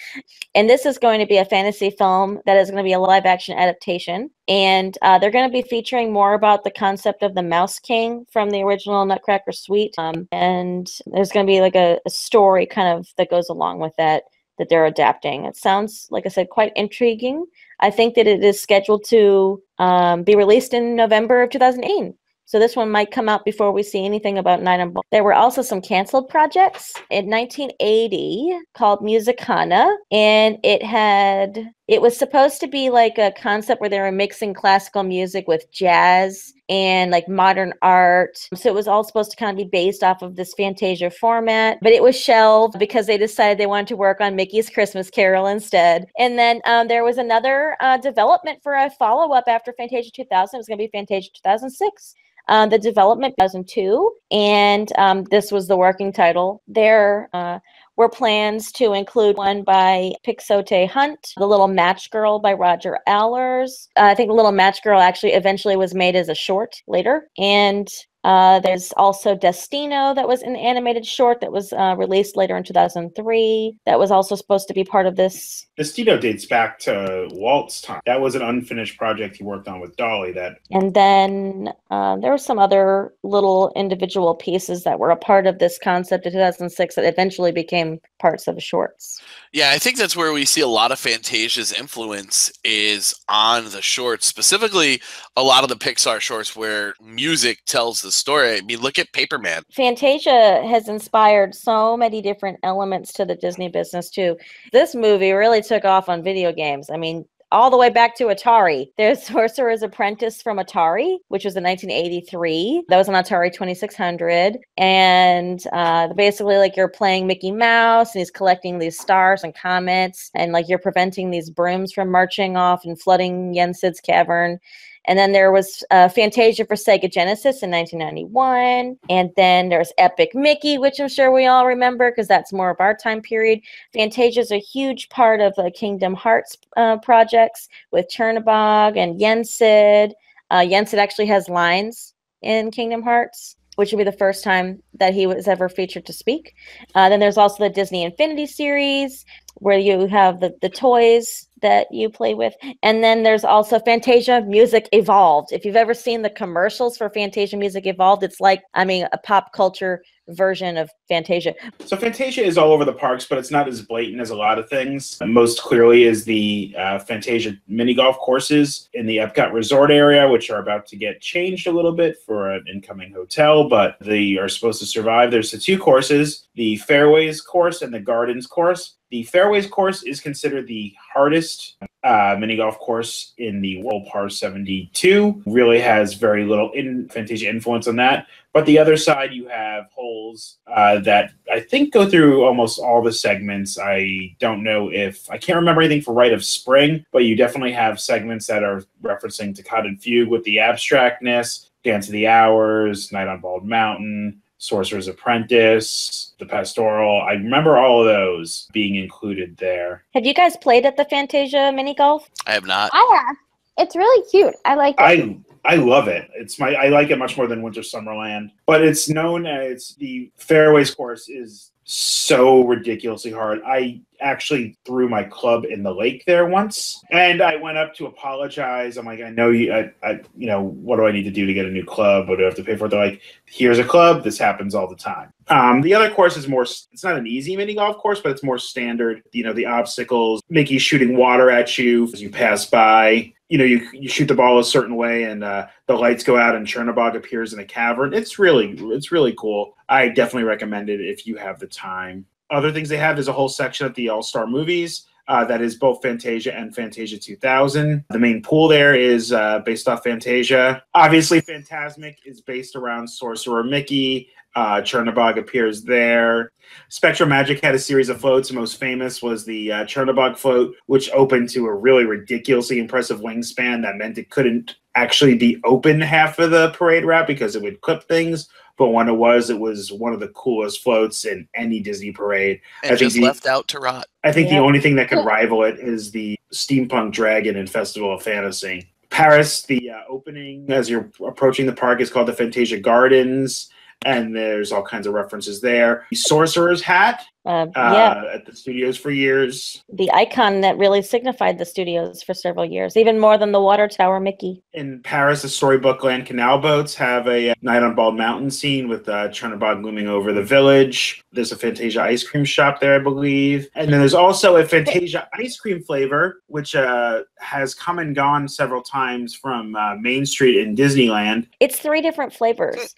And this is going to be a fantasy film that is going to be a live action adaptation. And they're going to be featuring more about the concept of the Mouse King from the original Nutcracker suite. And there's going to be like a story kind of that goes along with that they're adapting. It sounds, like I said, quite intriguing. I think that it is scheduled to be released in November of 2008. So this one might come out before we see anything about Night on Bald. There were also some canceled projects in 1980 called Musicana, and it had It was supposed to be like a concept where they were mixing classical music with jazz and like modern art. So it was all supposed to kind of be based off of this Fantasia format, but it was shelved because they decided they wanted to work on Mickey's Christmas Carol instead. And then there was another development for a follow-up after Fantasia 2000. It was going to be Fantasia 2006. The development 2002, and this was the working title. There were plans to include one by Pixote Hunt, The Little Match Girl by Roger Allers. I think The Little Match Girl actually eventually was made as a short later. And there's also Destino that was an animated short that was released later in 2003. That was also supposed to be part of this. Destino dates back to Walt's time. That was an unfinished project he worked on with Dolly. And then there were some other little individual pieces that were a part of this concept in 2006 that eventually became parts of shorts. Yeah, I think that's where we see a lot of Fantasia's influence is on the shorts, specifically a lot of the Pixar shorts where music tells the story. I mean, look at Paperman. Fantasia has inspired so many different elements to the Disney business too. This movie really took off on video games. I mean, all the way back to Atari. There's Sorcerer's Apprentice from Atari, which was in 1983. That was on Atari 2600. And basically, like, you're playing Mickey Mouse, and he's collecting these stars and comets, and like you're preventing these brooms from marching off and flooding Yensid's cavern. And then there was Fantasia for Sega Genesis in 1991. And then there's Epic Mickey, which I'm sure we all remember because that's more of our time period. Fantasia is a huge part of the Kingdom Hearts projects with Chernabog and Yensid. Yensid actually has lines in Kingdom Hearts, which would be the first time that he was ever featured to speak. Then there's also the Disney Infinity series, where you have the toys that you play with. And then there's also Fantasia Music Evolved. If you've ever seen the commercials for Fantasia Music Evolved, it's like, I mean, a pop culture version of Fantasia. So Fantasia is all over the parks, but it's not as blatant as a lot of things. Most clearly is the Fantasia mini golf courses in the Epcot Resort area, which are about to get changed a little bit for an incoming hotel, but they are supposed to survive. There's the two courses, the Fairways course and the Gardens course. The Fairways course is considered the hardest mini golf course in the World Par 72. Really has very little Fantasia influence on that. But the other side, you have holes that I think go through almost all the segments. I don't know if I can't remember anything for Rite of Spring, but you definitely have segments that are referencing Toccata and Fugue with the abstractness, Dance of the Hours, Night on Bald Mountain, Sorcerer's Apprentice, The Pastoral. I remember all of those being included there. Have you guys played at the Fantasia mini golf? I have not. I have. It's really cute. I like it. I love it. I like it much more than Winter Summerland. But it's known as the Fairways course is so ridiculously hard. I actually threw my club in the lake there once, and I went up to apologize. I'm like, I know you, you know, what do I need to do to get a new club? What do I have to pay for it? They're like, here's a club. This happens all the time. The other course is more, it's not an easy mini golf course, but it's more standard. You know, the obstacles, Mickey shooting water at you as you pass by. You know, you shoot the ball a certain way, and the lights go out, and Chernabog appears in a cavern. It's really cool. I definitely recommend it if you have the time. Other things they have is a whole section at the All-Star Movies that is both Fantasia and Fantasia 2000. The main pool there is based off Fantasia. Obviously, Fantasmic is based around Sorcerer Mickey. Chernabog appears there. Spectrum Magic had a series of floats. The most famous was the Chernabog float, which opened to a really ridiculously impressive wingspan that meant it couldn't actually be open half of the parade route because it would clip things. But when it was one of the coolest floats in any Disney parade. And just left out to rot. I think the only thing that could rival it is the Steampunk Dragon in Festival of Fantasy. Paris, the opening as you're approaching the park is called the Fantasia Gardens. And there's all kinds of references there. The Sorcerer's Hat at the studios for years. The icon that really signified the studios for several years, even more than the Water Tower Mickey. In Paris, the Storybook Land canal boats have a Night on Bald Mountain scene with Chernabog looming over the village. There's a Fantasia ice cream shop there, I believe. And then there's also a Fantasia ice cream flavor, which has come and gone several times from Main Street in Disneyland. It's 3 different flavors.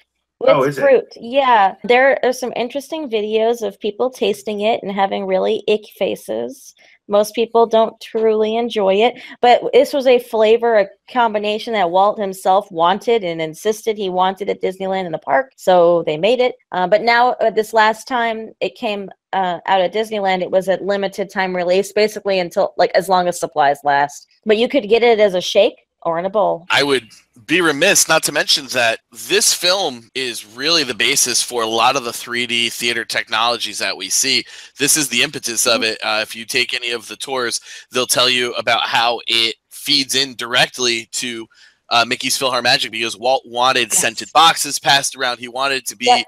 Is fruit. it? Yeah. There are some interesting videos of people tasting it and having really ick faces. Most people don't truly enjoy it, but this was a flavor, a combination that Walt himself wanted and insisted he wanted at Disneyland in the park, so they made it. But now, this last time it came out at Disneyland, it was a limited time release, basically until, like, as long as supplies last. But you could get it as a shake or in a bowl. I would be remiss not to mention that this film is really the basis for a lot of the 3D theater technologies that we see. This is the impetus of it. If you take any of the tours, they'll tell you about how it feeds in directly to Mickey's PhilharMagic, because Walt wanted scented boxes passed around. He wanted it to be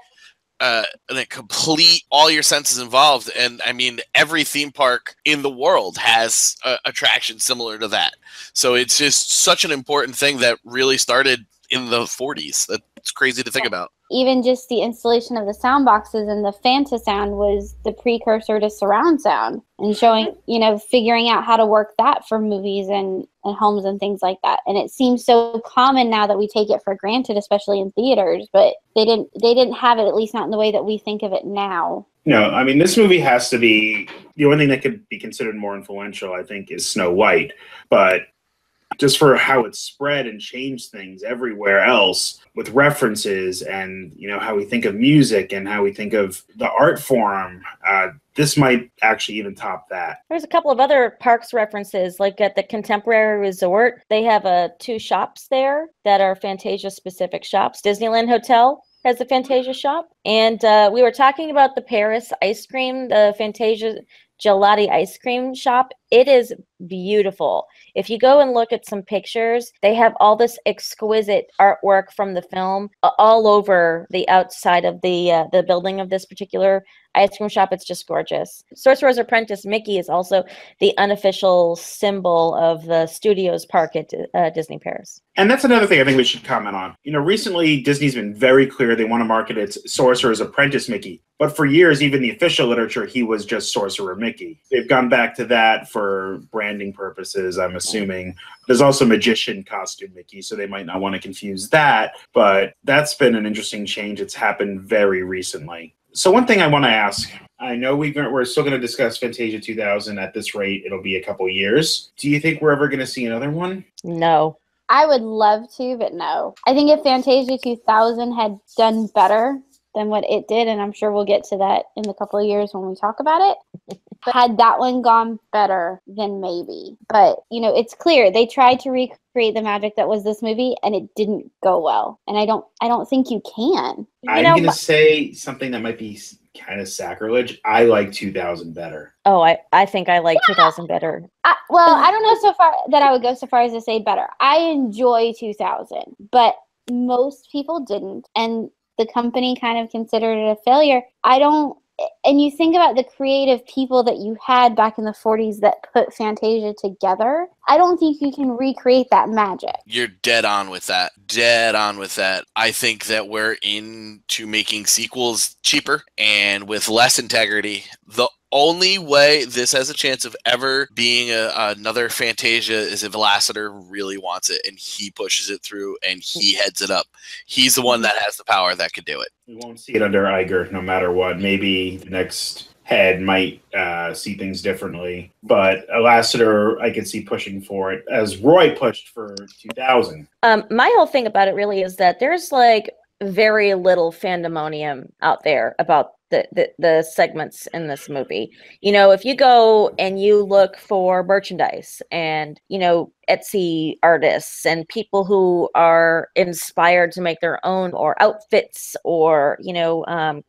a complete, all your senses involved. And I mean, every theme park in the world has attractions similar to that. So it's just such an important thing that really started in the 40s. That's crazy to think about. Even just the installation of the sound boxes and the Fantasound was the precursor to surround sound, and showing, you know, figuring out how to work that for movies and homes and things like that. And it seems so common now that we take it for granted, especially in theaters, but they didn't have it, at least not in the way that we think of it now. No, I mean, this movie has to be, the only thing that could be considered more influential, I think, is Snow White. But just for how it spread and changed things everywhere else with references and, you know, how we think of music and how we think of the art form, this might actually even top that. There's a couple of other parks references, like at the Contemporary Resort. They have 2 shops there that are Fantasia-specific shops. Disneyland Hotel has a Fantasia shop. And we were talking about the Paris ice cream, the Fantasia Gelati ice cream shop. It is beautiful. If you go and look at some pictures, they have all this exquisite artwork from the film all over the outside of the building of this particular ice cream shop. It's just gorgeous. Sorcerer's Apprentice Mickey is also the unofficial symbol of the Studios park at Disney Paris. And that's another thing I think we should comment on. You know, recently Disney's been very clear they want to market its Sorcerer's Apprentice Mickey. But for years, even the official literature, he was just Sorcerer Mickey. They've gone back to that for branding purposes, I'm assuming. There's also Magician Costume Mickey, so they might not want to confuse that. But that's been an interesting change. It's happened very recently. So one thing I want to ask, I know we're still going to discuss Fantasia 2000 at this rate. It'll be a couple years. Do you think we're ever going to see another one? No. I would love to, but no. I think if Fantasia 2000 had done better than what it did, and I'm sure we'll get to that in a couple of years when we talk about it, but had that one gone better, then maybe. But, you know, it's clear they tried to recreate the magic that was this movie, and it didn't go well. And I don't think you can. I'm going to say something that might be kind of sacrilege. I like 2000 better. Oh, I think I like 2000 better. Well, I don't know so far that I would go so far as to say better. I enjoy 2000, but most people didn't. And the company kind of considered it a failure. And you think about the creative people that you had back in the 40s that put Fantasia together, I don't think you can recreate that magic. You're dead on with that. Dead on with that. I think that we're into making sequels cheaper and with less integrity. The only way this has a chance of ever being another Fantasia is if Lasseter really wants it and he pushes it through and he heads it up. He's the one that has the power that could do it. We won't see it under Iger no matter what. Maybe the next head might see things differently. But Lasseter, I could see pushing for it as Roy pushed for 2000. My whole thing about it really is that there's like very little fandemonium out there about the segments in this movie. You know, if you go and you look for merchandise and, you know, Etsy artists and people who are inspired to make their own or outfits or, you know,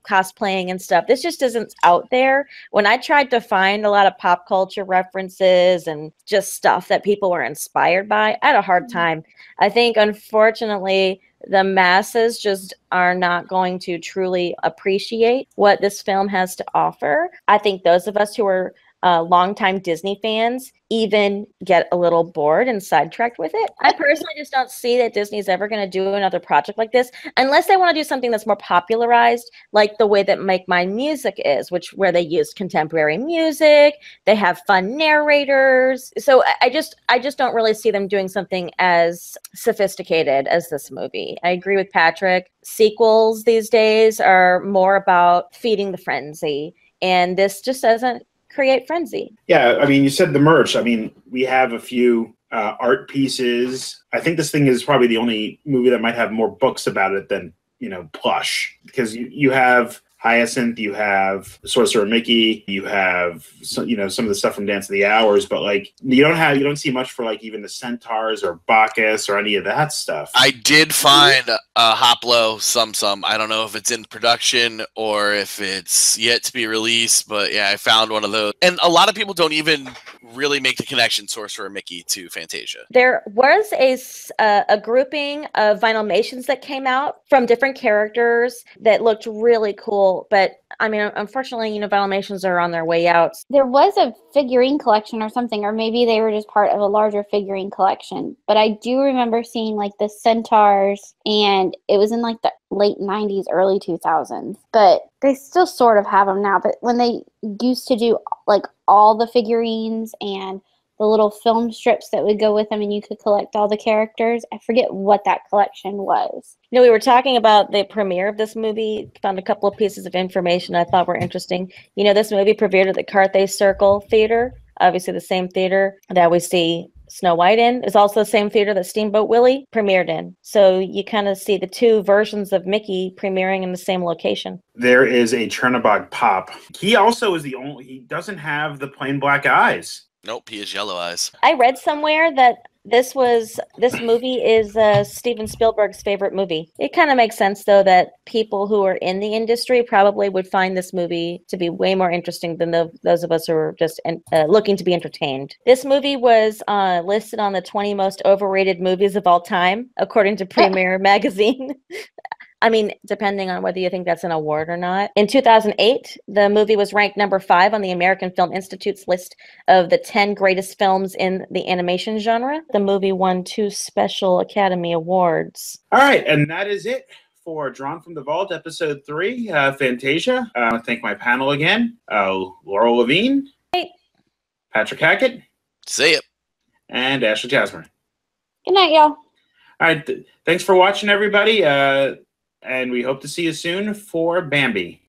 cosplaying and stuff, this just isn't out there. When I tried to find a lot of pop culture references and just stuff that people were inspired by, I had a hard time. I think, unfortunately, the masses just are not going to truly appreciate what this film has to offer. I think those of us who are longtime Disney fans even get a little bored and sidetracked with it. I personally just don't see that Disney's ever going to do another project like this unless they want to do something that's more popularized, like the way that Make Mine Music is, where they use contemporary music, they have fun narrators. So I just don't really see them doing something as sophisticated as this movie. I agree with Patrick. Sequels these days are more about feeding the frenzy, and this just doesn't create frenzy. Yeah, I mean, you said the merch. I mean, we have a few art pieces. I think this thing is probably the only movie that might have more books about it than, plush. Because you have Hyacinth, you have Sorcerer Mickey, you have some of the stuff from Dance of the Hours, but like you don't see much for like even the Centaurs or Bacchus or any of that stuff. I did find a Hoplo Sum. I don't know if it's in production or if it's yet to be released, but yeah, I found one of those. And a lot of people don't even really make the connection Sorcerer Mickey to Fantasia. There was a grouping of Vinylmations that came out from different characters that looked really cool. But I mean, unfortunately, Vinylmations are on their way out. There was a figurine collection or something, or maybe they were just part of a larger figurine collection. But I do remember seeing like the Centaurs, and it was in like the late 90s, early 2000s. But they still sort of have them now. But when they used to do like all the figurines and the little film strips that would go with them, and you could collect all the characters. I forget what that collection was. We were talking about the premiere of this movie, found a couple of pieces of information I thought were interesting. This movie premiered at the Carthay Circle Theater, obviously the same theater that we see Snow White in. Is also the same theater that Steamboat Willie premiered in. So you kind of see the two versions of Mickey premiering in the same location. There is a Chernobog Pop. He also is he doesn't have the plain black eyes. Nope, he has yellow eyes. I read somewhere that this movie is Steven Spielberg's favorite movie. It kind of makes sense, though, that people who are in the industry probably would find this movie to be way more interesting than those of us who are just looking to be entertained. This movie was listed on the 20 most overrated movies of all time, according to Premiere Magazine. I mean, depending on whether you think that's an award or not. In 2008, the movie was ranked number 5 on the American Film Institute's list of the 10 greatest films in the animation genre. The movie won 2 Special Academy Awards. All right, and that is it for Drawn from the Vault, Episode 3, Fantasia. I want to thank my panel again. Laurel Levine. Hey. Patrick Hackett. See ya. And Ashley Jasmer. Good night, y'all. All right, thanks for watching, everybody. And we hope to see you soon for Bambi.